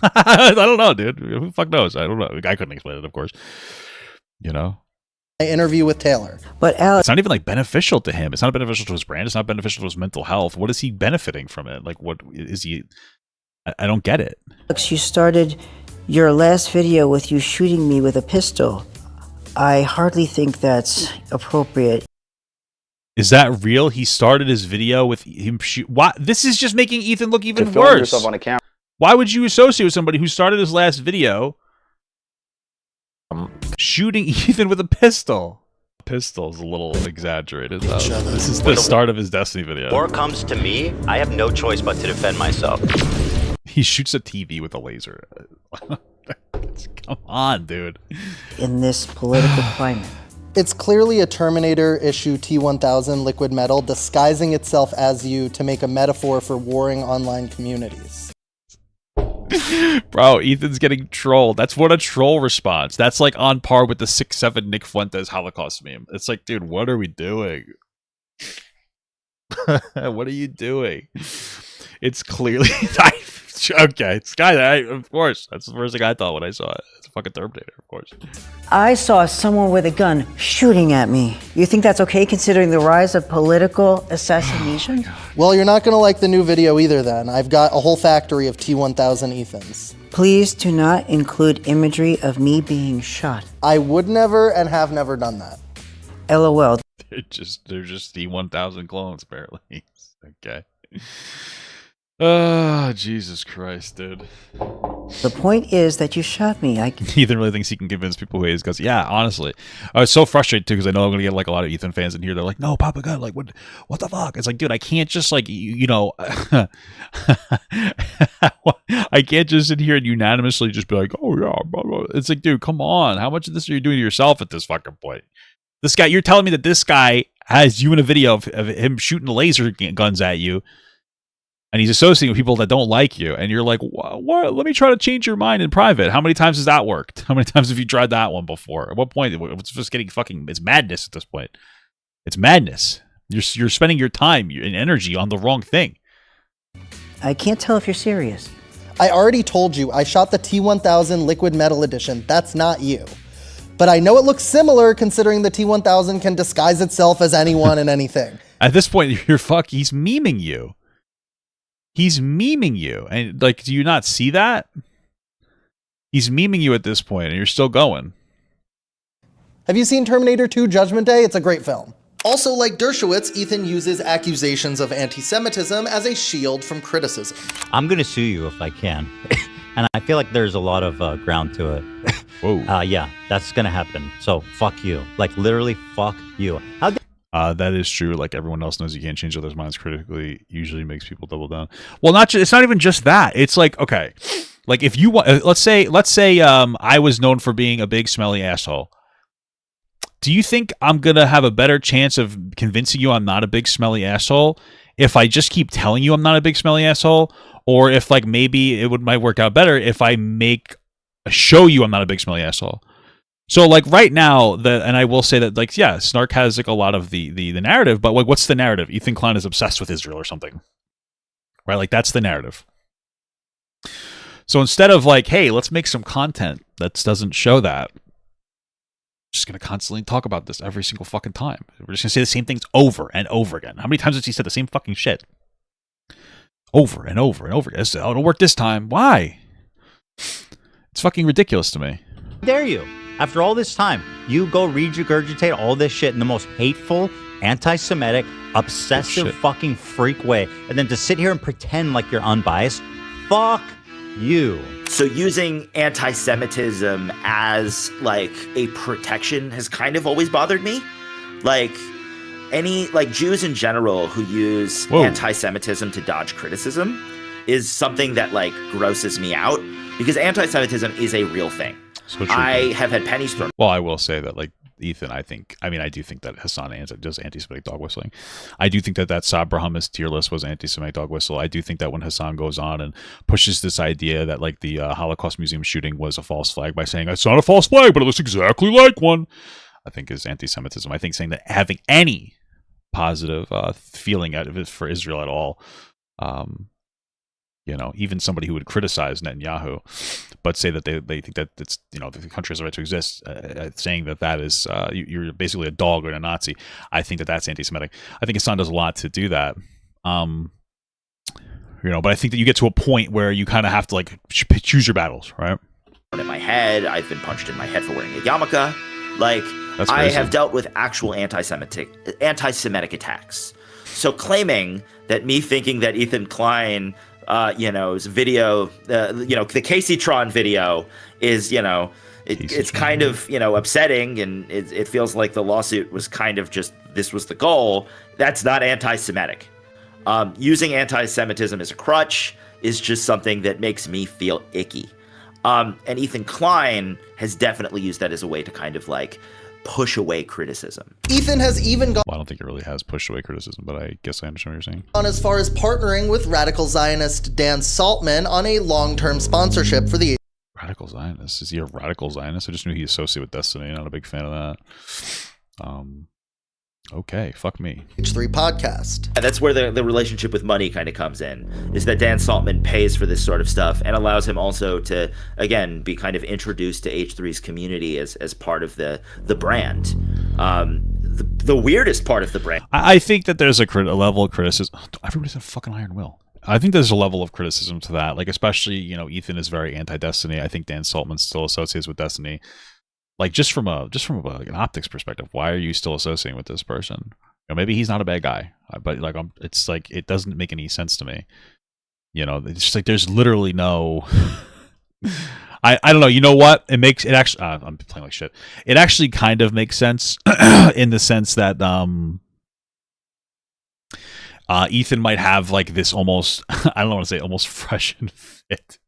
I don't know, dude. Who the fuck knows? I don't know. I couldn't explain it, of course. You know? My interview with Taylor. But Alex, it's not even like beneficial to him. It's not beneficial to his brand. It's not beneficial to his mental health. What is he benefiting from it? Like, what is he? I don't get it. you started your last video with you shooting me with a pistol. I hardly think that's appropriate. Is that real? He started his video with him shoot. Why? This is just making Ethan look even worse. Yourself on a camera. Why would you associate with somebody who started his last video shooting Ethan with a pistol? Pistol's a little exaggerated. This is the start of his Destiny video. War comes to me, I have no choice but to defend myself. He shoots a TV with a laser. Come on, dude. In this political climate. It's clearly a Terminator issue T-1000 liquid metal disguising itself as you to make a metaphor for warring online communities. Bro, Ethan's getting trolled. That's what a troll response. That's like on par with the 6'7" Nick Fuentes Holocaust meme. It's like, dude, what are we doing? What are you doing? It's clearly... Okay, Sky, of course. That's the first thing I thought when I saw it. It's a fucking Terminator, of course. I saw someone with a gun shooting at me. You think that's okay considering the rise of political assassination? Well, you're not going to like the new video either then. I've got a whole factory of T-1000 Ethans. Please do not include imagery of me being shot. I would never and have never done that. LOL. They're just T-1000 clones, apparently. Okay. Oh, Jesus Christ, dude. The point is that you shot me. Ethan really thinks he can convince people who he is because, yeah, honestly, I was so frustrated too because I know I'm gonna get like a lot of Ethan fans in here. They're like, "No, Papa God, like, what the fuck?" It's like, dude, I can't just like, you know, I can't just sit here and unanimously just be like, "Oh yeah," blah, blah. It's like, dude, come on, how much of this are you doing to yourself at this fucking point? This guy, you're telling me that this guy has you in a video of him shooting laser guns at you. And he's associating with people that don't like you. And you're like, what? Let me try to change your mind in private. How many times has that worked? How many times have you tried that one before? At what point? It's just getting fucking... It's madness at this point. It's madness. You're spending your time and energy on the wrong thing. I can't tell if you're serious. I already told you, I shot the T-1000 Liquid Metal Edition. That's not you. But I know it looks similar considering the T-1000 can disguise itself as anyone and anything. At this point, he's memeing you. He's memeing you. And like, do you not see that? He's memeing you at this point and you're still going. Have you seen Terminator 2 Judgment Day? It's a great film. Also, like Dershowitz, Ethan uses accusations of anti-Semitism as a shield from criticism. I'm going to sue you if I can. And I feel like there's a lot of ground to it. Whoa. Yeah, that's going to happen. So fuck you. Like literally fuck you. That is true. Like everyone else knows, you can't change others' minds critically. Usually makes people double down. Well, it's not even just that. It's like, okay, like if you want, let's say, I was known for being a big smelly asshole. Do you think I'm gonna have a better chance of convincing you I'm not a big smelly asshole if I just keep telling you I'm not a big smelly asshole, or if like maybe might work out better if I show you I'm not a big smelly asshole? So like right now, and I will say that like, yeah, Snark has like a lot of the narrative, but like what's the narrative? Ethan Klein is obsessed with Israel or something, right? Like that's the narrative. So instead of like, hey, let's make some content that doesn't show that, I'm just going to constantly talk about this every single fucking time. We're just going to say the same things over and over again. How many times has he said the same fucking shit? Over and over and over again. Oh, it'll work this time. Why? It's fucking ridiculous to me. How dare you? After all this time, you go regurgitate all this shit in the most hateful, anti-Semitic, obsessive fucking freak way. And then to sit here and pretend like you're unbiased, fuck you. So using anti-Semitism as like a protection has kind of always bothered me. Like Jews in general who use anti-Semitism to dodge criticism is something that like grosses me out because anti-Semitism is a real thing. So true. I have had pennies thrown. Well, I will say that like Ethan, I do think that Hassan does anti-Semitic dog whistling. I do think that Sabra Hummus tier list was anti-Semitic dog whistle. I do think that when Hassan goes on and pushes this idea that like the Holocaust Museum shooting was a false flag by saying it's not a false flag, but it looks exactly like one, I think is anti-Semitism. I think saying that having any positive feeling out of it for Israel at all, even somebody who would criticize Netanyahu, but say that they think that it's, the country has a right to exist, saying that is, you're basically a dog or a Nazi. I think that's anti-Semitic. I think Hassan does a lot to do that. But I think that you get to a point where you kind of have to like choose your battles, right? In my head, I've been punched in my head for wearing a yarmulke. Like, That's I crazy. have dealt with actual anti-Semitic attacks. So claiming that me thinking that Ethan Klein, his video, the Casey Tron video is, it's kind of, upsetting, and it feels like the lawsuit was kind of just, this was the goal. That's not anti-Semitic. Using anti-Semitism as a crutch is just something that makes me feel icky. And Ethan Klein has definitely used that as a way to kind of like push away criticism. Ethan has even gone Well, I don't think it really has pushed away criticism, but I guess I understand what you're saying. on as far as partnering with radical Zionist Dan Saltman on a long-term sponsorship for the Radical Zionist? Is he a radical Zionist? I just knew he associated with Destiny. Not a big fan of that. Okay, fuck me. H3 podcast. And that's where the relationship with money kind of comes in, is that Dan Saltman pays for this sort of stuff and allows him also to, again, be kind of introduced to H3's community as part of the brand. The weirdest part of the brand. I think that there's a level of criticism. Everybody's a fucking iron will. I think there's a level of criticism to that. Like, especially, Ethan is very anti-Destiny. I think Dan Saltman still associates with Destiny. Like, just from an optics perspective, why are you still associating with this person? Maybe he's not a bad guy, but like, it's like, it doesn't make any sense to me. It's just like, there's literally no, I don't know. You know what? It makes it actually, I'm playing like shit. It actually kind of makes sense in the sense that, Ethan might have like this almost, I don't want to say almost fresh and fit.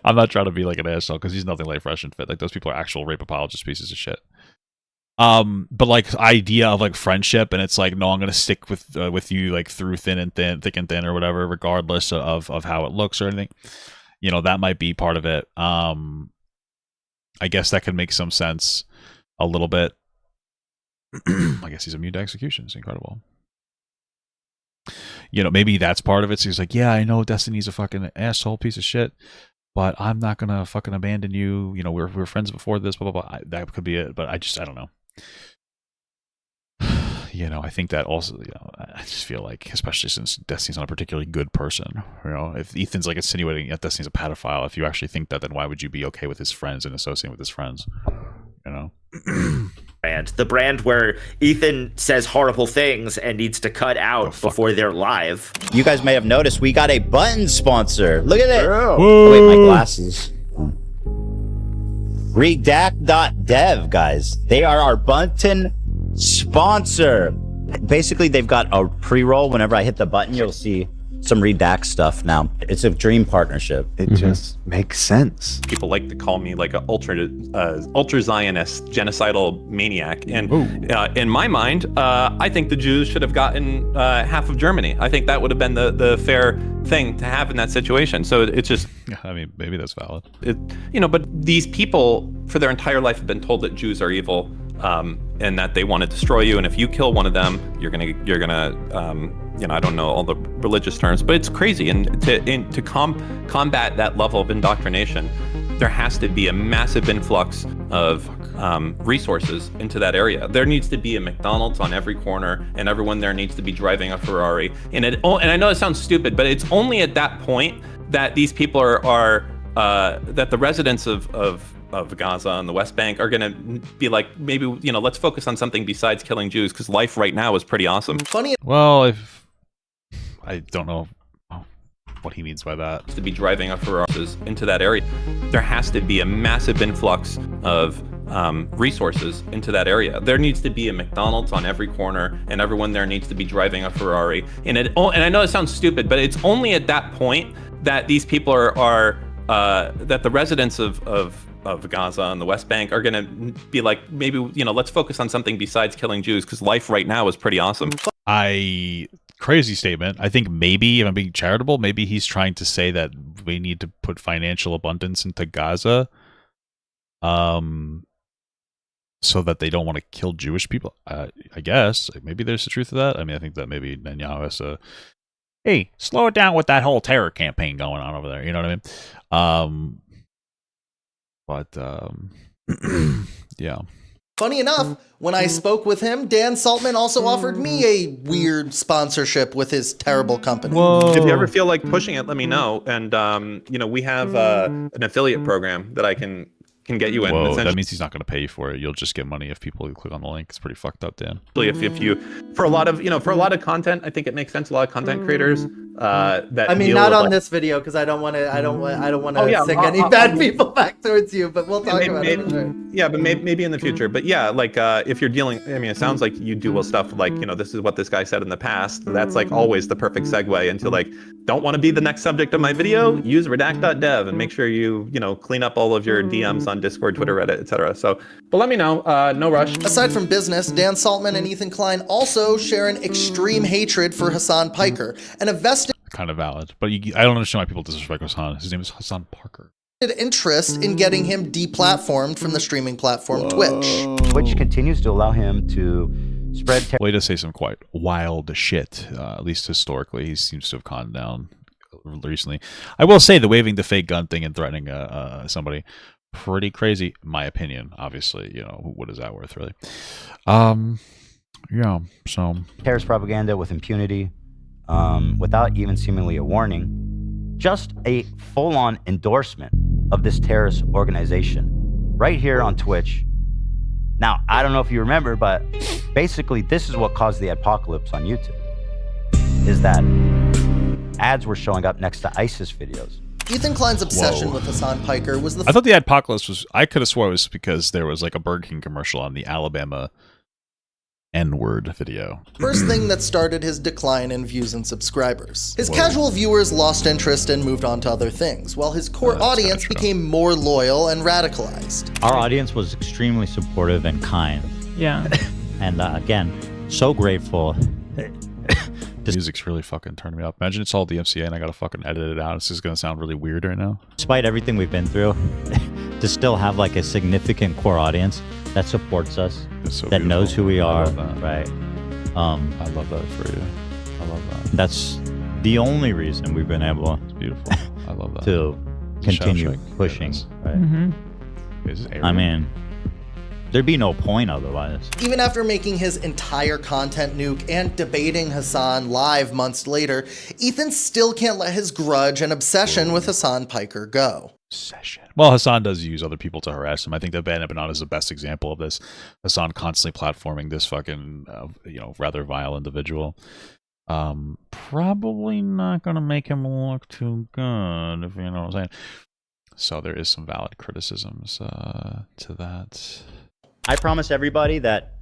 I'm not trying to be like an asshole because he's nothing like fresh and fit. Like, those people are actual rape apologist pieces of shit. But like, idea of like friendship, and it's like, no, I'm gonna stick with you like through thick and thin or whatever, regardless of how it looks or anything. That might be part of it. I guess that could make some sense a little bit. I guess he's immune to execution. It's incredible. Maybe that's part of it. So he's like, yeah, I know Destiny's a fucking asshole piece of shit, but I'm not gonna fucking abandon you. We're friends before this, blah blah blah. That could be it, but I don't know. I think that also, I just feel like, especially since Destiny's not a particularly good person, if Ethan's like insinuating that Destiny's a pedophile, if you actually think that, then why would you be okay with his friends and associating with his friends? Brand. The brand where Ethan says horrible things and needs to cut out before they're live. You guys may have noticed we got a button sponsor. Look at it. Whoa. Oh, wait, my glasses. Redact.dev, guys. They are our button sponsor. Basically, they've got a pre-roll. Whenever I hit the button, you'll see some Redact stuff now. It's a dream partnership. It just makes sense. People like to call me like an ultra-Zionist, genocidal maniac. And in my mind, I think the Jews should have gotten half of Germany. I think that would have been the fair thing to have in that situation. So it's just... I mean, maybe that's valid. But these people, for their entire life, have been told that Jews are evil, and that they want to destroy you. And if you kill one of them, you're gonna I don't know all the religious terms, but it's crazy. And to combat that level of indoctrination, there has to be a massive influx of resources into that area. There needs to be a McDonald's on every corner, and everyone there needs to be driving a Ferrari. And I know it sounds stupid, but it's only at that point that these people are that the residents of Gaza and the West Bank are going to be like, maybe, let's focus on something besides killing Jews, because life right now is pretty awesome. Funny. Well, I don't know what he means by that. To be driving a Ferrari into that area, there has to be a massive influx of resources into that area. There needs to be a McDonald's on every corner, and everyone there needs to be driving a Ferrari. And I know it sounds stupid, but it's only at that point that these people are that the residents of Gaza and the West Bank are going to be like, maybe, let's focus on something besides killing Jews, because life right now is pretty awesome. Crazy statement. I think maybe, if I'm being charitable, maybe he's trying to say that we need to put financial abundance into Gaza, so that they don't want to kill Jewish people. I guess maybe there's the truth of that. I mean, I think that maybe Netanyahu has to, hey, slow it down with that whole terror campaign going on over there. You know what I mean? Yeah. Funny enough, when I spoke with him, Dan Saltman also offered me a weird sponsorship with his terrible company. If you ever feel like pushing it, let me know. And we have an affiliate program that I can get you in. Whoa, that means he's not going to pay you for it. You'll just get money if people click on the link. It's pretty fucked up, Dan. If you, for a lot of content, I think it makes sense. A lot of content creators that I mean, not on this video, because I don't want to sick any bad people back towards you. But we'll talk about it. Sure. Yeah, but maybe in the future. But yeah, like if you're dealing, I mean, it sounds like you do stuff like, this is what this guy said in the past. That's like always the perfect segue into like, don't want to be the next subject of my video? Use redact.dev and make sure you clean up all of your DMs on Discord, Twitter, Reddit, etc. So, but let me know. No rush. Aside from business, Dan Saltman and Ethan Klein also share an extreme hatred for Hassan Piker and a vested kind of valid, but I don't understand why people disrespect Hassan. His name is Hassan Parker. Interest in getting him deplatformed from the streaming platform Twitch. Twitch continues to allow him to spread. Way to say some quite wild shit. At least historically, he seems to have calmed down recently. I will say the waving the fake gun thing and threatening somebody, pretty crazy, in my opinion. Obviously, what is that worth, really? Yeah. So terrorist propaganda with impunity, without even seemingly a warning. Just a full-on endorsement of this terrorist organization right here on Twitch. Now, I don't know if you remember, but basically this is what caused the apocalypse on YouTube, is that ads were showing up next to ISIS videos. Ethan Klein's obsession with Hassan Piker was I thought the apocalypse was, I could have swore it was because there was like a Burger King commercial on the Alabama N-word video. First thing that started his decline in views and subscribers. His casual viewers lost interest and moved on to other things, while his core audience became more loyal and radicalized. Our audience was extremely supportive and kind. Yeah. And again, so grateful. The music's really fucking turning me up. Imagine it's all DMCA and I gotta fucking edit it out. This is gonna sound really weird right now. Despite everything we've been through, to still have like a significant core audience that supports us, that knows who we are, right? I love that for you. I love that. That's the only reason we've been able It's beautiful. I love that. to continue pushing, right? Mm-hmm. I mean, there'd be no point otherwise. Even after making his entire content nuke and debating Hassan live months later, Ethan still can't let his grudge and obsession with Hassan Piker go. Well, Hassan does use other people to harass him. I think that Ben Ebenon is the best example of this. Hassan constantly platforming this fucking, rather vile individual. Probably not going to make him look too good, if you know what I'm saying. So there is some valid criticisms to that. I promised everybody that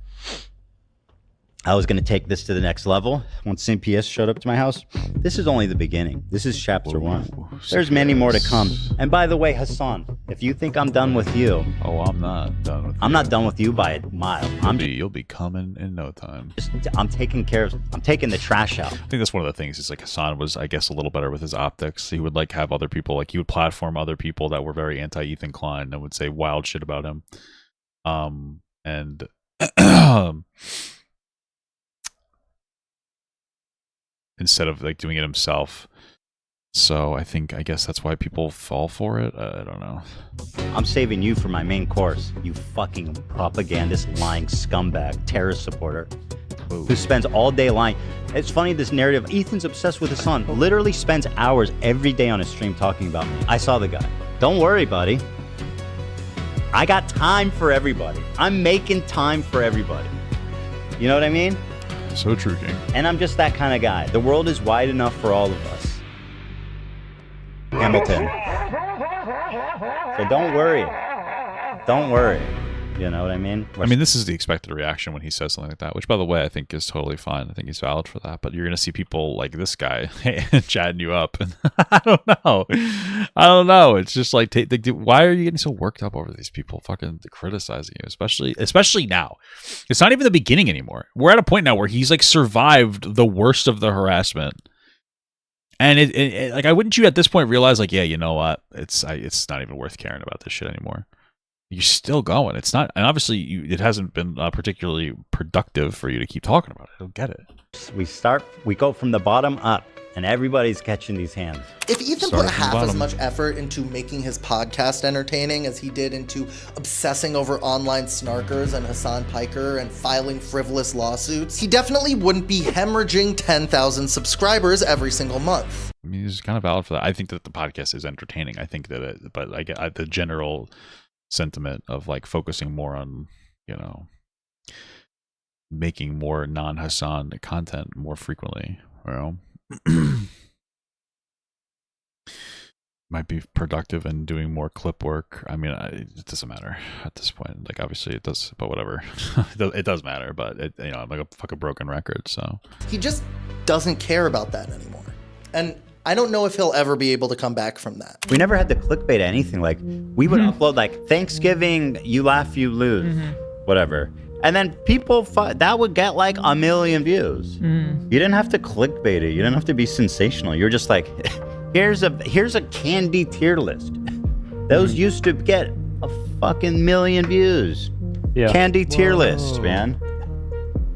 I was going to take this to the next level once CPS showed up to my house. This is only the beginning. This is chapter 1. There's many more to come. And by the way, Hassan, if you think I'm done with you... Oh, I'm not done with you. I'm not done with you by a mile. You'll be coming in no time. I'm taking the trash out. I think that's one of the things. Is like Hassan was, I guess, a little better with his optics. He would like have other people, like he would platform other people that were very anti-Ethan Klein and would say wild shit about him. And... instead of like doing it himself. So I guess that's why people fall for it. I don't know. I'm saving you for my main course, you fucking propagandist, lying scumbag, terrorist supporter who spends all day lying. It's funny, this narrative, Ethan's obsessed with his son, literally spends hours every day on his stream talking about me. I saw the guy. Don't worry, buddy. I got time for everybody. I'm making time for everybody. You know what I mean? So true, King. And I'm just that kind of guy. The world is wide enough for all of us. Hamilton. So don't worry. Don't worry. You know what I mean? I mean, this is the expected reaction when he says something like that, which, by the way, I think is totally fine. I think he's valid for that. But you're going to see people like this guy chatting you up. And I don't know. It's just like, why are you getting so worked up over these people fucking criticizing you, especially now? It's not even the beginning anymore. We're at a point now where he's like survived the worst of the harassment. And it like, wouldn't you at this point realize like, yeah, you know what? It's not even worth caring about this shit anymore. You're still going. It's not, and obviously it hasn't been particularly productive for you to keep talking about it. I don't get it. We go from the bottom up, and everybody's catching these hands. If Ethan put half as much effort into making his podcast entertaining as he did into obsessing over online snarkers and Hassan Piker and filing frivolous lawsuits, he definitely wouldn't be hemorrhaging 10,000 subscribers every single month. I mean, he's kind of valid for that. I think that the podcast is entertaining. I think that but I get the general sentiment of like focusing more on, you know, making more non-Hassan content more frequently, you know. Might be productive in doing more clip work. I mean, it doesn't matter at this point. Like, obviously it does, but whatever. It does matter, but you know, I'm like a fucking broken record. So he just doesn't care about that anymore, and I don't know if he'll ever be able to come back from that. We never had to clickbait anything. Like, we would upload like Thanksgiving, you laugh, you lose, whatever. And then people, that would get like 1 million views. You didn't have to clickbait it. You didn't have to be sensational. You're just like, here's a candy tier list. Those used to get a fucking 1 million views. Yeah. Candy tier list, man.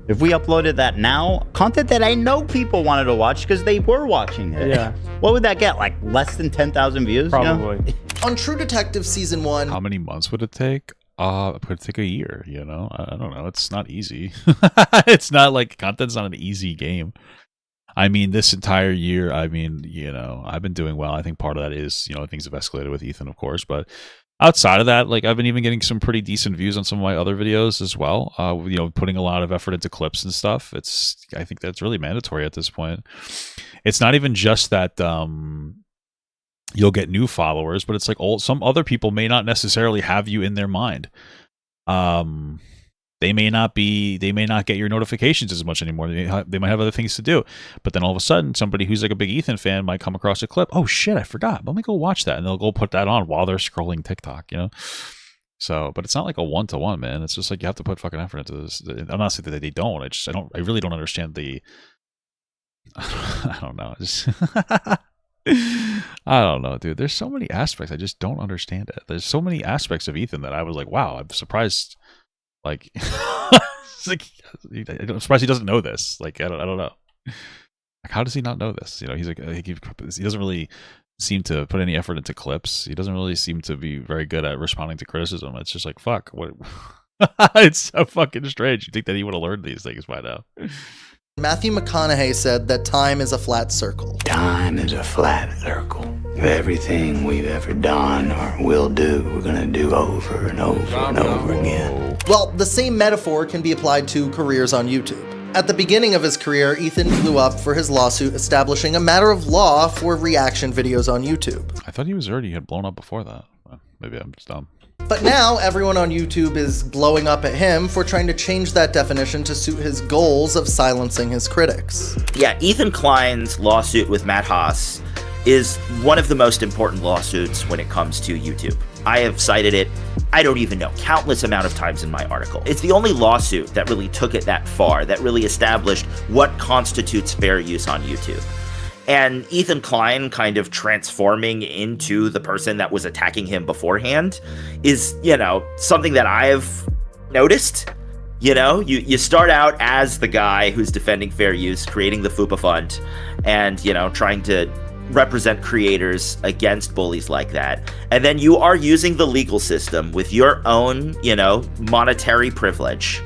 If we uploaded that now, content that I know people wanted to watch because they were watching it. Yeah. What would that get? Like less than 10,000 views? Probably. You know? On True Detective Season 1... How many months would it take? It could take a year, you know? I don't know. It's not easy. It's not like, content's not an easy game. I mean, this entire year, I mean, you know, I've been doing well. I think part of that is, you know, things have escalated with Ethan, of course, but outside of that, like, I've been even getting some pretty decent views on some of my other videos as well. You know, putting a lot of effort into clips and stuff. I think that's really mandatory at this point. It's not even just that you'll get new followers, but it's like some other people may not necessarily have you in their mind. They may not get your notifications as much anymore. They might have other things to do. But then all of a sudden, somebody who's like a big Ethan fan might come across a clip. Oh shit, I forgot. Let me go watch that. And they'll go put that on while they're scrolling TikTok, you know? So, but it's not like a one-to-one, man. It's just like you have to put fucking effort into this. I'm not saying that they don't. I really don't understand I don't know. I don't know, dude. There's so many aspects. I just don't understand it. There's so many aspects of Ethan that I was like, wow, I'm surprised. Like, I'm surprised he doesn't know this. Like, I don't know. Like, how does he not know this? You know, he's like, he doesn't really seem to put any effort into clips. He doesn't really seem to be very good at responding to criticism. It's just like, fuck, what? It's so fucking strange. You think that he would have learned these things by now? Matthew McConaughey said that time is a flat circle. Time is a flat circle. Everything we've ever done or will do, we're gonna do over and over and over again. Well, the same metaphor can be applied to careers on YouTube. At the beginning of his career, Ethan blew up for his lawsuit establishing a matter of law for reaction videos on YouTube. I thought he had blown up before that. Maybe I'm just dumb. But now everyone on YouTube is blowing up at him for trying to change that definition to suit his goals of silencing his critics. Yeah, Ethan Klein's lawsuit with Matt Haas is one of the most important lawsuits when it comes to YouTube. I have cited it, I don't even know, countless amount of times in my article. It's the only lawsuit that really took it that far, that really established what constitutes fair use on YouTube. And Ethan Klein kind of transforming into the person that was attacking him beforehand is, you know, something that I've noticed. You know, you start out as the guy who's defending fair use, creating the FUPA fund, and, you know, trying to represent creators against bullies like that. And then you are using the legal system with your own, you know, monetary privilege,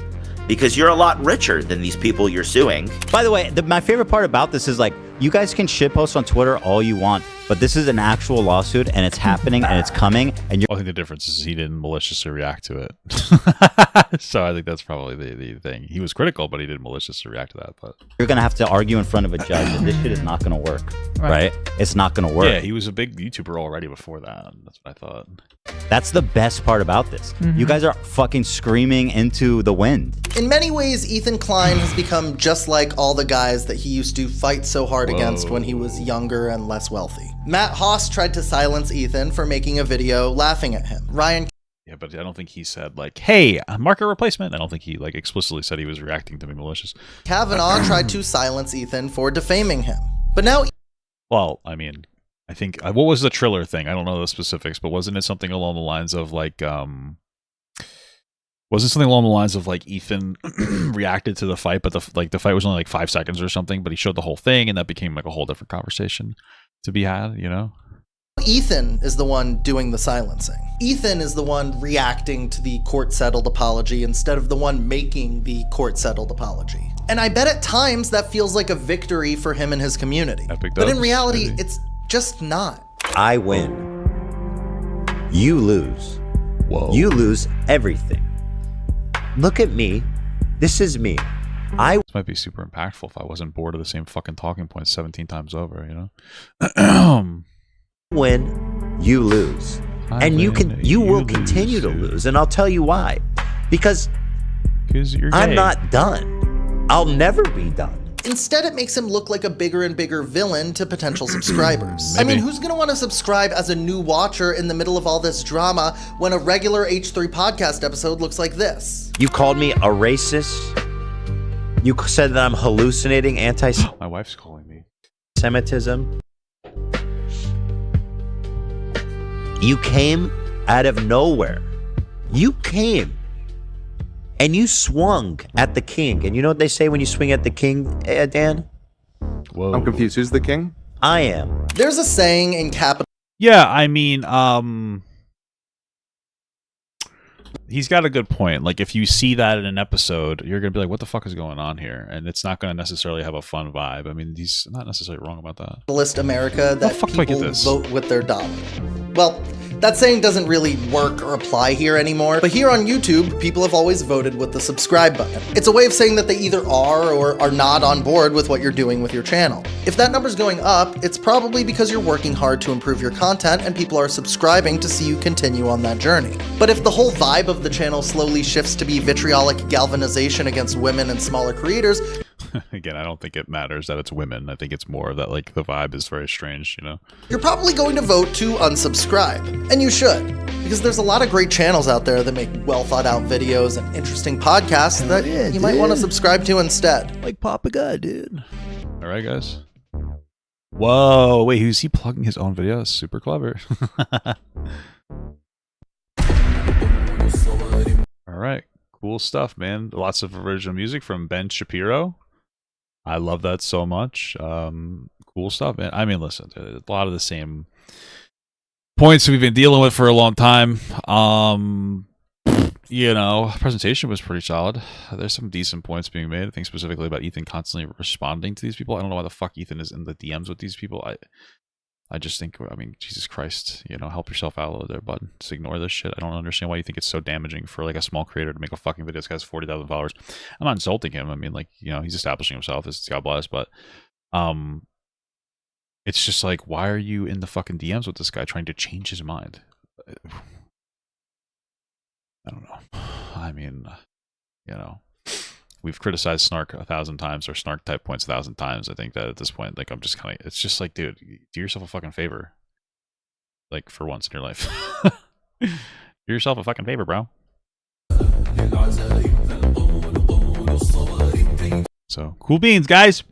because you're a lot richer than these people you're suing. By the way, my favorite part about this is like, You guys can shitpost on Twitter all you want, but this is an actual lawsuit, and it's happening, and it's coming, and you're... I think the difference is he didn't maliciously react to it. So I think that's probably the thing. He was critical, but he didn't maliciously react to that. But You're going to have to argue in front of a judge that this shit is not going to work, right? It's not going to work. Yeah, he was a big YouTuber already before that. That's what I thought. That's the best part about this. You guys are fucking screaming into the wind. In many ways, Ethan Klein has become just like all the guys that he used to fight so hard against when he was younger and less wealthy. Matt Haas tried to silence Ethan for making a video laughing at him. Ryan... Yeah, but I don't think he said, like, hey, market replacement. I don't think he, like, explicitly said he was reacting to me malicious. Kavanaugh tried to silence Ethan for defaming him. But now... Well, I mean, I think... what was the Triller thing? I don't know the specifics, but wasn't it something along the lines of, like, wasn't something along the lines of, like, Ethan reacted to the fight, but the fight was only, like, 5 seconds or something, but he showed the whole thing, and that became, like, a whole different conversation to be had, you know? Ethan is the one doing the silencing. Ethan is the one reacting to the court-settled apology instead of the one making the court-settled apology. And I bet at times that feels like a victory for him and his community. But in reality, it's just not. I win. You lose. Whoa. You lose everything. Look at me. This is me. This might be super impactful if I wasn't bored of the same fucking talking points 17 times over, you know? Win, you lose. And you will continue to lose, and I'll tell you why. Because I'm not done. I'll never be done. Instead, it makes him look like a bigger and bigger villain to potential subscribers. I mean, who's gonna want to subscribe as a new watcher in the middle of all this drama when a regular H3 podcast episode looks like this? You called me a racist. You said that I'm hallucinating My wife's calling me. Semitism. You came out of nowhere. You came and you swung at the king. And you know what they say when you swing at the king, Dan? Whoa. I'm confused. Who's the king? I am. There's a saying in Capital... Yeah, I mean, he's got a good point. Like, if you see that in an episode, you're going to be like, what the fuck is going on here? And it's not going to necessarily have a fun vibe. I mean, he's not necessarily wrong about that. Capitalist America that people vote with their dollar. Well, that saying doesn't really work or apply here anymore, but here on YouTube, people have always voted with the subscribe button. It's a way of saying that they either are or are not on board with what you're doing with your channel. If that number's going up, it's probably because you're working hard to improve your content and people are subscribing to see you continue on that journey. But if the whole vibe of the channel slowly shifts to be vitriolic galvanization against women and smaller creators... Again, I don't think it matters that it's women. I think it's more that, like, the vibe is very strange, you know? You're probably going to vote to unsubscribe. And you should, because there's a lot of great channels out there that make well thought out videos and interesting podcasts that you might want to subscribe to instead. Like Papa God, dude. All right, guys. Whoa, wait, who's he plugging his own video? That's super clever. All right, cool stuff, man. Lots of original music from Ben Shapiro. I love that so much. Cool stuff, man. I mean, listen, a lot of the same points we've been dealing with for a long time. You know, presentation was pretty solid. There's some decent points being made. I think specifically about Ethan constantly responding to these people. I don't know why the fuck Ethan is in the DMs with these people. I just think, I mean, Jesus Christ, you know, help yourself out a little there, bud. Just ignore this shit. I don't understand why you think it's so damaging for, like, a small creator to make a fucking video. This guy's 40,000 followers. I'm not insulting him. I mean, like, you know, he's establishing himself. This is God bless, but it's just like, why are you in the fucking DMs with this guy trying to change his mind? I don't know. I mean, you know, we've criticized Snark 1,000 times or Snark type points 1,000 times. I think that at this point, like, I'm just kind of, it's just like, dude, do yourself a fucking favor. Like, for once in your life. Do yourself a fucking favor, bro. So, cool beans, guys.